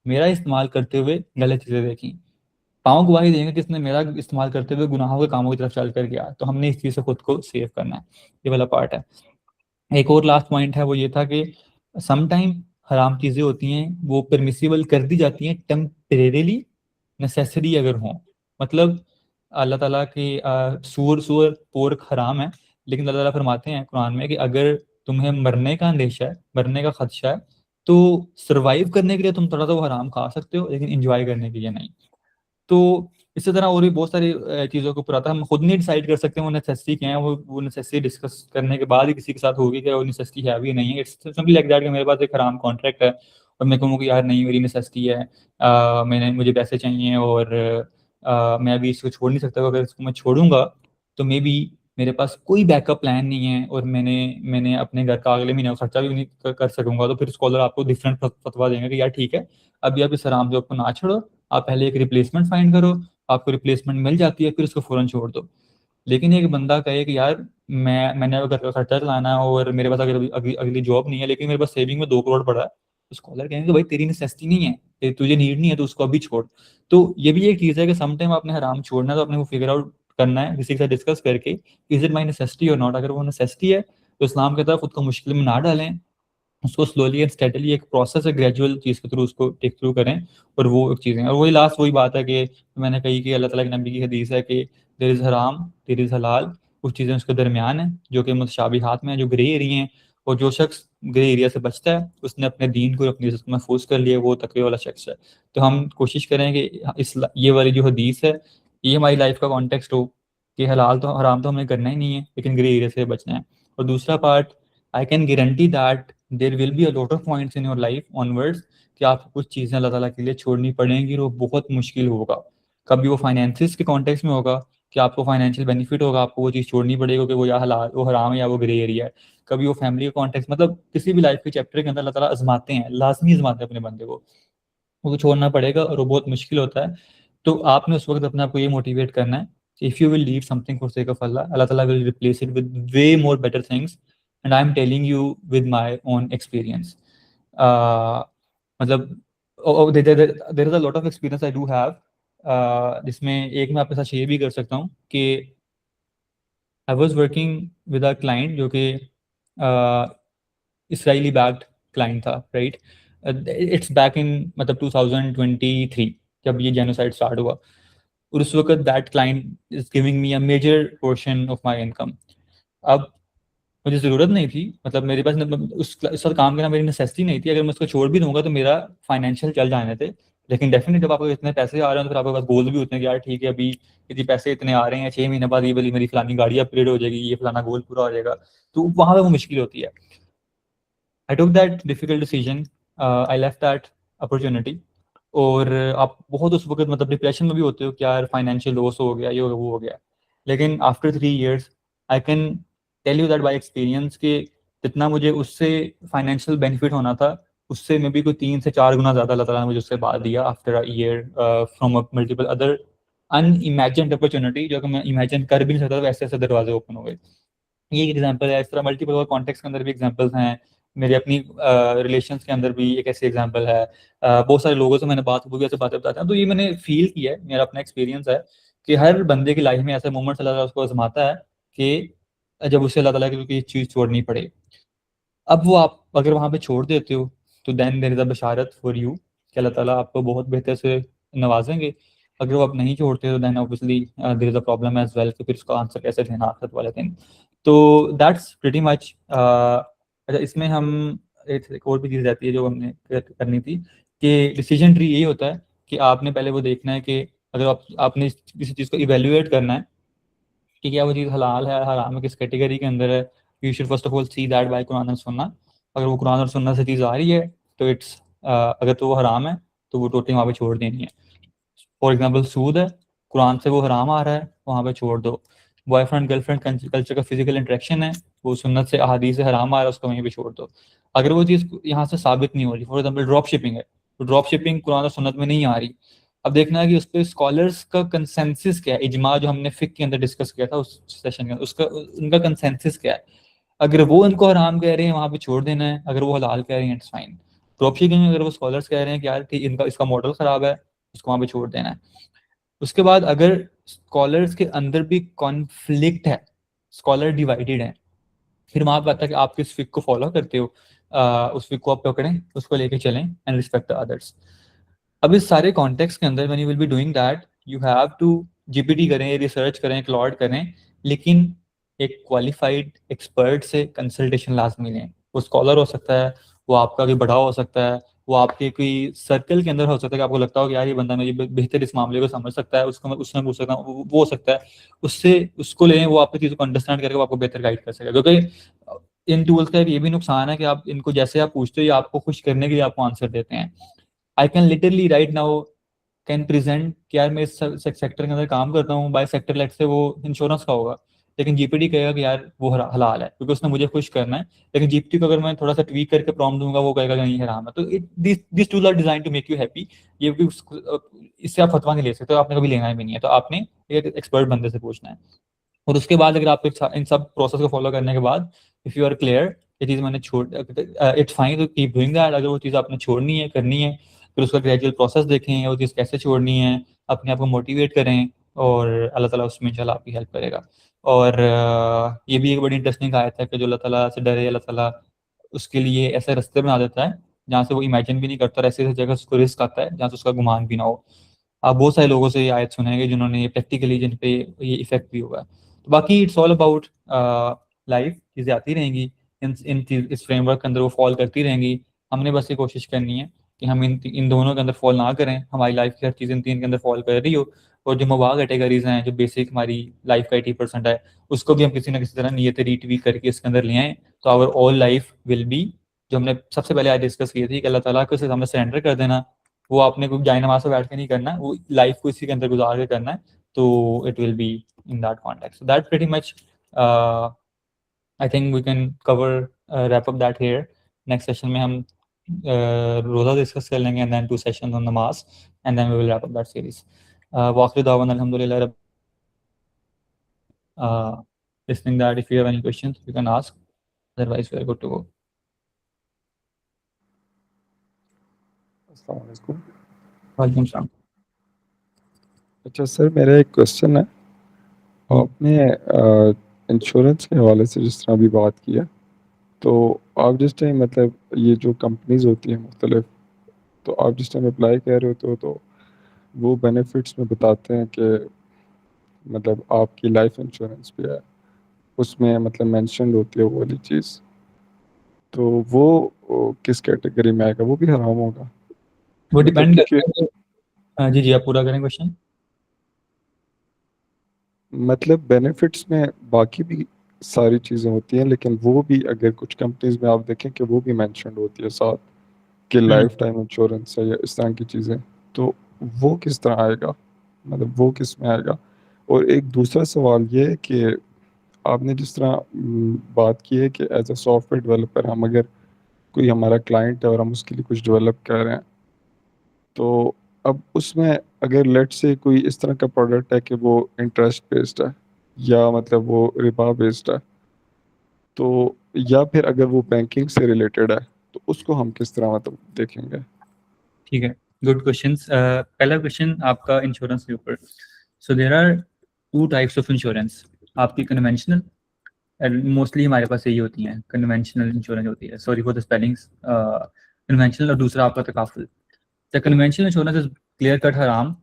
मेरा इस्तेमाल करते हुए गलत चीजें देखी। पाँव गवाही देंगे कि इसने मेरा इस्तेमाल करते हुए गुनाहों के कामों की तरफ चल कर गया। तो हमने इस चीज से खुद को सेव करना है, ये वाला पार्ट है। एक और लास्ट पॉइंट है, वो ये था कि सम टाइम हराम चीजें होती हैं वो परमिसिबल कर दी जाती हैं टेम्परेरीली, नेसेसरी अगर हो। मतलब अल्लाह ताला की सूअर सूअर पोर्क हराम है, लेकिन अल्लाह ताला फरमाते हैं कुरान में कि अगर तुम्हें मरने का अंदेशा है, मरने का खदशा है, तो सरवाइव करने के लिए तुम थोड़ा सा वो हराम खा सकते हो, लेकिन इंजॉय करने के लिए नहीं। तो इसी तरह और भी बहुत सारी चीज़ों के ऊपर आता है। हम खुद नहीं डिसाइड कर सकते वो नेसेसिटी क्या है, वो नेसेसिटी डिस्कस करने के बाद ही किसी के साथ होगी कि वो नेसेसिटी है भी नहीं है। इट्स सिंपली लाइक दैट कि मेरे पास एक हराम कॉन्ट्रैक्ट है और मैं कहूँ कि यार नहीं मेरी नेसेसिटी है, मुझे पैसे चाहिए और मैं अभी इसको छोड़ नहीं सकता। अगर इसको मैं छोड़ूंगा तो मे बी मेरे पास कोई बैकअप प्लान नहीं है और मैंने मैंने अपने घर का अगले महीने का खर्चा भी नहीं कर सकूंगा। तो फिर स्कॉलर आपको डिफरेंट फतवा देंगे कि यार ठीक है, अभी आप इस हराम जॉब को ना छोड़ो, आप पहले एक रिप्लेसमेंट फाइंड करो, आपको रिप्लेसमेंट मिल जाती है फिर उसको फौरन छोड़ दो। लेकिन एक बंदा कहे कि यार मैंने अगर घर का खर्चा चलाना है और मेरे पास अगर अगली जॉब नहीं है, लेकिन मेरे पास सेविंग में 2 करोड़ पड़ा है, तो स्कॉलर कहेंगे कि भाई तेरी नेसेसिटी नहीं है, तुझे नीड नहीं है, तो उसको अभी छोड़। तो ये भी एक चीज़ है कि समटाइम आपने हराम छोड़ना है तो अपने को फिगर आउट करना है किसी के साथ डिस्कस करके, इज इट माई नेसेसिटी और नॉट। अगर वो नेसेसिटी है तो इस्लाम कहता है खुद को मुश्किल में ना डालें, उसको स्लोली एंड स्टेडली, एक प्रोसेस है, ग्रेजुअल चीज़ के थ्रू उसको टेक थ्रू करें। और वो एक चीज़ें, और वही लास्ट वही बात है कि मैंने कही कि अल्लाह ताला के नबी की हदीस है कि देयर इज़ हराम, देयर इज़ हलाल, कुछ चीज़ें उसके दरमियान हैं जो कि मुतशाबिहात में हैं, जो ग्रे एरिया हैं। और जो शख्स ग्रे एरिया से बचता है उसने अपने दीन को, अपनी इज्जत को महफूज कर लिया, वो तकवे वाला शख्स है। तो हम कोशिश करें कि ये वाली जो हदीस है ये हमारी लाइफ का कॉन्टेक्स्ट हो कि हलाल तो हराम तो हमें करना ही नहीं है, लेकिन ग्रे एरिया से बचना है। और दूसरा part, I can guarantee that there will be a lot of points in your life onwards कि आपको कुछ चीज़ें अल्लाह ताला के लिए छोड़नी पड़ेंगी और वो बहुत मुश्किल होगा। कभी वो फाइनेंसिस के कॉन्टेक्स्ट में होगा कि आपको फाइनेंशियल बेनिफिट होगा, आपको वो चीज़ छोड़नी पड़ेगी कि वो या हलाल वो हराम है या वो ग्रे एरिया है। कभी वो फैमिली के कॉन्टेक्स्ट, मतलब किसी भी लाइफ के चैप्टर के अंदर अल्लाह ताला आजमाते हैं, लाजमी आजमाते हैं अपने बंदे को, वो छोड़ना पड़ेगा और वो बहुत मुश्किल होता है। तो आपने उस वक्त अपने आप को ये मोटिवेट करना है, if you will leave something for sake of Allah, Allah ताला will replace it with way more better things. And I am telling you with my own experience. मतलब there is a lot of experience I do have, जिसमें एक मैं आपके साथ share भी कर सकता हूँ कि I was working with a client जो कि इसराइली बैक्ड क्लाइंट था, राइट। इट्स बैक इन मतलब 2023 जब ये जेनोसाइड स्टार्ट हुआ। और उस वक्त that client is giving me a major portion of my income. अब मुझे ज़रूरत नहीं थी, मतलब मेरे पास उस वक्त काम करना मेरी नेसेसिटी नहीं थी। अगर मैं उसको छोड़ भी दूंगा तो मेरा फाइनेंशियल चल जाने थे। लेकिन डेफिनेटली जब आपको इतने पैसे आ रहे हैं तो फिर आपके पास गोल भी होते हैं कि यार ठीक है अभी यदि पैसे इतने आ रहे हैं, 6 महीने बाद ये वाली मेरी फलानी गाड़ी अपग्रेड हो जाएगी, ये फलाना गोल पूरा हो जाएगा। तो वहाँ पे वो मुश्किल होती है। I took that difficult decision, I left that opportunity. और आप बहुत उस वक्त मतलब डिप्रेशन में भी होते हो कि यार फाइनेंशियल लॉस हो गया, ये हो गया वो हो गया। लेकिन after 3 years I can tell you that by experience कि जितना मुझे उससे फाइनेंशियल बेनिफिट होना था, उससे मे बी कोई 3 से 4 गुना ज़्यादा अल्लाह ताला ने मुझे उससे बाद दिया after a year from multiple other unimagined opportunity, जो कि मैं इमेजिन कर भी नहीं सकता था, वैसे ऐसे दरवाजे ओपन हो गए। ये एक एग्जांपल है। इस तरह मल्टीपल और कॉन्टेक्स्ट के अंदर भी एग्जांपल्स हैं। मेरे अपनी रिलेशंस के अंदर भी एक ऐसी एग्जांपल है। बहुत सारे लोगों से मैंने बात हुई, ऐसे बातें बताते हैं, तो ये मैंने फील किया है, मेरा अपना एक्सपीरियंस है कि हर बंदे की लाइफ में ऐसे मोमेंट्स अल्लाह ताला उसको आजमाता है कि जब उसे अल्लाह ताला की कोई चीज़ छोड़नी पड़े। अब वो आप अगर वहाँ पे छोड़ देते हो तो देन देयर इज़ अ बशारत फॉर यू कि अल्लाह ताला आपको बहुत बेहतर से नवाजेंगे। अगर वो आप नहीं छोड़ते तो then obviously there is a problem as well कि फिर उसका आंसर कैसे देना आखिरत वाले दिन। तो दैट्स प्रीटी मच। अच्छा, इसमें हम एक और भी चीज़ रहती है जो हमने करनी थी कि डिसीजन ट्री यही होता है कि आपने पहले वो देखना है कि अगर आपने किसी चीज़ को इवेल्युएट करना है कि क्या वो चीज़ हलाल है हराम है, किस कैटेगरी के अंदर है, you should first of all see that bye Quran और सुन्ना। अगर वो कुरान और सुन्ना से चीज़ आ रही है तो इट्स अगर तो वो हराम है तो वो टोटली वहाँ पे छोड़ देनी है। फॉर एग्जाम्पल सूद है, कुरान से वो हराम आ रहा है, वहाँ पे छोड़ दो। बॉयफ्रेंड गर्लफ्रेंड कल्चर का फिजिकल इंटरेक्शन है, वो सुन्नत से अहादीस से हराम आ रहा है, उसको वहीं पे छोड़ दो। अगर वो चीज़ यहाँ से साबित नहीं हो रही, फॉर एग्जाम्पल ड्रॉप शिपिंग है, तो ड्रॉप शिपिंग कुरान और सुन्नत में नहीं आ रही। अब देखना है कि उस पर स्कॉलर्स का कंसेंसस क्या है, इजमा जो हमने फिक के अंदर डिस्कस किया था उस सेशन के अंदर, उसका उनका कंसेंसस क्या है। अगर वो इनको हराम कह रहे हैं वहाँ पे छोड़ देना है, अगर वो हलाल कह रहे हैं इट्स फाइन। ड्रॉपशिपिंग अगर वो स्कॉलर्स कह रहे हैं कि यार ठीक इनका इसका मॉडल खराब है, उसको वहाँ पे छोड़ देना है। उसके बाद अगर स्कॉलर्स के अंदर भी कॉन्फ्लिक्ट है, स्कॉलर डिवाइडेड है, फिर वहां पे आता है कि आप किस फिक को फॉलो करते हो, उस फिक को आप पकड़ें, उसको लेके चलें एंड रिस्पेक्ट द अदर्स। अब इस सारे कॉन्टेक्स्ट के अंदर when you will be doing that you have to GPT करें, रिसर्च करें, क्लॉड करें, लेकिन एक क्वालिफाइड एक्सपर्ट से कंसल्टेशन लाजमी लें। वो स्कॉलर हो सकता है, वो आपका कोई बड़ा हो सकता है, वो आपके कोई सर्कल के अंदर हो सकता है कि आपको लगता हो कि यार ये बंदा मेरी बेहतर इस मामले को समझ सकता है, उसको मैं उससे पूछ सकता हूँ, वो हो सकता है, उससे उसको लें, वो आपकी चीज़ों को अंडरस्टैंड करके वो आपको बेहतर गाइड कर सकेगा। क्योंकि इन टूल्स का एक ये भी नुकसान है कि आप इनको जैसे आप पूछते हो, ये आपको खुश करने के लिए आपको आंसर देते हैं। I can literally right now can present कि यार मैं इस सेक्टर के अंदर काम करता हूँ, बाय सेक्टर लेट से वो इंश्योरेंस का होगा, लेकिन जीपीटी कहेगा कि यार वो हलाल है क्योंकि उसने मुझे खुश करना है। लेकिन जीपीटी को अगर मैं थोड़ा सा ट्वीक करके प्रॉम्प्ट दूंगा, वो कहेगा कि नहीं हराम है। तो it this tool are design to make you happy. ये भी इससे आप फतवा नहीं ले सकते, आपने कभी लेना भी नहीं है, तो आपने एक एक्सपर्ट बंदे से पूछना है। और उसके बाद अगर आप इन सब प्रोसेस को फॉलो करने के बाद इफ़ यू आर क्लियर ये चीज़ मैंने छोड़, it's fine to keep doing that. अगर वो चीज़ आपने छोड़नी है, करनी है, फिर उसका ग्रेजुअल प्रोसेस देखें, वो चीज़ कैसे छोड़नी है, अपने आप को मोटिवेट करें, और अल्लाह ताला उसमें इंशाल्लाह आपकी हेल्प करेगा। और ये भी एक बड़ी इंटरेस्टिंग आयत है कि जो अल्लाह ताला से डरे, अल्लाह ताला उसके लिए ऐसे रास्ते बना देता है जहाँ से वो इमेजिन भी नहीं करता, और ऐसी ऐसी जगह उसको रिस्क आता है जहाँ से उसका गुमान भी ना हो। आप बहुत सारे लोगों से ये आयत सुनेंगे जिन्होंने ये प्रैक्टिकली, जिन पे ये इफेक्ट भी हुआ है। तो बाकी इट्स ऑल अबाउट लाइफ, चीज़ें आती रहेंगी, इस फ्रेमवर्क के अंदर वो फॉल करती रहेंगी। हमने बस ये कोशिश करनी है कि हम इन दोनों के अंदर फॉल ना करें, हमारी लाइफ की हर चीज़ इन तीन के अंदर फॉल कर रही हो। और जो मवा कैटेगरीज हैं, जो बेसिक हमारी लाइफ का 80% है, उसको भी हम किसी ना किसी तरह नीयत रीट्वीक करके इसके अंदर ले आएँ, तो our all life will be, जो हमने सबसे पहले आज डिस्कस की थी कि अल्लाह ताला को सामने सरेंडर कर देना। वो आपने कोई जाए नमाज में बैठ के नहीं करना है, वो लाइफ को इसी के अंदर गुजार के करना है। तो it will be in that context. So that pretty much I think we can cover wrap up that here. Next session में हम रोज़ा डिस्कस कर लेंगे, एंड देन 2 सेशंस ऑन नमाज, and then we will wrap up that series. वाखिर दावाना अल्हम्दुलिल्लाह रब listening that if you have any questions you can ask, otherwise we are good to go. अस्सलाम वालेकुम। वालेकुम सलाम। अच्छा सर, मेरा एक क्वेश्चन है। आपने इंश्योरेंस के हवाले से जिस तरह अभी बात की है, तो आप जिस टाइम मतलब ये जो कंपनीज होती हैं मुख्तलिफ, तो आप जिस टाइम अप्लाई कर रहे होते हो तो वो बेनिफिट्स में बताते हैं कि मतलब आपकी लाइफ इंश्योरेंस भी है, उसमें मतलब मेंशन होती है वो वाली चीज़, तो वो किस कैटेगरी में आएगा? वो भी हराम होगा वो मतलब डिपेंड क्योंकि करता है जी जी, आप पूरा करें क्वेश्चन। मतलब बेनिफिट्स में बाकी भी सारी चीज़ें होती हैं, लेकिन वो भी अगर कुछ कंपनीज में आप देखें कि वो भी मेंशन होती है साथ कि लाइफ टाइम इंश्योरेंस है या इस तरह की चीज़ें, तो वो किस तरह आएगा? मतलब वो किस में आएगा? और एक दूसरा सवाल ये है कि आपने जिस तरह बात की है कि एज अ सॉफ्टवेयर डेवलपर हम अगर कोई हमारा क्लाइंट है और हम उसके लिए कुछ डेवलप कर रहे हैं, तो अब उसमें अगर लेट से कोई इस तरह का प्रोडक्ट है कि वो इंटरेस्ट बेस्ड है या मतलब वो रिबा बेस्ड है, तो या फिर अगर वो बैंकिंग से रिलेटेड है, तो उसको हम किस तरह मतलब देखेंगे? ठीक है, गुड क्वेश्चन। पहला क्वेश्चन आपका इंश्योरेंस के ऊपर। So there are 2 types of insurance, आपकी कन्वेंशनल, एंड मोस्टली हमारे पास यही होती हैं, कन्वेंशनल इंश्योरेंस होती है, sorry for the spellings, conventional, और दूसरा आपका तकाफुल। The conventional insurance is clear cut हराम,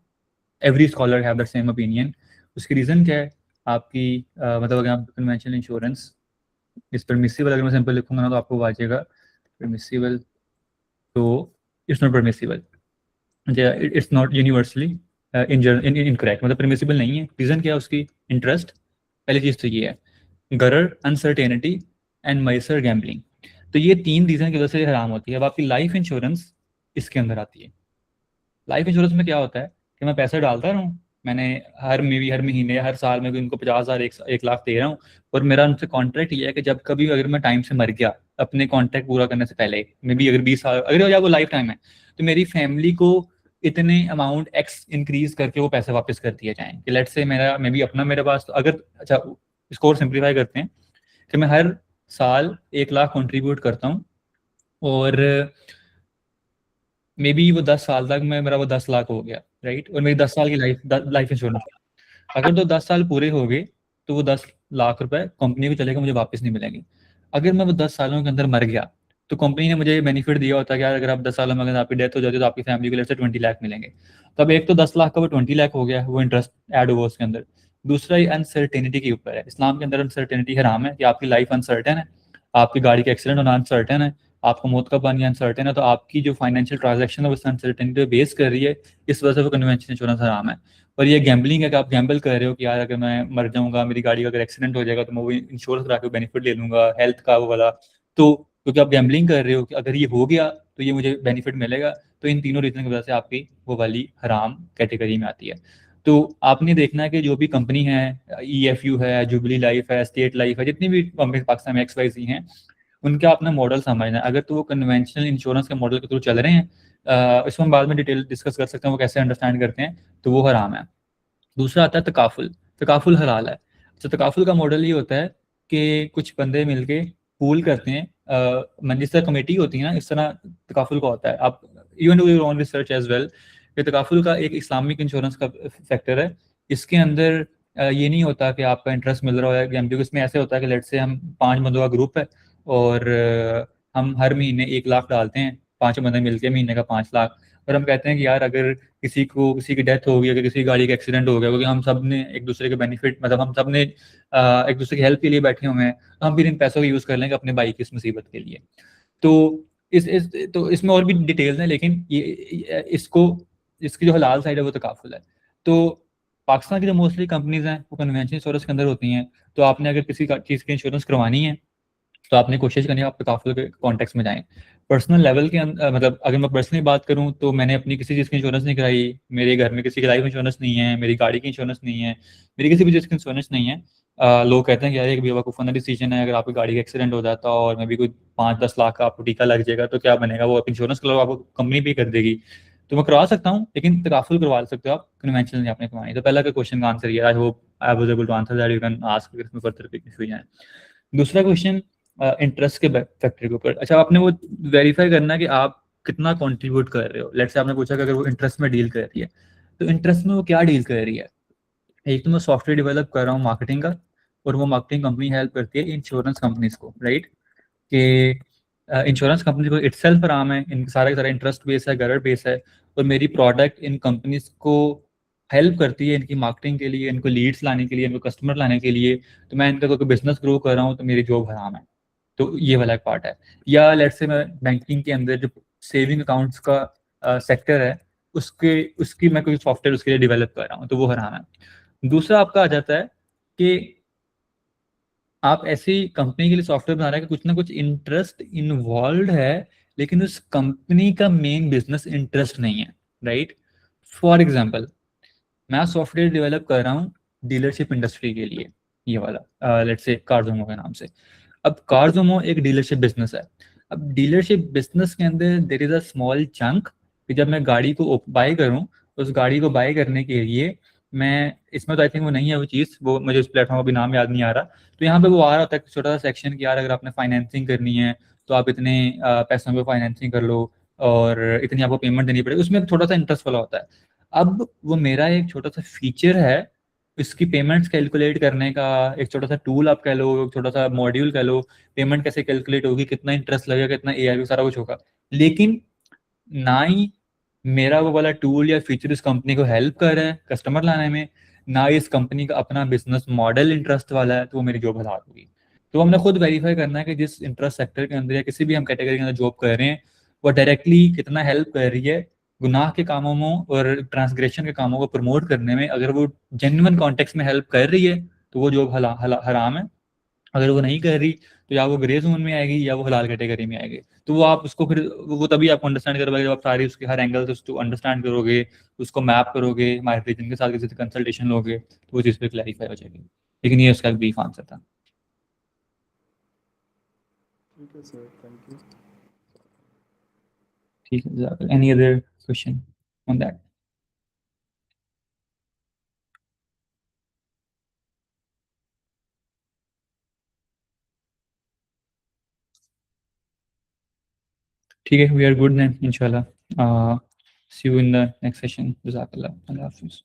every scholar have the same opinion. उसकी रीज़न क्या है? आपकी मतलब अगर आप कन्वेंशनल इंश्योरेंस इस परमिसिबल, अगर मैं सिंपल लिखूंगा ना तो आपको आ जाएगा परमिसिबल, तो it's not permissible, it's not universally incorrect, मतलब परमिसिबल नहीं है। रीज़न क्या है उसकी? इंटरेस्ट, पहली चीज़ तो ये है, गरर, अनसर्टेनिटी, एंड मैसर गैम्बलिंग। तो ये 3 रीज़न की वजह से हराम होती है। अब आपकी लाइफ इंश्योरेंस इसके अंदर आती है। लाइफ इंश्योरेंस में क्या होता है कि मैं पैसा डालता रहूँ, मैंने हर महीने हर साल में उनको 50,000 1 लाख दे रहा हूँ, और मेरा उनसे कॉन्ट्रैक्ट ये है कि जब कभी अगर मैं टाइम से मर गया, अपने कॉन्ट्रैक्ट पूरा करने से पहले, मे बी अगर 20 साल अगर वो लाइफ टाइम है, तो मेरी फैमिली को इतने अमाउंट एक्स इंक्रीज करके वो पैसे वापस कर दिए जाएँ। कि लेट से मेरा मे बी अपना मेरे पास तो अगर, अच्छा इसको और सिंप्लीफाई करते हैं कि मैं हर साल 1 लाख कंट्रीब्यूट करता हूँ, और मे बी वो 10 साल तक मैं, मेरा वो 10 लाख हो गया, राइट, और मेरी 10 साल की लाइफ इंश्योरेंस, अगर तो 10 साल पूरे हो गए तो वो 10 लाख रुपए कंपनी को चलेगा, मुझे वापस नहीं मिलेंगे। अगर मैं वो 10 सालों के अंदर मर गया तो कंपनी ने मुझे बेनिफिट दिया होता है कि यार अगर आप 10 सालों में अगर आपकी डेथ हो जाती है तो आपकी फैमिली को लेट से 20 लाख मिलेंगे। तो अब एक तो 10 लाख का वो 20 लाख हो गया, वो इंटरेस्ट ऐड हुआ उसके अंदर। दूसरा ये अनसर्टेनिटी के ऊपर है, इस्लाम के अंदर अनसर्टेनिटी हराम है कि आपकी लाइफ अनसर्टेन है, आपकी गाड़ी का एक्सीडेंट होना अनसर्टेन है, आपको मौत का पानी अनसर्टेन है, तो आपकी जो फाइनेंशियल ट्रांजेक्शन है वो अनसर्टेनिटी पे बेस कर रही है, इस वजह से वो कन्वेंशनल इंश्योरेंस हराम है। और ये गैम्बलिंग है कि आप गैम्बल कर रहे हो कि यार अगर मैं मर जाऊंगा, मेरी गाड़ी का अगर एक्सीडेंट हो जाएगा तो मैं वो इंश्योरेंस करा के बेनिफिट ले लूंगा हेल्थ का वो वाला। तो क्योंकि आप गैम्बलिंग कर रहे हो कि अगर ये हो गया तो ये मुझे बेनिफिट मिलेगा, तो इन तीनों रीजन की वजह से आपकी वो वाली हराम कैटेगरी में आती है। तो आपने देखना है कि जो भी कंपनी है, EFU है, जुबली लाइफ है, स्टेट लाइफ है, जितनी भी कंपनी पाकिस्तान में XYZ हैं, उनका अपना मॉडल समझना है। अगर तो वो कन्वेंशनल इंश्योरेंस के मॉडल के थ्रू चल रहे हैं, इसमें हम बाद में डिटेल डिस्कस कर सकते हैं वो कैसे अंडरस्टैंड करते हैं, तो वो हराम है। दूसरा आता है तकाफुल। तकाफुल हलाल है। तो तकाफुल का मॉडल ये होता है कि कुछ बंदे मिलके पूल करते हैं, जिस तरह कमेटी होती है ना, इस तरह तकाफुल का होता है। आप even do your own research as well, कि तकाफुल का एक इस्लामिक इंश्योरेंस का फैक्टर है। इसके अंदर ये नहीं होता कि आपका इंटरेस्ट मिल रहा है, क्योंकि इसमें ऐसे होता है कि लेट से हम 5 बंदों का ग्रुप है, और हम हर महीने 1 लाख डालते हैं, 5 बंदे मिलके महीने का 5 लाख। और हम कहते हैं कि यार अगर किसी की डेथ हो गई, अगर किसी की गाड़ी का एक्सीडेंट हो गया, क्योंकि हम सब ने एक दूसरे के बेनिफिट, मतलब हम सब ने एक दूसरे की हेल्प के लिए बैठे हुए हैं, तो हम फिर इन पैसों का यूज कर लेंगे अपने भाई की इस मुसीबत के लिए। तो तो इसमें और भी डिटेल्स हैं, लेकिन इसको, इसकी जो हलाल साइड है वो तकाफुल है। तो पाकिस्तान की जो मोस्टली कंपनीज हैं वो कन्वेंशनल इंश्योरेंस के अंदर होती हैं। तो आपने अगर किसी चीज़ की इंश्योरेंस करवानी है तो आपने कोशिश करनी है आप तकाफुल के कॉन्टेक्स्ट में जाएं। पर्सनल लेवल के मतलब अगर मैं पर्सनली बात करूं तो मैंने अपनी किसी चीज़ की इंश्योरेंस नहीं कराई, मेरे घर में किसी की लाइफ इंश्योरेंस नहीं है, मेरी गाड़ी की इंश्योरेंस नहीं है, मेरी किसी भी चीज़ की इंश्योरेंस नहीं है। लोग कहते हैं कि यार एक बेवकूफ़ाना डिसीजन है, अगर आपकी गाड़ी का एक्सीडेंट हो जाता और मैं भी कोई 5-10 लाख का आपको टीका लग जाएगा तो क्या बनेगा, वो आप इंश्योरेंस करो, आपको कंपनी पे कर देगी। तो मैं करवा सकता हूँ, लेकिन तकाफुल करवा सकते हो आप, कन्वेंशनल नहीं आपने करवानी। तो पहला का क्वेश्चन का आंसर ये, I hope I was able to answer that, you can ask अगर इसमें फर्दर क्वेश्चन है। दूसरा क्वेश्चन इंटरेस्ट के फैक्टर के ऊपर। अच्छा, आपने वो वेरीफाई करना है कि आप कितना कंट्रीब्यूट कर रहे हो। लेट्स से आपने पूछा कि अगर वो इंटरेस्ट में डील कर रही है, तो इंटरेस्ट में वो क्या डील कर रही है। एक तो मैं सॉफ्टवेयर डेवलप कर रहा हूँ मार्केटिंग का, और वो मार्केटिंग कंपनी हेल्प करती है इंश्योरेंस कंपनीज को, राइट। कि इंश्योरेंस कंपनी को इटसेल्फ आराम है, इन सारा का सारा इंटरेस्ट बेस है, गरर बेस है, और मेरी प्रोडक्ट इन कंपनीज को हेल्प करती है इनकी मार्केटिंग के लिए, इनको लीड्स लाने के लिए, इनको कस्टमर लाने के लिए। तो मैं इनका कोई बिजनेस ग्रो कर रहा हूँ तो मेरी जॉब हराम है। तो ये वाला एक पार्ट है। या लेट्स से मैं बैंकिंग के अंदर जो सेविंग अकाउंट्स का सेक्टर है, उसके उसकी मैं कोई सॉफ्टवेयर उसके लिए डेवलप कर रहा हूँ, तो वो हराम है। दूसरा आपका आ जाता है कि आप ऐसी कंपनी के लिए सॉफ्टवेयर बना रहे हैं कि कुछ ना कुछ इंटरेस्ट इन्वॉल्व है, लेकिन उस कंपनी का मेन बिजनेस इंटरेस्ट नहीं है, राइट। फॉर एग्जाम्पल, मैं सॉफ्टवेयर डेवलप कर रहा हूँ डीलरशिप इंडस्ट्री के लिए, ये वाला लेट्स से कारजोमो के नाम से। अब कारजोमो एक डीलरशिप बिजनेस है। अब डीलरशिप बिजनेस के अंदर देर इज अ स्मॉल चंक कि जब मैं गाड़ी को बाय करूं, तो उस गाड़ी को बाय करने के लिए मैं, इसमें तो आई थिंक वो नहीं है वो चीज़, वो मुझे उस प्लेटफॉर्म का भी नाम याद नहीं आ रहा। तो यहाँ पे वो आ रहा होता है छोटा सा सेक्शन कि यार अगर आपने फाइनेंसिंग करनी है तो आप इतने पैसों में फाइनेंसिंग कर लो, और इतनी आपको पेमेंट देनी पड़ेगी, उसमें थोड़ा सा इंटरेस्ट वाला होता है। अब वो मेरा एक छोटा सा फीचर है, इसकी पेमेंट्स कैलकुलेट करने का एक छोटा सा टूल आप कह लो, एक छोटा सा मॉड्यूल कह लो, पेमेंट कैसे कैलकुलेट होगी, कितना इंटरेस्ट लगेगा, कितना ARV, सारा कुछ होगा। लेकिन ना ही मेरा वो वाला टूल या फीचर इस कंपनी को हेल्प कर रहा है कस्टमर लाने में, ना ही इस कंपनी का अपना बिजनेस मॉडल इंटरेस्ट वाला है, तो वो मेरी जॉब हलाल होगी। तो हमने खुद वेरीफाई करना है कि जिस इंटरेस्ट सेक्टर के अंदर या किसी भी हम कैटेगरी के अंदर जॉब कर रहे हैं, वो डायरेक्टली कितना हेल्प कर रही है गुनाह के कामों में और ट्रांसग्रेशन के कामों को प्रमोट करने में। अगर वो जेन्युइन कॉन्टेक्स्ट में हेल्प कर रही है तो वो जॉब हराम है। अगर वो नहीं कर रही तो या वो ग्रे जोन में आएगी या वो हलाल कैटेगरी में आएगी। तो वो आप उसको फिर, वो तभी आपको अंडरस्टैंड कर पाएंगे जब आप सारी उसके हर एंगल से उसको अंडरस्टैंड करोगे, उसको मैप करोगे, मार्केट रीजन के साथ किसी से कंसल्टेशन लोगे, तो वो चीज़ पे क्लैरिफाई हो जाएगी। लेकिन ये उसका एक ब्रीफ आंसर था। ठीक है सर, थैंक यू। ठीक है, any other question on that? ठीक है, वी आर गुड देन इंशाल्लाह। See you in the next session. जज़ाकल्लाह, अल्लाह हाफिज़।